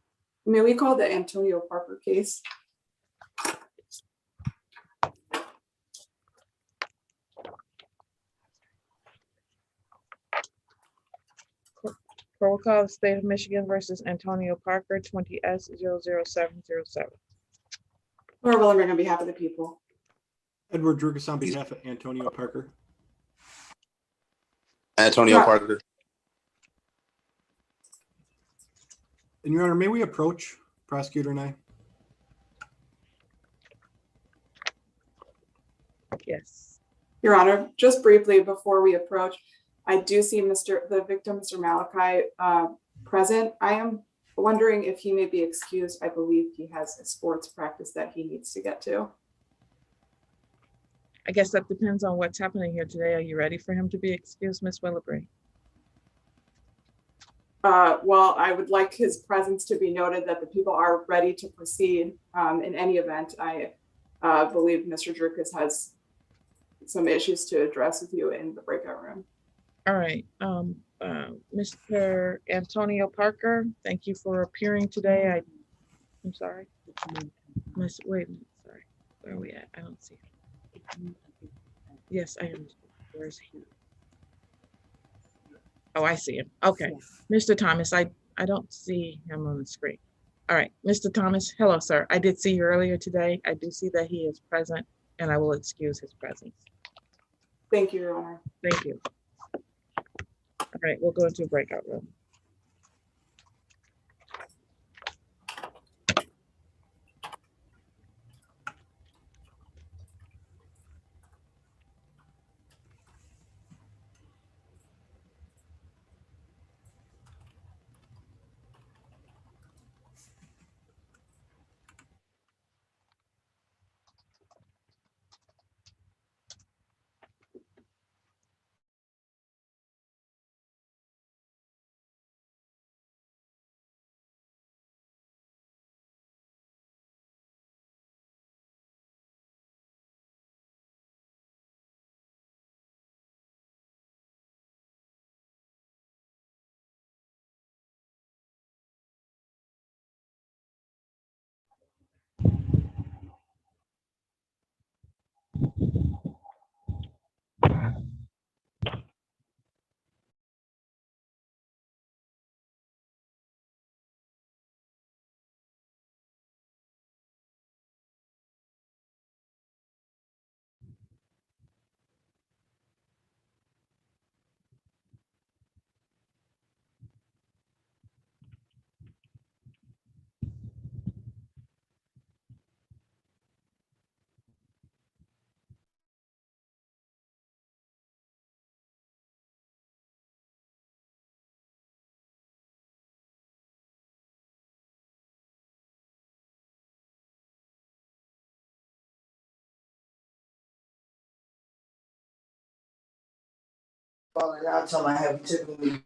[SPEAKER 21] we call the Antonio Parker case?
[SPEAKER 13] Roll call, State of Michigan versus Antonio Parker, 20S00707.
[SPEAKER 21] Laura Willenberg on behalf of the people.
[SPEAKER 1] Edward Drugas on behalf of Antonio Parker.
[SPEAKER 15] Antonio
[SPEAKER 21] Yeah.
[SPEAKER 15] Parker.
[SPEAKER 1] And Your Honor, may we approach prosecutor and I?
[SPEAKER 13] Yes.
[SPEAKER 21] Your Honor, just briefly before we approach, I do see the victim, Mr. Malachi, present. I am wondering if he may be excused. I believe he has a sports practice that he needs to get to.
[SPEAKER 13] I guess that depends on what's happening here today. Are you ready for him to be excused, Ms. Willebray?
[SPEAKER 21] Well, I would like his presence to be noted that the people are ready to proceed. In any event, I believe Mr. Drukas has some issues to address with you in the breakout room.
[SPEAKER 13] All right. Mr. Antonio Parker, thank you for appearing today. I'm sorry. Wait a minute. Sorry. Where are we at? I don't see it. Yes, I am. Where's he? Oh, I see him. Okay. Mr. Thomas, I don't see him on the screen. All right. Mr. Thomas, hello, sir. I did see you earlier today. I do see that he is present, and I will excuse his presence.
[SPEAKER 21] Thank you, Your Honor.
[SPEAKER 13] Thank you. All right, we'll go into a breakout room.
[SPEAKER 23] I'll tell my have typically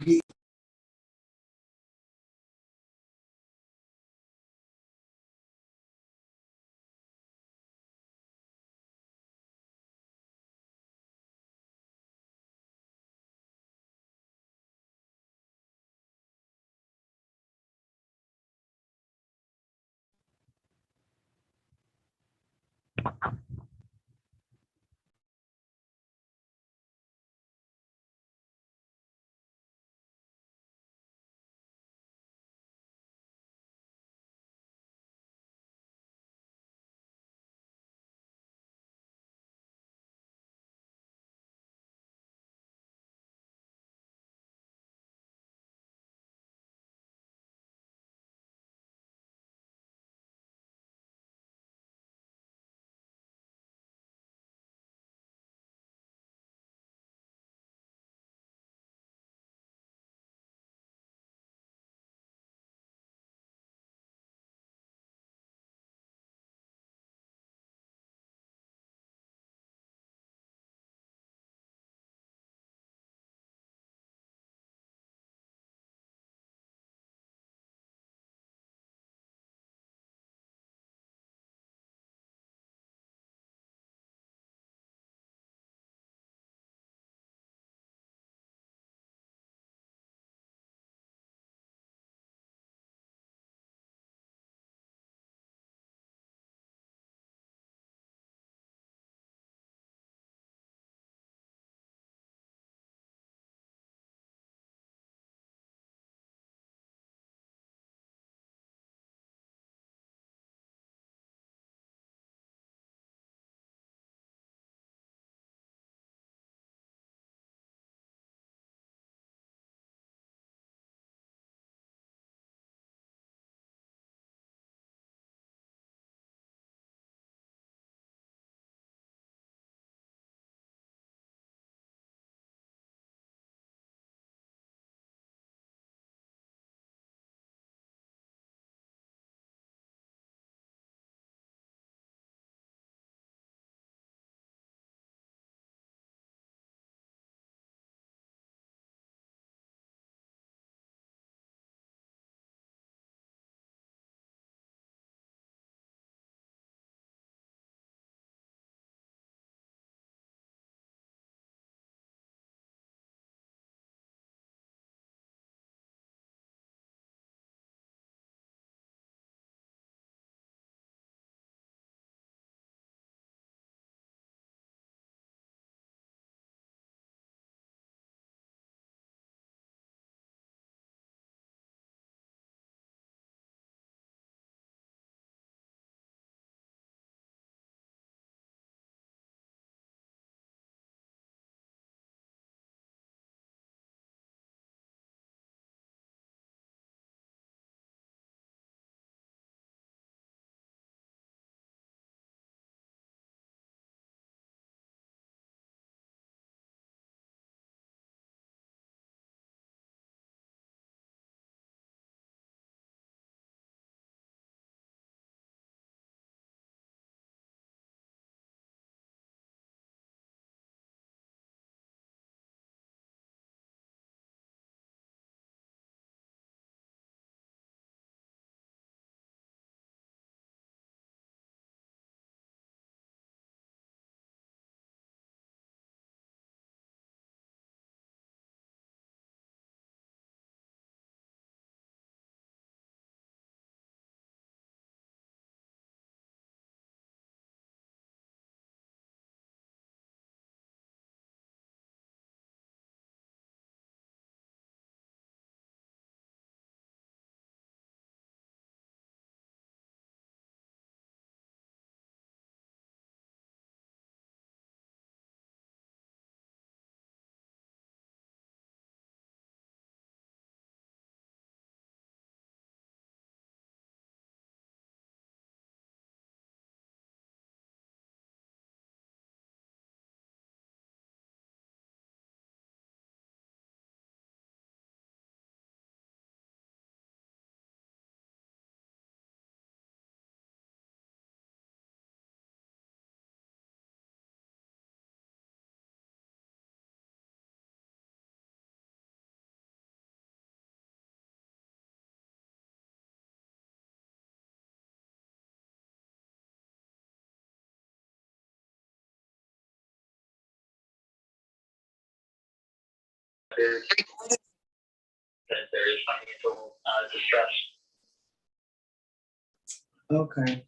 [SPEAKER 23] there is financial distress. Okay.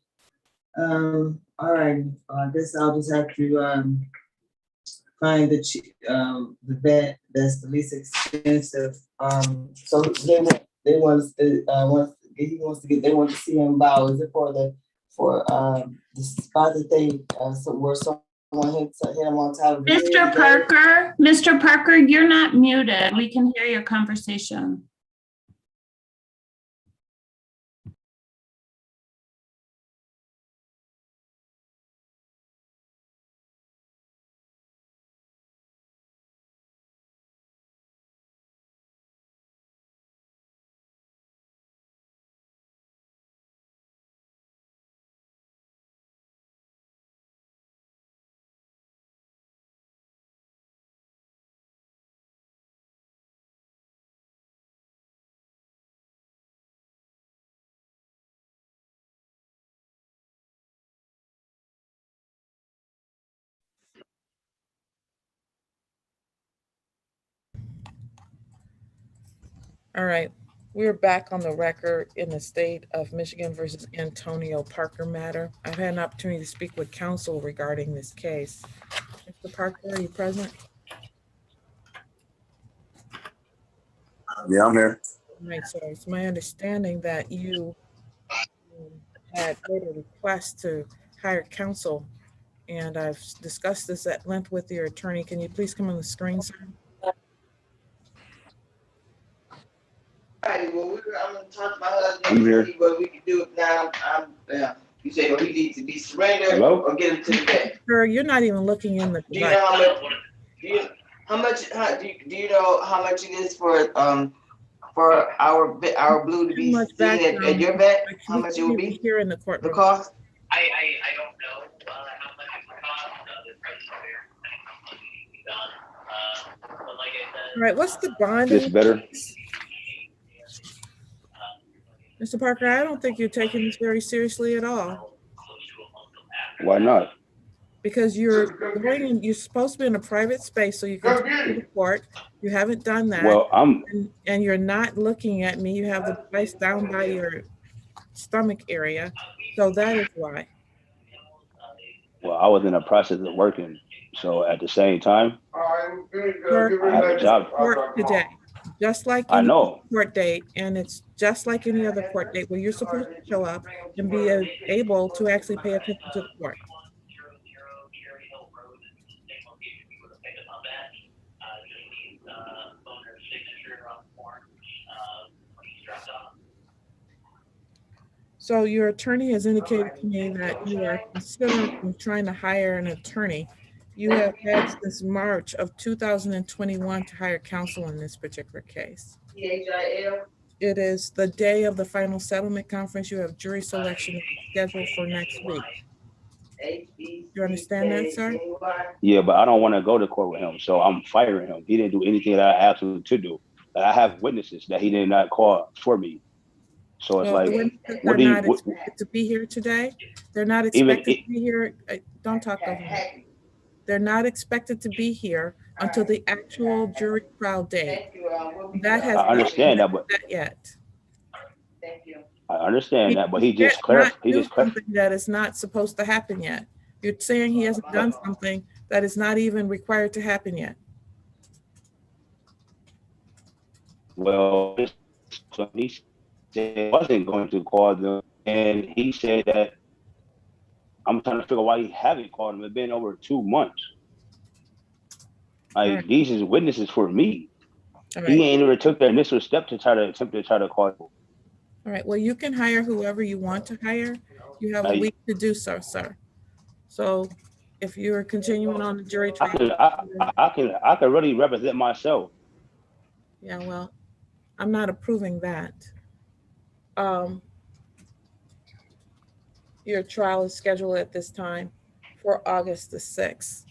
[SPEAKER 23] All right. I guess I'll just have to find the vet that's the least expensive. So they want he wants to get, they want to see him about, is it for the spot that they where someone hit him on top of the head?
[SPEAKER 6] Mr. Parker, you're not muted. We can hear your conversation.
[SPEAKER 2] All right, we're back on the record in the state of Michigan versus Antonio Parker matter. I've had an opportunity to speak with counsel regarding this case. Mr. Parker, are you present?
[SPEAKER 15] Yeah, I'm here.
[SPEAKER 2] All right, so it's my understanding that you had made a request to hire counsel, and I've discussed this at length with your attorney. Can you please come on the screen, sir?
[SPEAKER 23] Alrighty, well, I'm gonna talk to my husband.
[SPEAKER 15] I'm here.
[SPEAKER 23] See what we can do now. You say, well, he needs to be surrendered.
[SPEAKER 15] Hello?
[SPEAKER 23] Or get him to the vet.
[SPEAKER 2] Sir, you're not even looking in the
[SPEAKER 23] Do you know how much? Do you know how much it is for our blue to be seen at your vet? How much it will be?
[SPEAKER 2] Here in the courtroom.
[SPEAKER 23] The cost?
[SPEAKER 12] I don't know how much it would cost. The price is there, depending on how much needs to be done. But like I said.
[SPEAKER 2] All right, what's the bond?
[SPEAKER 15] This better?
[SPEAKER 2] Mr. Parker, I don't think you're taking this very seriously at all.
[SPEAKER 15] Why not?
[SPEAKER 2] Because you're supposed to be in a private space so you can go to the court. You haven't done that.
[SPEAKER 15] Well,
[SPEAKER 2] and you're not looking at me. You have the device down by your stomach area. So that is why.
[SPEAKER 15] Well, I was in the process of working. So at the same time,
[SPEAKER 2] Sir,
[SPEAKER 15] I have a job.
[SPEAKER 2] Court today, just like
[SPEAKER 15] I
[SPEAKER 2] any
[SPEAKER 15] know.
[SPEAKER 2] court date, and it's just like any other court date where you're supposed to show up and be able to actually pay attention to the court. So your attorney has indicated to me that you are considering trying to hire an attorney. You have had since March of 2021 to hire counsel in this particular case. It is the day of the final settlement conference. You have jury selection scheduled for next week. You understand that, sir?
[SPEAKER 15] Yeah, but I don't want to go to court with him. So I'm firing him. He didn't do anything that I asked him to do. I have witnesses that he did not call for me. So it's like,
[SPEAKER 2] what do you expected to be here today? They're not expected to be here. Don't talk over me. They're not expected to be here until the actual jury trial date. That has
[SPEAKER 15] I understand that, but
[SPEAKER 2] yet.
[SPEAKER 15] I understand that, but he just clarified. He just clarified
[SPEAKER 2] something that is not supposed to happen yet. You're saying he hasn't done something that is not even required to happen yet.
[SPEAKER 15] Well, so he said he wasn't going to call them, and he said that I'm trying to figure out why he haven't called them. It's been over 2 months. Like these is witnesses for me. He ain't ever took the initial step to attempt to call them.
[SPEAKER 2] All right. Well, you can hire whoever you want to hire. You have a week to do so, sir. So, if you're continuing on the jury trial,
[SPEAKER 15] I can really represent myself.
[SPEAKER 2] Yeah. Well, I'm not approving that. Your trial is scheduled at this time for August the 6th.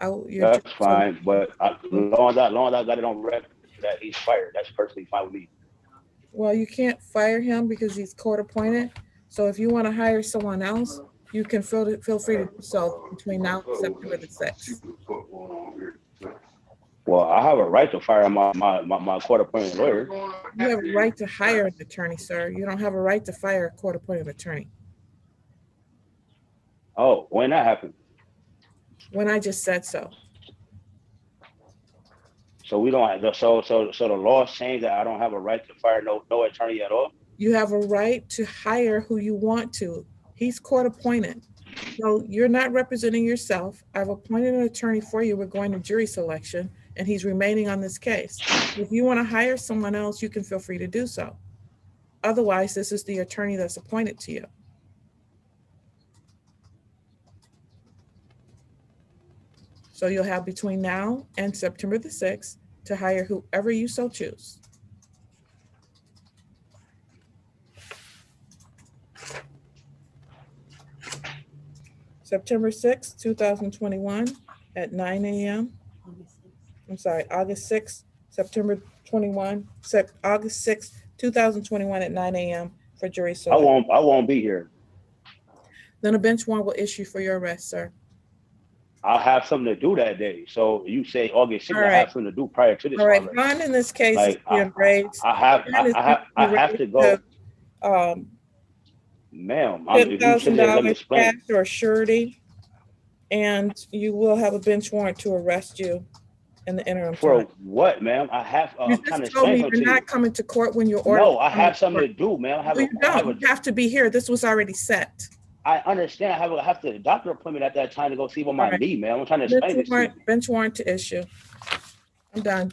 [SPEAKER 15] That's fine, but long as I got it on record that he's fired, that's perfectly fine with me.
[SPEAKER 2] Well, you can't fire him because he's court appointed. So if you want to hire someone else, you can feel free to do so between now and September the 6th.
[SPEAKER 15] Well, I have a right to fire my court-appointed lawyer.
[SPEAKER 2] You have a right to hire an attorney, sir. You don't have a right to fire a court-appointed attorney.
[SPEAKER 15] Oh, when that happened?
[SPEAKER 2] When I just said so.
[SPEAKER 15] So we don't have so the laws changed that I don't have a right to fire no attorney at all.
[SPEAKER 2] You have a right to hire who you want to. He's court appointed. So you're not representing yourself. I've appointed an attorney for you. We're going to jury selection and he's remaining on this case. If you want to hire someone else, you can feel free to do so. Otherwise, this is the attorney that's appointed to you. So you'll have between now and September the 6th to hire whoever you so choose. September 6th, 2021 at 9 a.m. I'm sorry, August 6th, September 21, August 6th, 2021 at 9 a.m. for jury selection.
[SPEAKER 15] I won't be here.
[SPEAKER 2] Then a bench warrant will issue for your arrest, sir.
[SPEAKER 15] I'll have something to do that day. So you say August 6th,
[SPEAKER 2] All
[SPEAKER 15] I
[SPEAKER 2] right.
[SPEAKER 15] have something to do prior to this.
[SPEAKER 2] All right,
[SPEAKER 15] already.
[SPEAKER 2] bond in this case
[SPEAKER 15] Like,
[SPEAKER 2] is being raised.
[SPEAKER 15] I have to go. Ma'am, if you sit there, let me
[SPEAKER 2] $10,000
[SPEAKER 15] explain.
[SPEAKER 2] cash or surety, and you will have a bench warrant to arrest you in the interim
[SPEAKER 15] For
[SPEAKER 2] time.
[SPEAKER 15] what, ma'am? I have
[SPEAKER 2] You
[SPEAKER 15] kind of
[SPEAKER 2] just told me
[SPEAKER 15] explained
[SPEAKER 2] you're
[SPEAKER 15] to you.
[SPEAKER 2] not coming to court when you're ordered.
[SPEAKER 15] No, I have something to do, man.
[SPEAKER 2] No, you don't. You have to be here. This was already set.
[SPEAKER 15] I understand. I have to doctor appointment at that time to go see what my knee, man. I'm trying to explain this to you.
[SPEAKER 2] Bench warrant to issue. I'm done.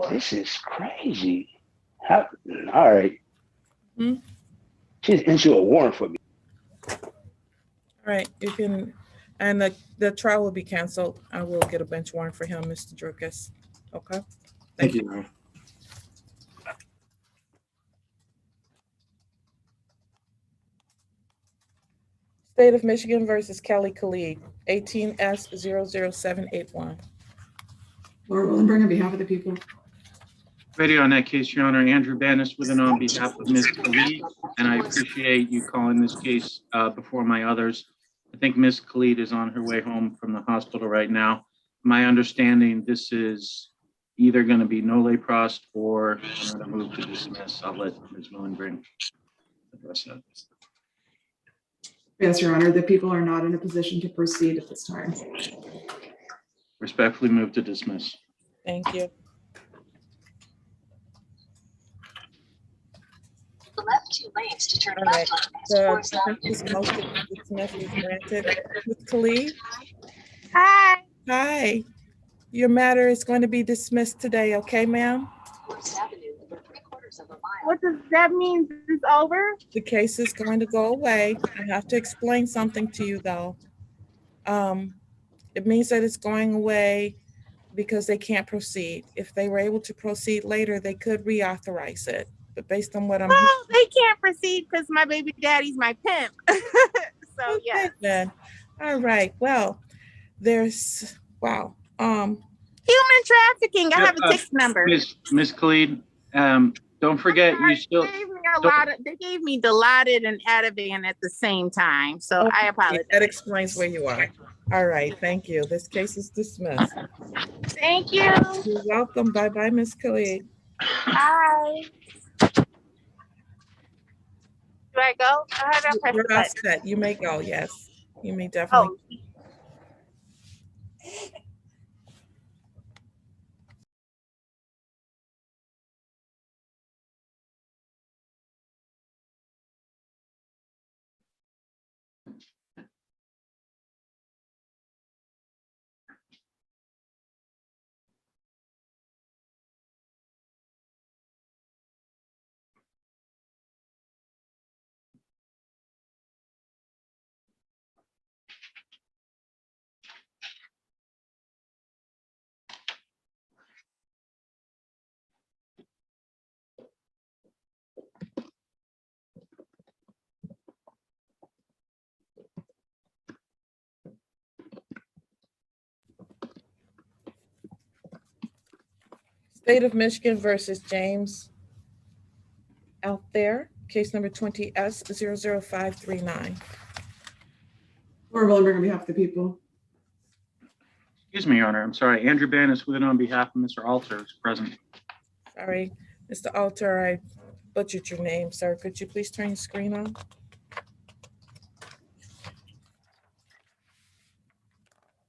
[SPEAKER 15] This is crazy. How, all right.
[SPEAKER 2] Hmm?
[SPEAKER 15] She's issue a warrant for me.
[SPEAKER 2] All right, you can, and the trial will be canceled. I will get a bench warrant for him, Mr. Drukas. Okay?
[SPEAKER 1] Thank you.
[SPEAKER 2] State of Michigan versus Kelly Khalid, 18S00781.
[SPEAKER 21] Laura Willenberg on behalf of the people.
[SPEAKER 3] Video on that case, Your Honor. Andrew Bannis with and on behalf of Ms. Khalid, and I appreciate you calling this case before my others. I think Ms. Khalid is on her way home from the hospital right now. My understanding, this is either going to be nolle prost or I'm going to move to dismiss. I'll let Ms. Willenberg address that.
[SPEAKER 21] Yes, Your Honor, the people are not in a position to proceed at this time.
[SPEAKER 3] Respectfully move to dismiss.
[SPEAKER 2] Thank you.
[SPEAKER 9] Left 2 lanes to turn
[SPEAKER 2] All right.
[SPEAKER 9] left on
[SPEAKER 2] The defense's motion to dismiss is granted. Ms. Khalid?
[SPEAKER 20] Hi.
[SPEAKER 2] Hi. Your matter is going to be dismissed today, okay, ma'am?
[SPEAKER 20] What does that mean? This is over?
[SPEAKER 2] The case is going to go away. I have to explain something to you, though. It means that it's going away because they can't proceed. If they were able to proceed later, they could reauthorize it. But based on what I'm
[SPEAKER 20] Oh, they can't proceed because my baby daddy's my pimp. So yeah.
[SPEAKER 2] then. All right. Well, there's wow.
[SPEAKER 20] Human trafficking. I have a text number.
[SPEAKER 3] Ms. Khalid, don't forget you still.
[SPEAKER 20] They gave me Dilaudid and Ativan at the same time. So I apologize.
[SPEAKER 2] That explains where you are. All right. Thank you. This case is dismissed.
[SPEAKER 20] Thank you.
[SPEAKER 2] You're welcome. Bye-bye, Ms. Khalid.
[SPEAKER 20] Bye. Do I go?
[SPEAKER 2] You're all set. You may go. Yes, you may definitely. State of Michigan versus James out there, case number 20S00539.
[SPEAKER 21] Laura Willenberg on behalf of the people.
[SPEAKER 3] Excuse me, Your Honor. I'm sorry. Andrew Banis with and on behalf of Mr. Alter is present.
[SPEAKER 2] Sorry, Mr. Alter, I butchered your name, sir. Could you please turn your screen on?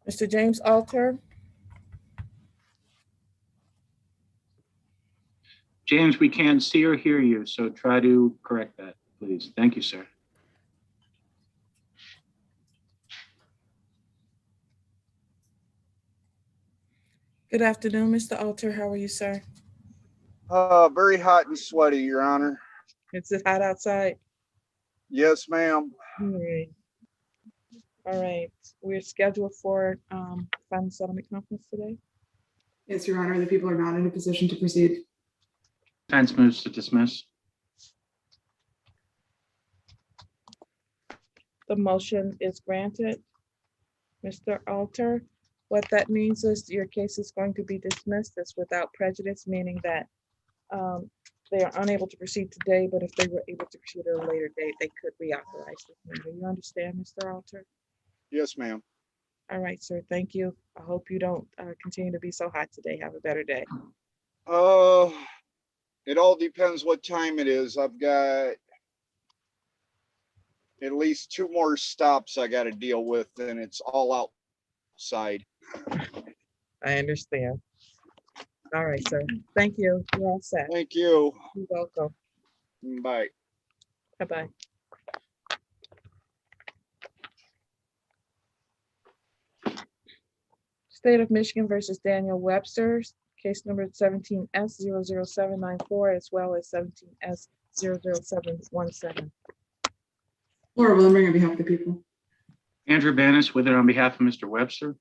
[SPEAKER 2] Mr. James Alter?
[SPEAKER 3] James, we can't see or hear you, so try to correct that, please. Thank you, sir.
[SPEAKER 2] Good afternoon, Mr. Alter. How are you, sir?
[SPEAKER 7] Very hot and sweaty, Your Honor.
[SPEAKER 2] Is it hot outside?
[SPEAKER 7] Yes, ma'am.
[SPEAKER 2] All right. All right. We're scheduled for final settlement conference today.
[SPEAKER 21] Yes, Your Honor, the people are not in a position to proceed.
[SPEAKER 3] Defense moves to dismiss.
[SPEAKER 2] The motion is granted. Mr. Alter, what that means is your case is going to be dismissed as without prejudice, meaning that they are unable to proceed today, but if they were able to proceed at a later date, they could reauthorize this matter. You understand, Mr. Alter?
[SPEAKER 7] Yes, ma'am.
[SPEAKER 2] All right, sir. Thank you. I hope you don't continue to be so hot today. Have a better day.
[SPEAKER 7] It all depends what time it is. I've got at least 2 more stops I got to deal with, and it's all outside.
[SPEAKER 2] I understand. All right, sir. Thank you. You're all set.
[SPEAKER 7] Thank you.
[SPEAKER 2] You're welcome.
[SPEAKER 7] Bye.
[SPEAKER 2] Bye-bye. State of Michigan versus Daniel Webster, case number 17S00794, as well as 17S00717.
[SPEAKER 21] Laura Willenbring on behalf of the people.
[SPEAKER 3] Andrew Banis with it on behalf of Mr. Webster.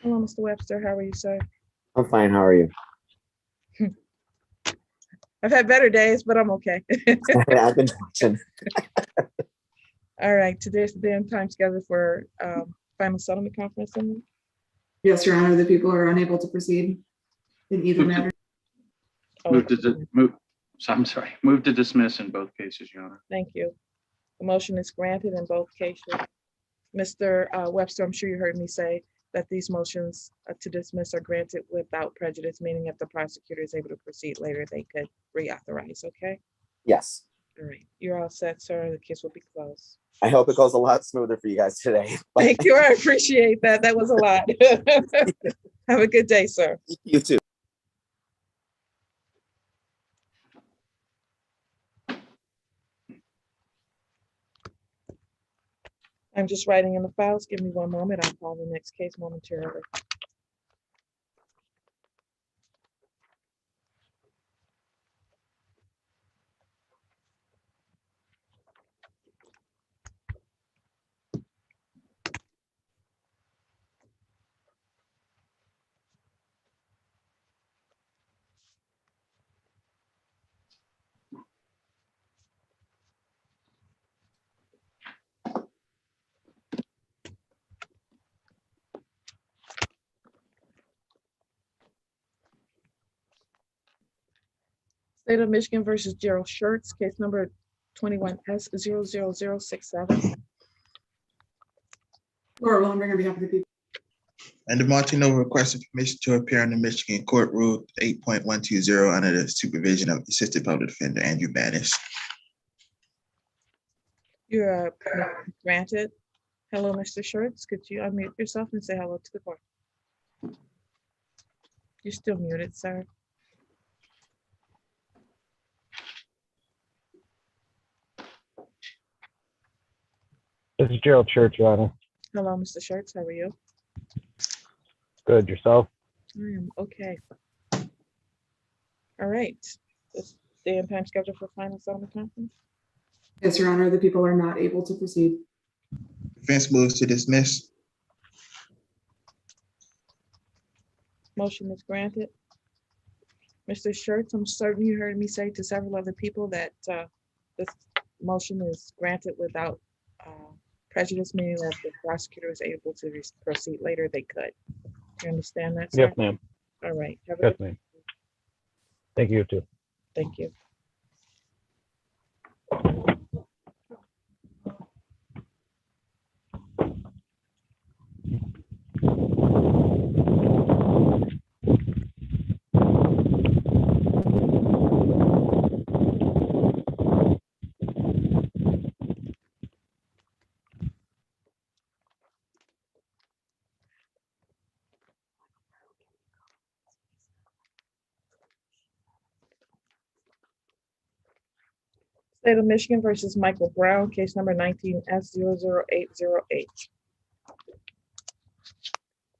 [SPEAKER 2] Hello, Mr. Webster. How are you, sir?
[SPEAKER 10] I'm fine. How are you?
[SPEAKER 2] I've had better days, but I'm okay.
[SPEAKER 10] I've been watching.
[SPEAKER 2] All right. Today's the day and time scheduled for final settlement conference.
[SPEAKER 21] Yes, Your Honor, the people are unable to proceed in either matter.
[SPEAKER 3] Move to dismiss in both cases, Your Honor.
[SPEAKER 2] Thank you. The motion is granted in both cases. Mr. Webster, I'm sure you heard me say that these motions to dismiss are granted without prejudice, meaning if the prosecutor is able to proceed later, they could reauthorize, okay?
[SPEAKER 10] Yes.
[SPEAKER 2] All right, you're all set, sir. The case will be closed.
[SPEAKER 10] I hope it goes a lot smoother for you guys today.
[SPEAKER 2] Thank you, I appreciate that. That was a lot. Have a good day, sir.
[SPEAKER 10] You too.
[SPEAKER 2] I'm just writing in the files. Give me one moment. I'll call the next case momentarily. State of Michigan versus Gerald Schertz, case number 21S00067.
[SPEAKER 21] Laura Willenbring on behalf of the people.
[SPEAKER 19] And Martino requested permission to appear in the Michigan Court Rule 8.120 under the supervision of Assistant Public Defender Andrew Banis.
[SPEAKER 2] You're granted. Hello, Mr. Schertz. Could you unmute yourself and say hello to the court? You're still muted, sir.
[SPEAKER 24] This is Gerald Church, Your Honor.
[SPEAKER 2] Hello, Mr. Schertz. How are you?
[SPEAKER 24] Good. Yourself?
[SPEAKER 2] I am okay. All right. This day and time scheduled for final settlement conference.
[SPEAKER 21] Yes, Your Honor, the people are not able to proceed.
[SPEAKER 19] Defense moves to dismiss.
[SPEAKER 2] Motion is granted. Mr. Schertz, I'm certain you heard me say to several other people that this motion is granted without prejudice, meaning that if the prosecutor is able to proceed later, they could. You understand that, sir?
[SPEAKER 24] Yes, ma'am.
[SPEAKER 2] All right. Have a
[SPEAKER 24] Yes,
[SPEAKER 2] good
[SPEAKER 24] ma'am. Thank you, too.
[SPEAKER 2] Thank you.
[SPEAKER 13] State of Michigan versus Michael Brown, case number 19S00808.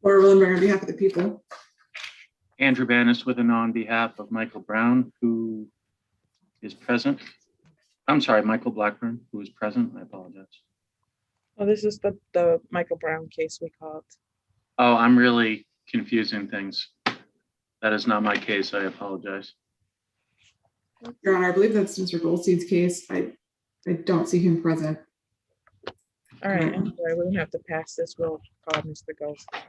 [SPEAKER 21] Laura Willenberg on behalf of the people.
[SPEAKER 3] Andrew Banis with an on behalf of Michael Brown, who is present. I'm sorry, Michael Blackburn, who is present. I apologize.
[SPEAKER 13] Oh, this is the Michael Brown case we called.
[SPEAKER 3] Oh, I'm really confusing things. That is not my case. I apologize.
[SPEAKER 21] Your Honor, I believe that's Mr. Goldstein's case. I don't see him present.
[SPEAKER 13] All right, I'm sorry, we're gonna have to pass this. We'll call Mr. Goldstein.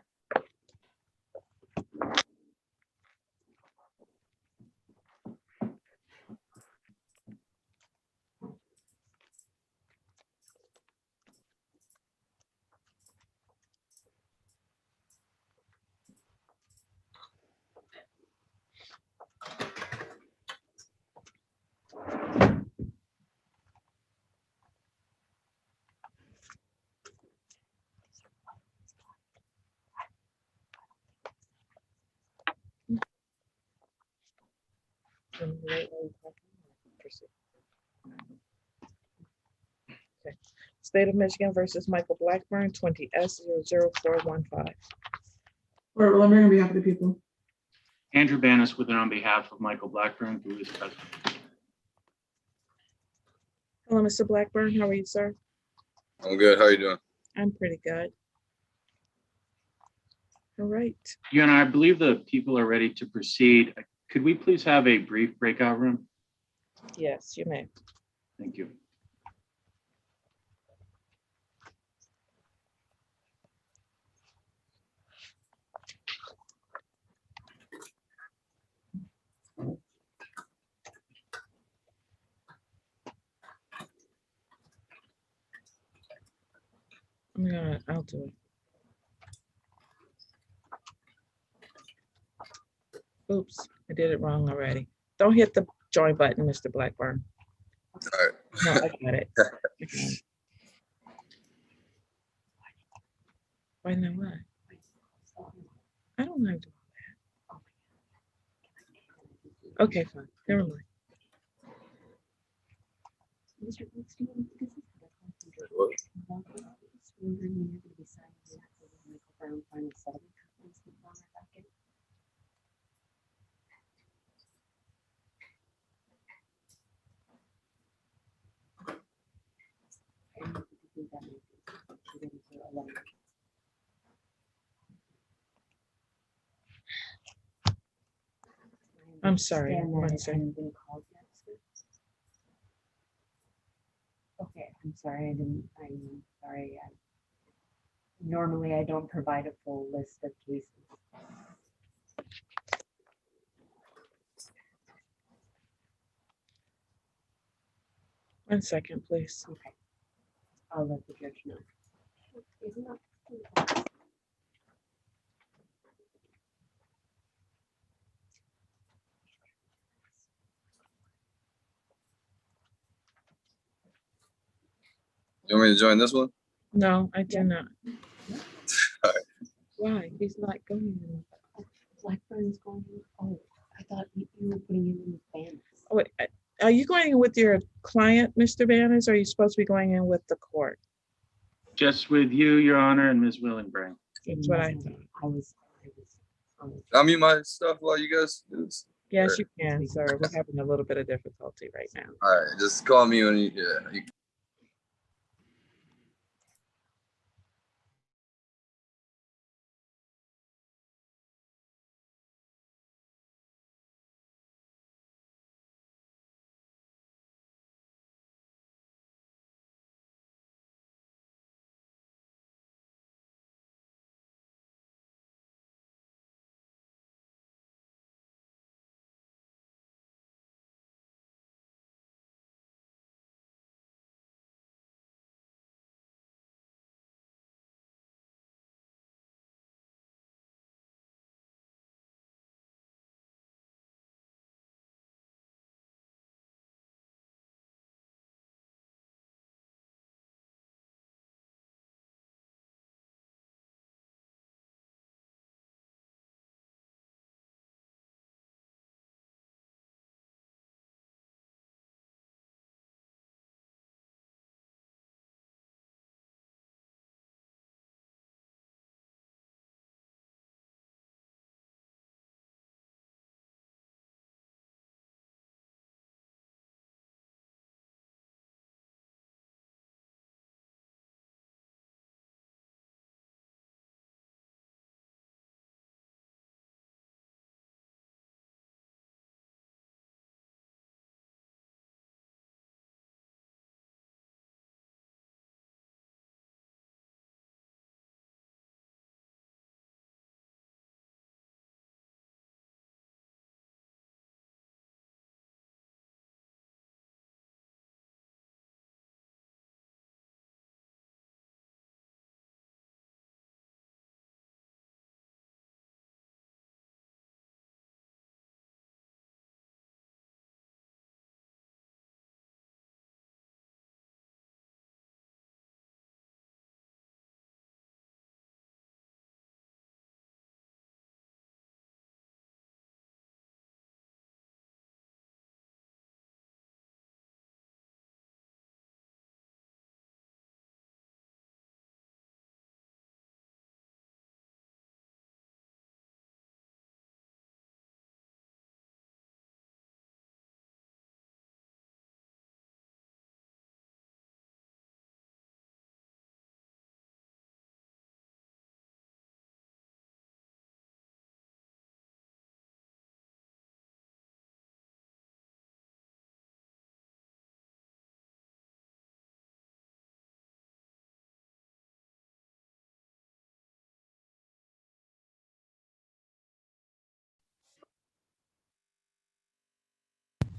[SPEAKER 13] Okay. State of Michigan versus Michael Blackburn, 20S00415.
[SPEAKER 21] Laura Willenberg on behalf of the people.
[SPEAKER 3] Andrew Banis with an on behalf of Michael Blackburn, who is present.
[SPEAKER 13] Hello, Mr. Blackburn. How are you, sir?
[SPEAKER 4] I'm good. How you doing?
[SPEAKER 13] I'm pretty good. All right.
[SPEAKER 3] Your Honor, I believe the people are ready to proceed. Could we please have a brief breakout room?
[SPEAKER 13] Yes, you may.
[SPEAKER 3] Thank you.
[SPEAKER 13] I'll do it. Oops, I did it wrong already. Don't hit the join button, Mr. Blackburn.
[SPEAKER 4] All right.
[SPEAKER 13] No, I got it. Why not? What? I don't know how to do that. Okay, fine. Never mind. I'm sorry. One second.
[SPEAKER 5] Okay, I'm sorry. I'm sorry. Normally, I don't provide a full list of cases.
[SPEAKER 13] One second, please.
[SPEAKER 5] Okay. I'll let the judge know.
[SPEAKER 4] You want me to join this one?
[SPEAKER 13] No, I do not.
[SPEAKER 4] All right.
[SPEAKER 13] Why? He's not going.
[SPEAKER 5] Blackburn's going. Oh, I thought you were putting him in with Banis.
[SPEAKER 13] Oh, wait, are you going in with your client, Mr. Banis, or are you supposed to be going in with the court?
[SPEAKER 3] Just with you, Your Honor, and Ms. Willenberg.
[SPEAKER 13] That's what I thought.
[SPEAKER 4] I'll mute my stuff while you guys do this.
[SPEAKER 13] Yes, you can, sir. We're having a little bit of difficulty right now.
[SPEAKER 4] All right. Just call me when you, yeah. You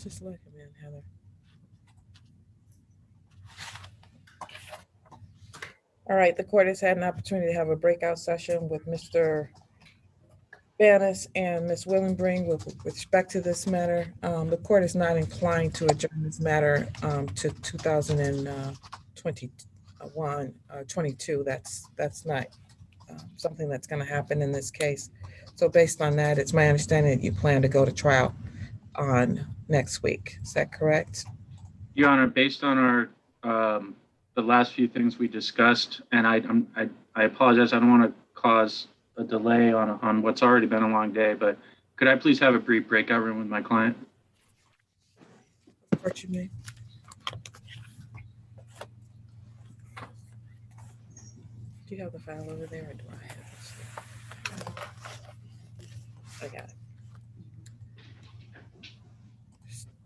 [SPEAKER 2] Just let him in, Heather. All right, the court has had an opportunity to have a breakout session with Mr. Banis and Ms. Willenbring with respect to this matter. The court is not inclined to adjourn this matter to 22. That's not something that's going to happen in this case. So based on that, it's my understanding that you plan to go to trial on next week. Is that correct?
[SPEAKER 3] Your Honor, based on our the last few things we discussed, and I apologize, I don't want to cause a delay on what's already been a long day, but could I please have a brief breakout room with my client?
[SPEAKER 2] What you mean? Do you have the file over there, or do I have it? I got it.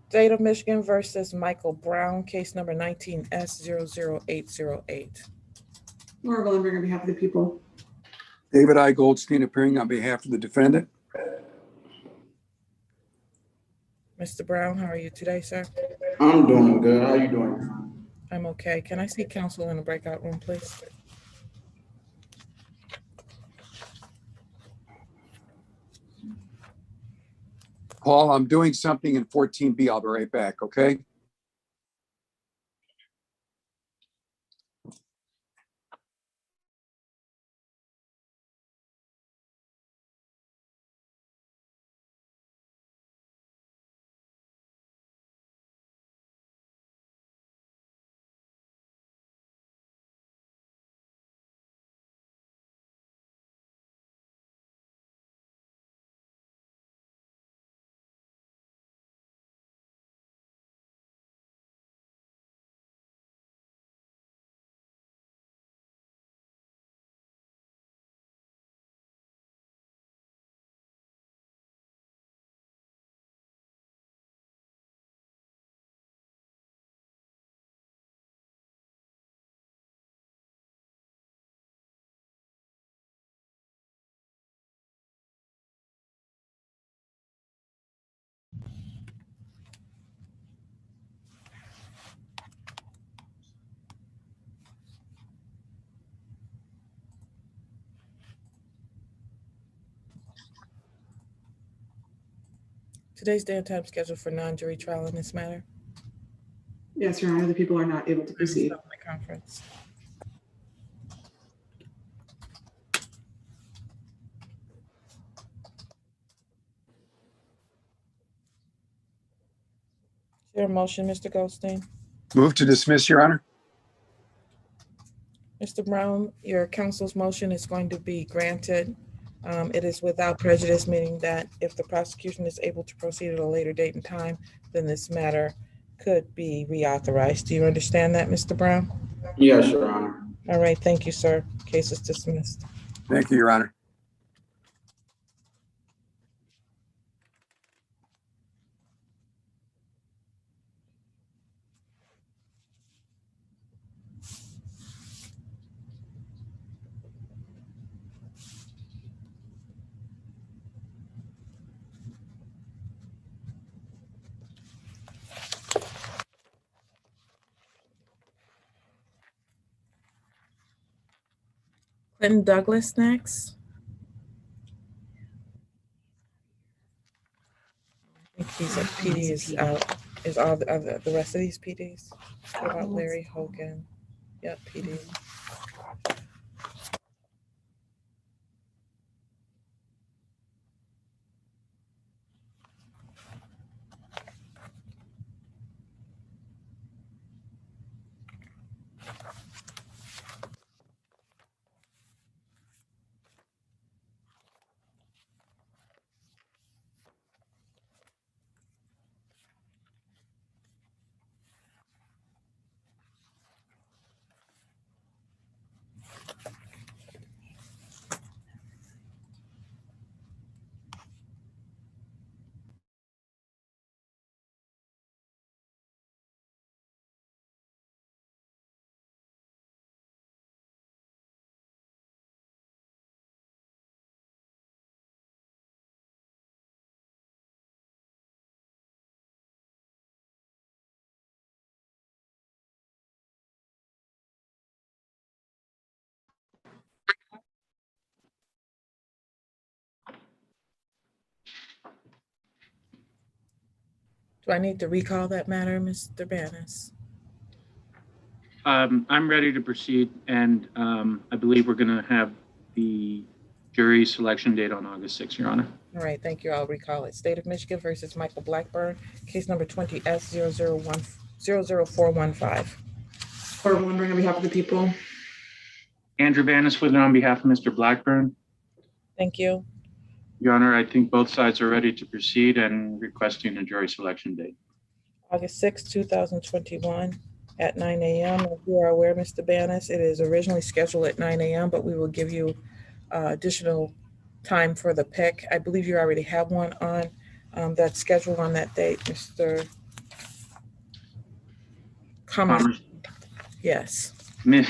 [SPEAKER 2] State of Michigan versus Michael Brown, case number 19S00808.
[SPEAKER 21] Laura Willenberg on behalf of the people.
[SPEAKER 8] David I. Goldstein appearing on behalf of the defendant.
[SPEAKER 2] Mr. Brown, how are you today, sir?
[SPEAKER 14] I'm doing good. How you doing?
[SPEAKER 2] I'm okay. Can I see counsel in the breakout room, please?
[SPEAKER 8] Paul, I'm doing something in 14B. I'll be right back, okay?
[SPEAKER 2] Today's day and time scheduled for non-jury trial in this matter.
[SPEAKER 21] Yes, Your Honor, the people are not able to proceed.
[SPEAKER 2] My conference. Is there a motion, Mr. Goldstein?
[SPEAKER 8] Move to dismiss, Your Honor.
[SPEAKER 2] Mr. Brown, your counsel's motion is going to be granted. It is without prejudice, meaning that if the prosecution is able to proceed at a later date and time, then this matter could be reauthorized. Do you understand that, Mr. Brown?
[SPEAKER 14] Yes, Your Honor.
[SPEAKER 2] All right, thank you, sir. Case is dismissed.
[SPEAKER 8] Thank you, Your Honor.
[SPEAKER 2] Clinton Douglas next. I think he's a PD is out. Is all the rest of these PDs? What about Larry Hogan? Yep, PD. Do I need to recall that matter, Mr. Banis?
[SPEAKER 3] I'm ready to proceed, and I believe we're going to have the jury selection date on August 6th, Your Honor.
[SPEAKER 2] All right, thank you. I'll recall it. State of Michigan versus Michael Blackburn, case number 20S00415.
[SPEAKER 21] Or wondering on behalf of the people.
[SPEAKER 3] Andrew Banis with it on behalf of Mr. Blackburn.
[SPEAKER 2] Thank you.
[SPEAKER 3] Your Honor, I think both sides are ready to proceed and requesting a jury selection date.
[SPEAKER 2] August 6, 2021 at 9 a.m. As you are aware, Mr. Banis, it is originally scheduled at 9 a.m., but we will give you additional time for the pick. I believe you already have one on that's scheduled on that date, Mr. Commerce. Yes.
[SPEAKER 3] Ms.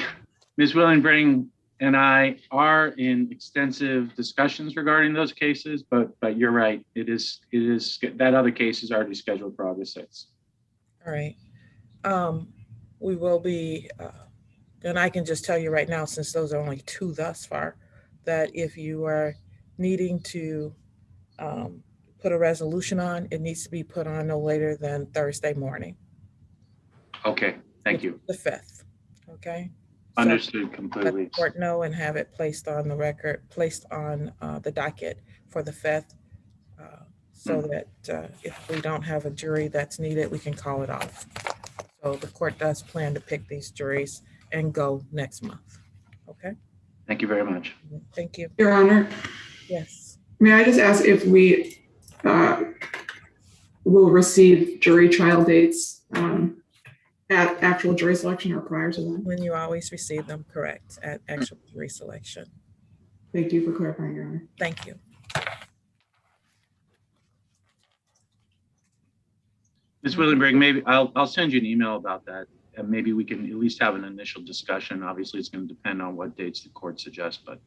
[SPEAKER 3] Willenbring and I are in extensive discussions regarding those cases, but you're right. It is that other case is already scheduled for August 6th.
[SPEAKER 2] All right. We will be, and I can just tell you right now, since those are only two thus far, that if you are needing to put a resolution on, it needs to be put on no later than Thursday morning.
[SPEAKER 3] Okay, thank you.
[SPEAKER 2] The 5th, okay?
[SPEAKER 3] Understood
[SPEAKER 2] Let
[SPEAKER 3] completely.
[SPEAKER 2] the court know and have it placed on the record, placed on the docket for the 5th, so that if we don't have a jury that's needed, we can call it off. So the court does plan to pick these juries and go next month, okay?
[SPEAKER 3] Thank you very much.
[SPEAKER 2] Thank you.
[SPEAKER 21] Your Honor,
[SPEAKER 2] Yes.
[SPEAKER 21] may I just ask if we will receive jury trial dates at actual jury selection or prior to that?
[SPEAKER 2] When you always receive them, correct, at actual jury selection.
[SPEAKER 21] Thank you for clarifying, Your Honor.
[SPEAKER 2] Thank you.
[SPEAKER 3] Ms. Willenbring, maybe I'll send you an email about that, and maybe we can at least have an initial discussion. Obviously, it's going to depend on what dates the court suggests, but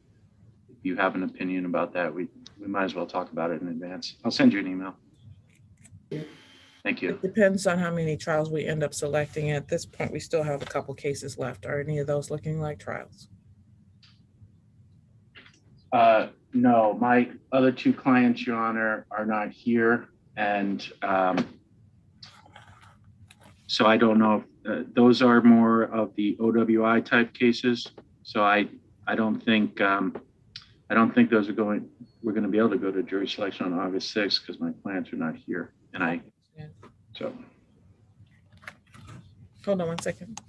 [SPEAKER 3] if you have an opinion about that, we might as well talk about it in advance. I'll send you an email. Thank you.
[SPEAKER 2] It depends on how many trials we end up selecting. At this point, we still have a couple cases left. Are any of those looking like trials?
[SPEAKER 3] No, my other two clients, Your Honor, are not here, and so I don't know if those are more of the OWI type cases. So I don't think those are going. We're going to be able to go to jury selection on August 6th because my clients are not here, and so.
[SPEAKER 2] Hold on one second.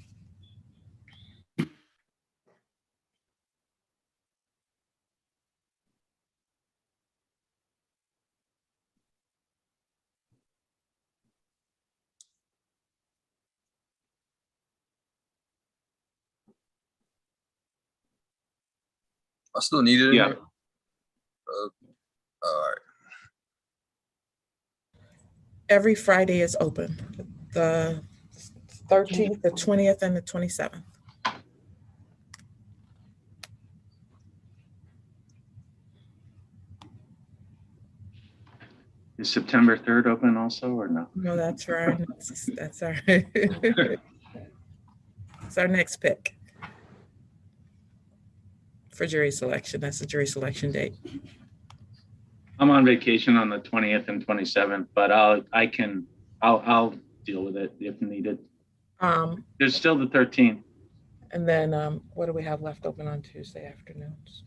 [SPEAKER 4] I still need it.
[SPEAKER 3] Yeah.
[SPEAKER 4] All right.
[SPEAKER 2] Every Friday is open. The 13th, the 20th, and the 27th.
[SPEAKER 3] Is September 3rd open also, or no?
[SPEAKER 2] No, that's for our next, that's our it's our next pick for jury selection. That's the jury selection date.
[SPEAKER 3] I'm on vacation on the 20th and 27th, but I'll deal with it if needed. There's still the 13th.
[SPEAKER 2] And then what do we have left open on Tuesday afternoons?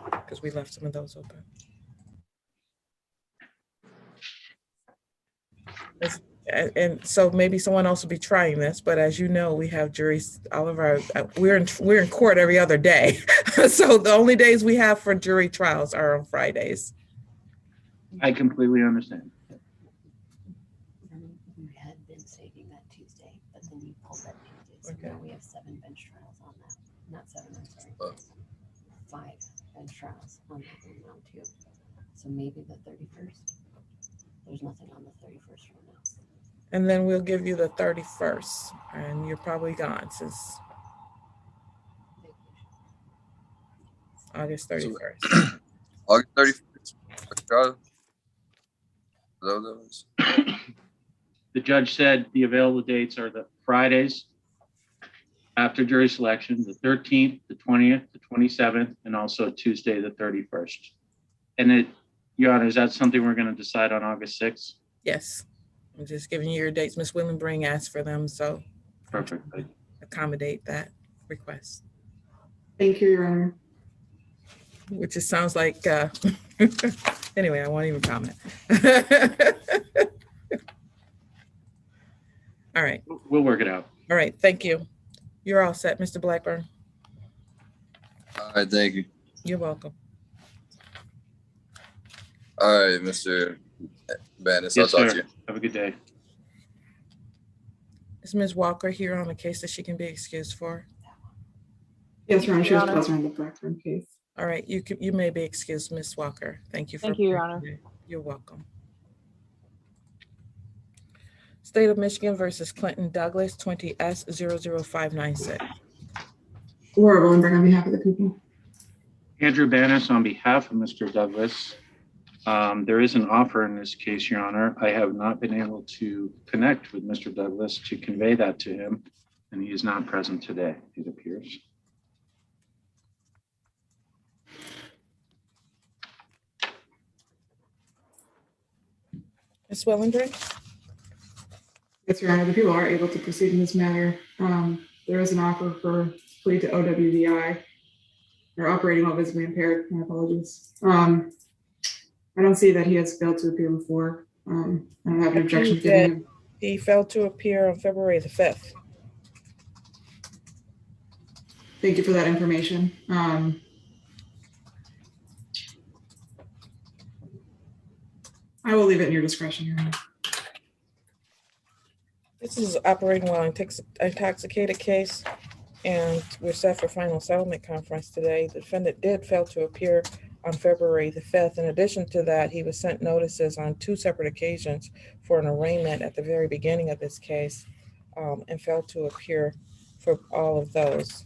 [SPEAKER 2] Because we left some of those open. And so maybe someone else will be trying this, but as you know, we have juries, all of our, we're in court every other day. So the only days we have for jury trials are on Fridays.
[SPEAKER 3] I completely understand.
[SPEAKER 5] You had been saving that Tuesday, but then you pulled that Tuesday. So now we have 7 bench trials on that. Not 7, I'm sorry. 5 bench trials on that one now too. So maybe the 31st. There's nothing on the 31st right now.
[SPEAKER 2] And then we'll give you the 31st, and you're probably gone since August 31st.
[SPEAKER 4] August 31st.
[SPEAKER 3] The judge said the available dates are the Fridays after jury selection, the 13th, the 20th, the 27th, and also Tuesday, the 31st. And Your Honor, is that something we're going to decide on August 6th?
[SPEAKER 2] Yes. I'm just giving you your dates. Ms. Willenbring asked for them, so
[SPEAKER 3] Perfect.
[SPEAKER 2] accommodate that request.
[SPEAKER 21] Thank you, Your Honor.
[SPEAKER 2] Which just sounds like, anyway, I won't even comment. All right.
[SPEAKER 3] We'll work it out.
[SPEAKER 2] All right, thank you. You're all set, Mr. Blackburn.
[SPEAKER 4] All right, thank you.
[SPEAKER 2] You're welcome.
[SPEAKER 4] All right, Mr. Bannis,
[SPEAKER 3] Yes,
[SPEAKER 4] I'll talk
[SPEAKER 3] sir.
[SPEAKER 4] to you.
[SPEAKER 3] Have a good day.
[SPEAKER 2] Is Ms. Walker here on a case that she can be excused for?
[SPEAKER 21] Yes, Your Honor, she was present in the Blackburn case.
[SPEAKER 2] All right, you may be excused, Ms. Walker. Thank you.
[SPEAKER 16] Thank you, Your Honor.
[SPEAKER 2] You're welcome. State of Michigan versus Clinton Douglas, 20S00596.
[SPEAKER 21] Laura Willenberg on behalf of the people.
[SPEAKER 3] Andrew Bannis on behalf of Mr. Douglas. There is an offer in this case, Your Honor. I have not been able to connect with Mr. Douglas to convey that to him, and he is not present today, it appears.
[SPEAKER 2] Ms. Wellenberg?
[SPEAKER 21] Yes, Your Honor, the people are able to proceed in this matter. There is an offer for plea to OWDI, or operating while visibly impaired. My apologies. I don't see that he has failed to appear before. I don't have an objection to giving him.
[SPEAKER 2] He failed to appear on February the 5th.
[SPEAKER 21] Thank you for that information. I will leave it in your discretion, Your Honor.
[SPEAKER 2] This is operating while intoxicated case, and we're set for final settlement conference today. The defendant did fail to appear on February the 5th. In addition to that, he was sent notices on 2 separate occasions for an arraignment at the very beginning of this case, and failed to appear for all of those.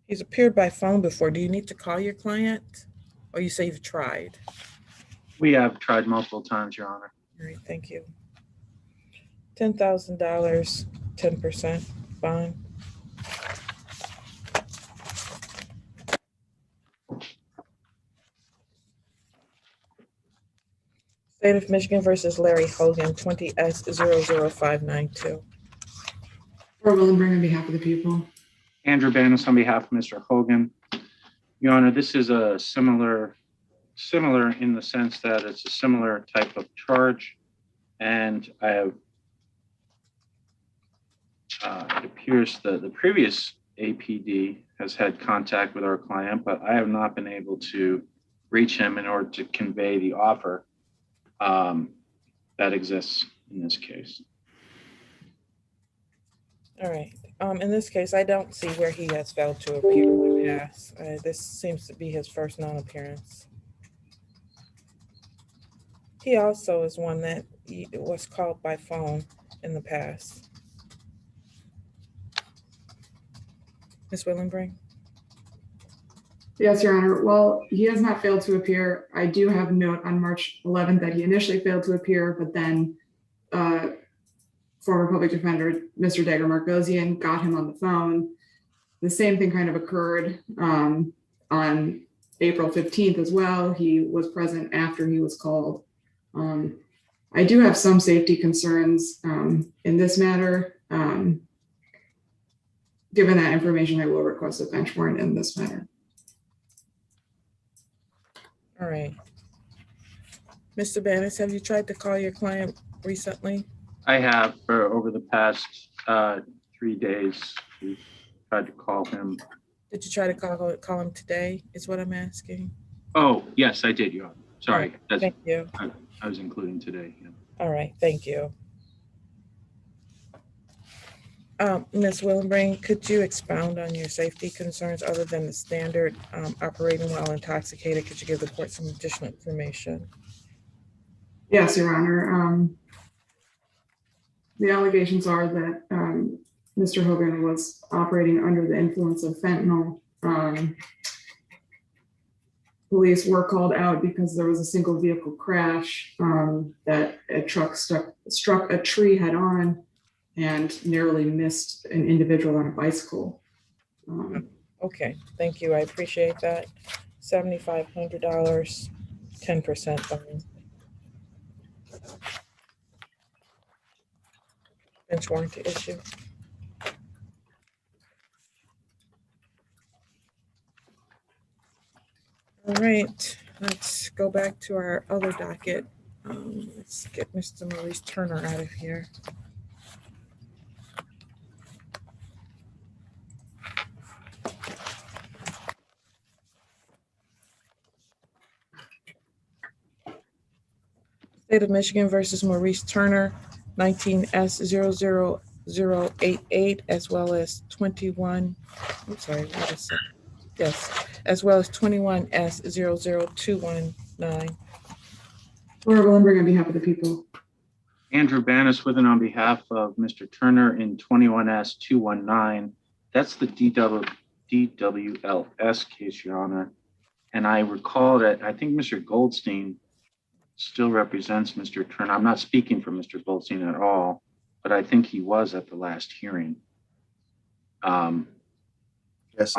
[SPEAKER 2] He's appeared by phone before. Do you need to call your client, or you say you've tried?
[SPEAKER 3] We have tried multiple times, Your Honor.
[SPEAKER 2] All right, thank you. $10,000, 10% bond. State of Michigan versus Larry Hogan, 20S00592.
[SPEAKER 21] Laura Willenberg on behalf of the people.
[SPEAKER 3] Andrew Bannis on behalf of Mr. Hogan. Your Honor, this is a similar in the sense that it's a similar type of charge, and I have, it appears that the previous APD has had contact with our client, but I have not been able to reach him in order to convey the offer that exists in this case.
[SPEAKER 2] All right. In this case, I don't see where he has failed to appear in the past. This seems to be his first non-appearance. He also is one that was called by phone in the past. Ms. Willenbring?
[SPEAKER 21] Yes, Your Honor. Well, he has not failed to appear. I do have a note on March 11th that he initially failed to appear, but then former public defender, Mr. Dagger Margosian, got him on the phone. The same thing kind of occurred on April 15th as well. He was present after he was called. I do have some safety concerns in this matter. Given that information, I will request a bench warrant in this matter.
[SPEAKER 2] All right. Mr. Bannis, have you tried to call your client recently?
[SPEAKER 3] I have for over the past 3 days. We've tried to call him.
[SPEAKER 2] Did you try to call him today, is what I'm asking?
[SPEAKER 3] Oh, yes, I did, Your Honor. Sorry.
[SPEAKER 2] Right, thank you.
[SPEAKER 3] I was including today. Yeah.
[SPEAKER 2] All right, thank you. Ms. Willenbring, could you expound on your safety concerns other than the standard operating while intoxicated? Could you give the court some additional information?
[SPEAKER 21] Yes, Your Honor. The allegations are that Mr. Hogan was operating under the influence of fentanyl. Police were called out because there was a single vehicle crash that a truck struck a tree head on and narrowly missed an individual on a bicycle.
[SPEAKER 2] Okay, thank you. I appreciate that. $7,500, 10% fine. Bench warranty issue. All right, let's go back to our other docket. Let's get Mr. Maurice Turner out of here. State of Michigan versus Maurice Turner, 19S00088, as well as 21, I'm sorry, what is it? Yes, as well as 21S00219.
[SPEAKER 21] Laura Willenberg on behalf of the people.
[SPEAKER 3] Andrew Banis with and on behalf of Mr. Turner in 21S219. That's the DWLS case, Your Honor. And I recall that I think Mr. Goldstein still represents Mr. Turner. I'm not speaking for Mr. Goldstein at all, but I think he was at the last hearing.
[SPEAKER 16] Yes,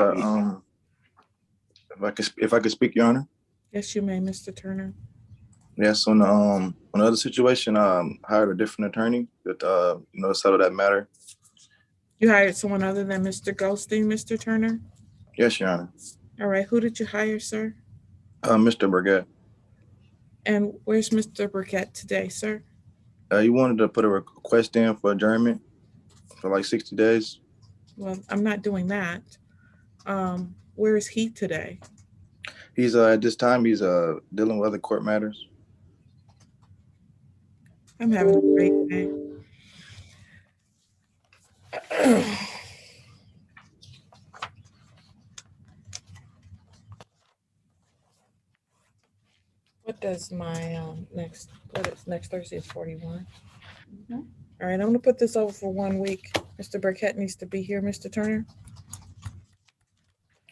[SPEAKER 16] if I could speak, Your Honor.
[SPEAKER 2] Yes, you may, Mr. Turner.
[SPEAKER 16] Yes, on the other situation, hired a different attorney that settle that matter.
[SPEAKER 2] You hired someone other than Mr. Goldstein, Mr. Turner?
[SPEAKER 16] Yes, Your Honor.
[SPEAKER 2] All right, who did you hire, sir?
[SPEAKER 16] Mr. Burgett.
[SPEAKER 2] And where's Mr. Burgett today, sir?
[SPEAKER 16] He wanted to put a request in for adjournment for like 60 days.
[SPEAKER 2] Well, I'm not doing that. Where is he today?
[SPEAKER 16] He's at this time he's dealing with other court matters.
[SPEAKER 2] I'm having a great day. What does my next Thursday is 41? All right, I'm gonna put this over for 1 week. Mr. Burkett needs to be here, Mr. Turner.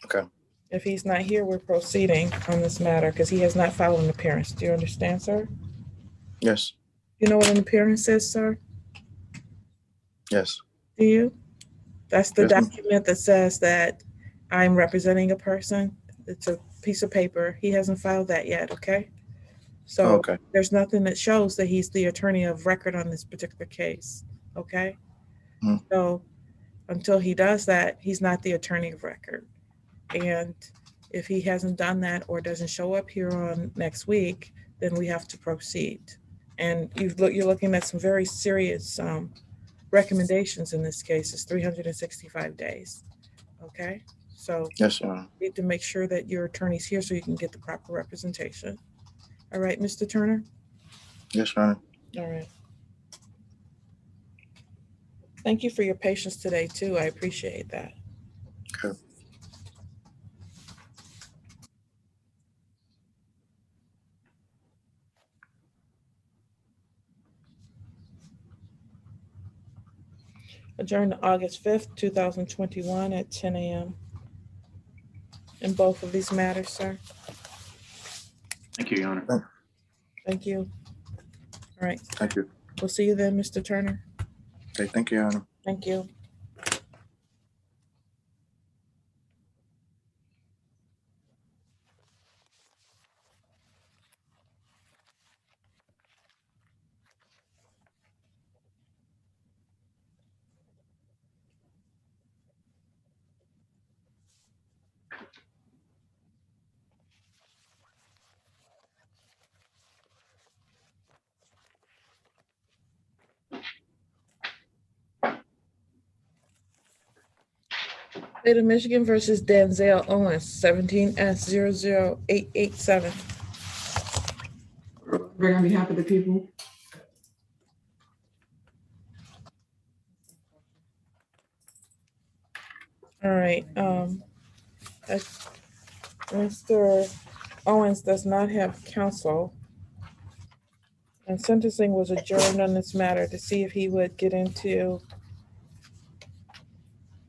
[SPEAKER 16] Okay.
[SPEAKER 2] If he's not here, we're proceeding on this matter because he has not filed an appearance. Do you understand, sir?
[SPEAKER 16] Yes.
[SPEAKER 2] You know what an appearance is, sir?
[SPEAKER 16] Yes.
[SPEAKER 2] Do you? That's the
[SPEAKER 16] Yes, ma'am.
[SPEAKER 2] document that says that I'm representing a person. It's a piece of paper. He hasn't filed that yet, okay? So
[SPEAKER 16] Okay.
[SPEAKER 2] there's nothing that shows that he's the attorney of record on this particular case, okay? So until he does that, he's not the attorney of record. And if he hasn't done that or doesn't show up here on next week, then we have to proceed. And you're looking at some very serious recommendations in this case. It's 365 days, okay? So
[SPEAKER 16] Yes, Your Honor.
[SPEAKER 2] you need to make sure that your attorney's here so you can get the proper representation. All right, Mr. Turner?
[SPEAKER 16] Yes, Your Honor.
[SPEAKER 2] All right. Thank you for your patience today, too. I appreciate that.
[SPEAKER 16] Okay.
[SPEAKER 2] Adjourned to August 5th, 2021 at 10 a.m. in both of these matters, sir.
[SPEAKER 3] Thank you, Your Honor.
[SPEAKER 2] Thank you. All right.
[SPEAKER 16] Thank you.
[SPEAKER 2] We'll see you then, Mr. Turner.
[SPEAKER 16] Okay, thank you, Your Honor.
[SPEAKER 2] Thank you. State of Michigan versus Denzel Owens, 17S00887.
[SPEAKER 21] Bring on behalf of the people.
[SPEAKER 2] All right. Mr. Owens does not have counsel, and sentencing was adjourned on this matter to see if he would get into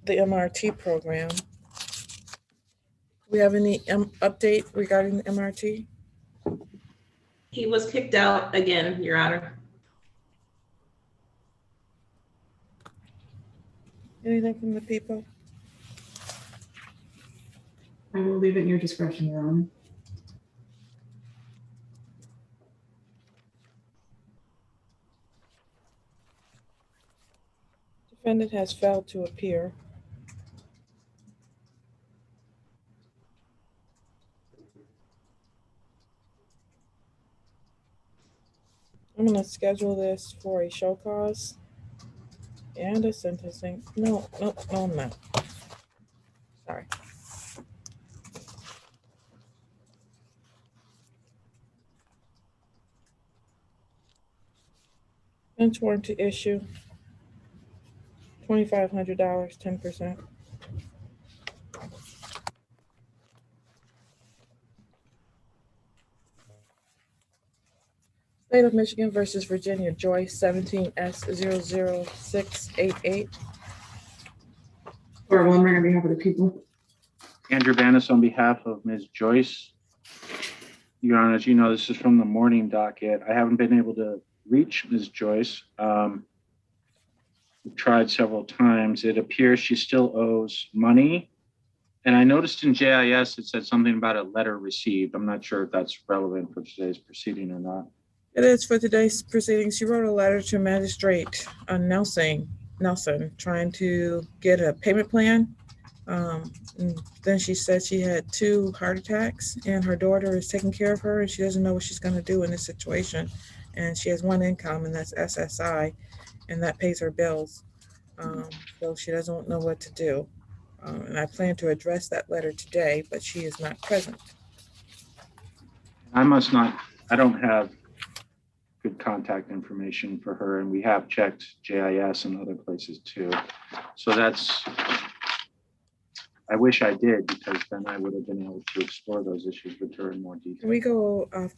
[SPEAKER 2] the MRT program. We have any update regarding the MRT?
[SPEAKER 17] He was kicked out again, Your Honor.
[SPEAKER 2] Anything from the people?
[SPEAKER 21] I will leave it in your discretion, Your Honor.
[SPEAKER 2] Defendant has failed to appear. I'm gonna schedule this for a show cause and a sentencing. No, I'm not. Sorry. Bench warrant to issue. $2,500, 10%. State of Michigan versus Virginia, Joyce, 17S00688.
[SPEAKER 21] Court will ring on behalf of the people.
[SPEAKER 3] Andrew Banis on behalf of Ms. Joyce. Your Honor, as you know, this is from the morning docket. I haven't been able to reach Ms. Joyce. We've tried several times. It appears she still owes money. And I noticed in JIS, it said something about a letter received. I'm not sure if that's relevant for today's proceeding or not.
[SPEAKER 2] It is for today's proceedings. She wrote a letter to Magistrate Nelson, trying to get a payment plan. And then she said she had 2 heart attacks and her daughter is taking care of her and she doesn't know what she's going to do in this situation. And she has one income, and that's SSI, and that pays her bills. So she doesn't know what to do. And I plan to address that letter today, but she is not present.
[SPEAKER 3] I don't have good contact information for her, and we have checked JIS and other places too. So I wish I did, because then I would have been able to explore those issues with her in more detail.
[SPEAKER 2] Can we go off the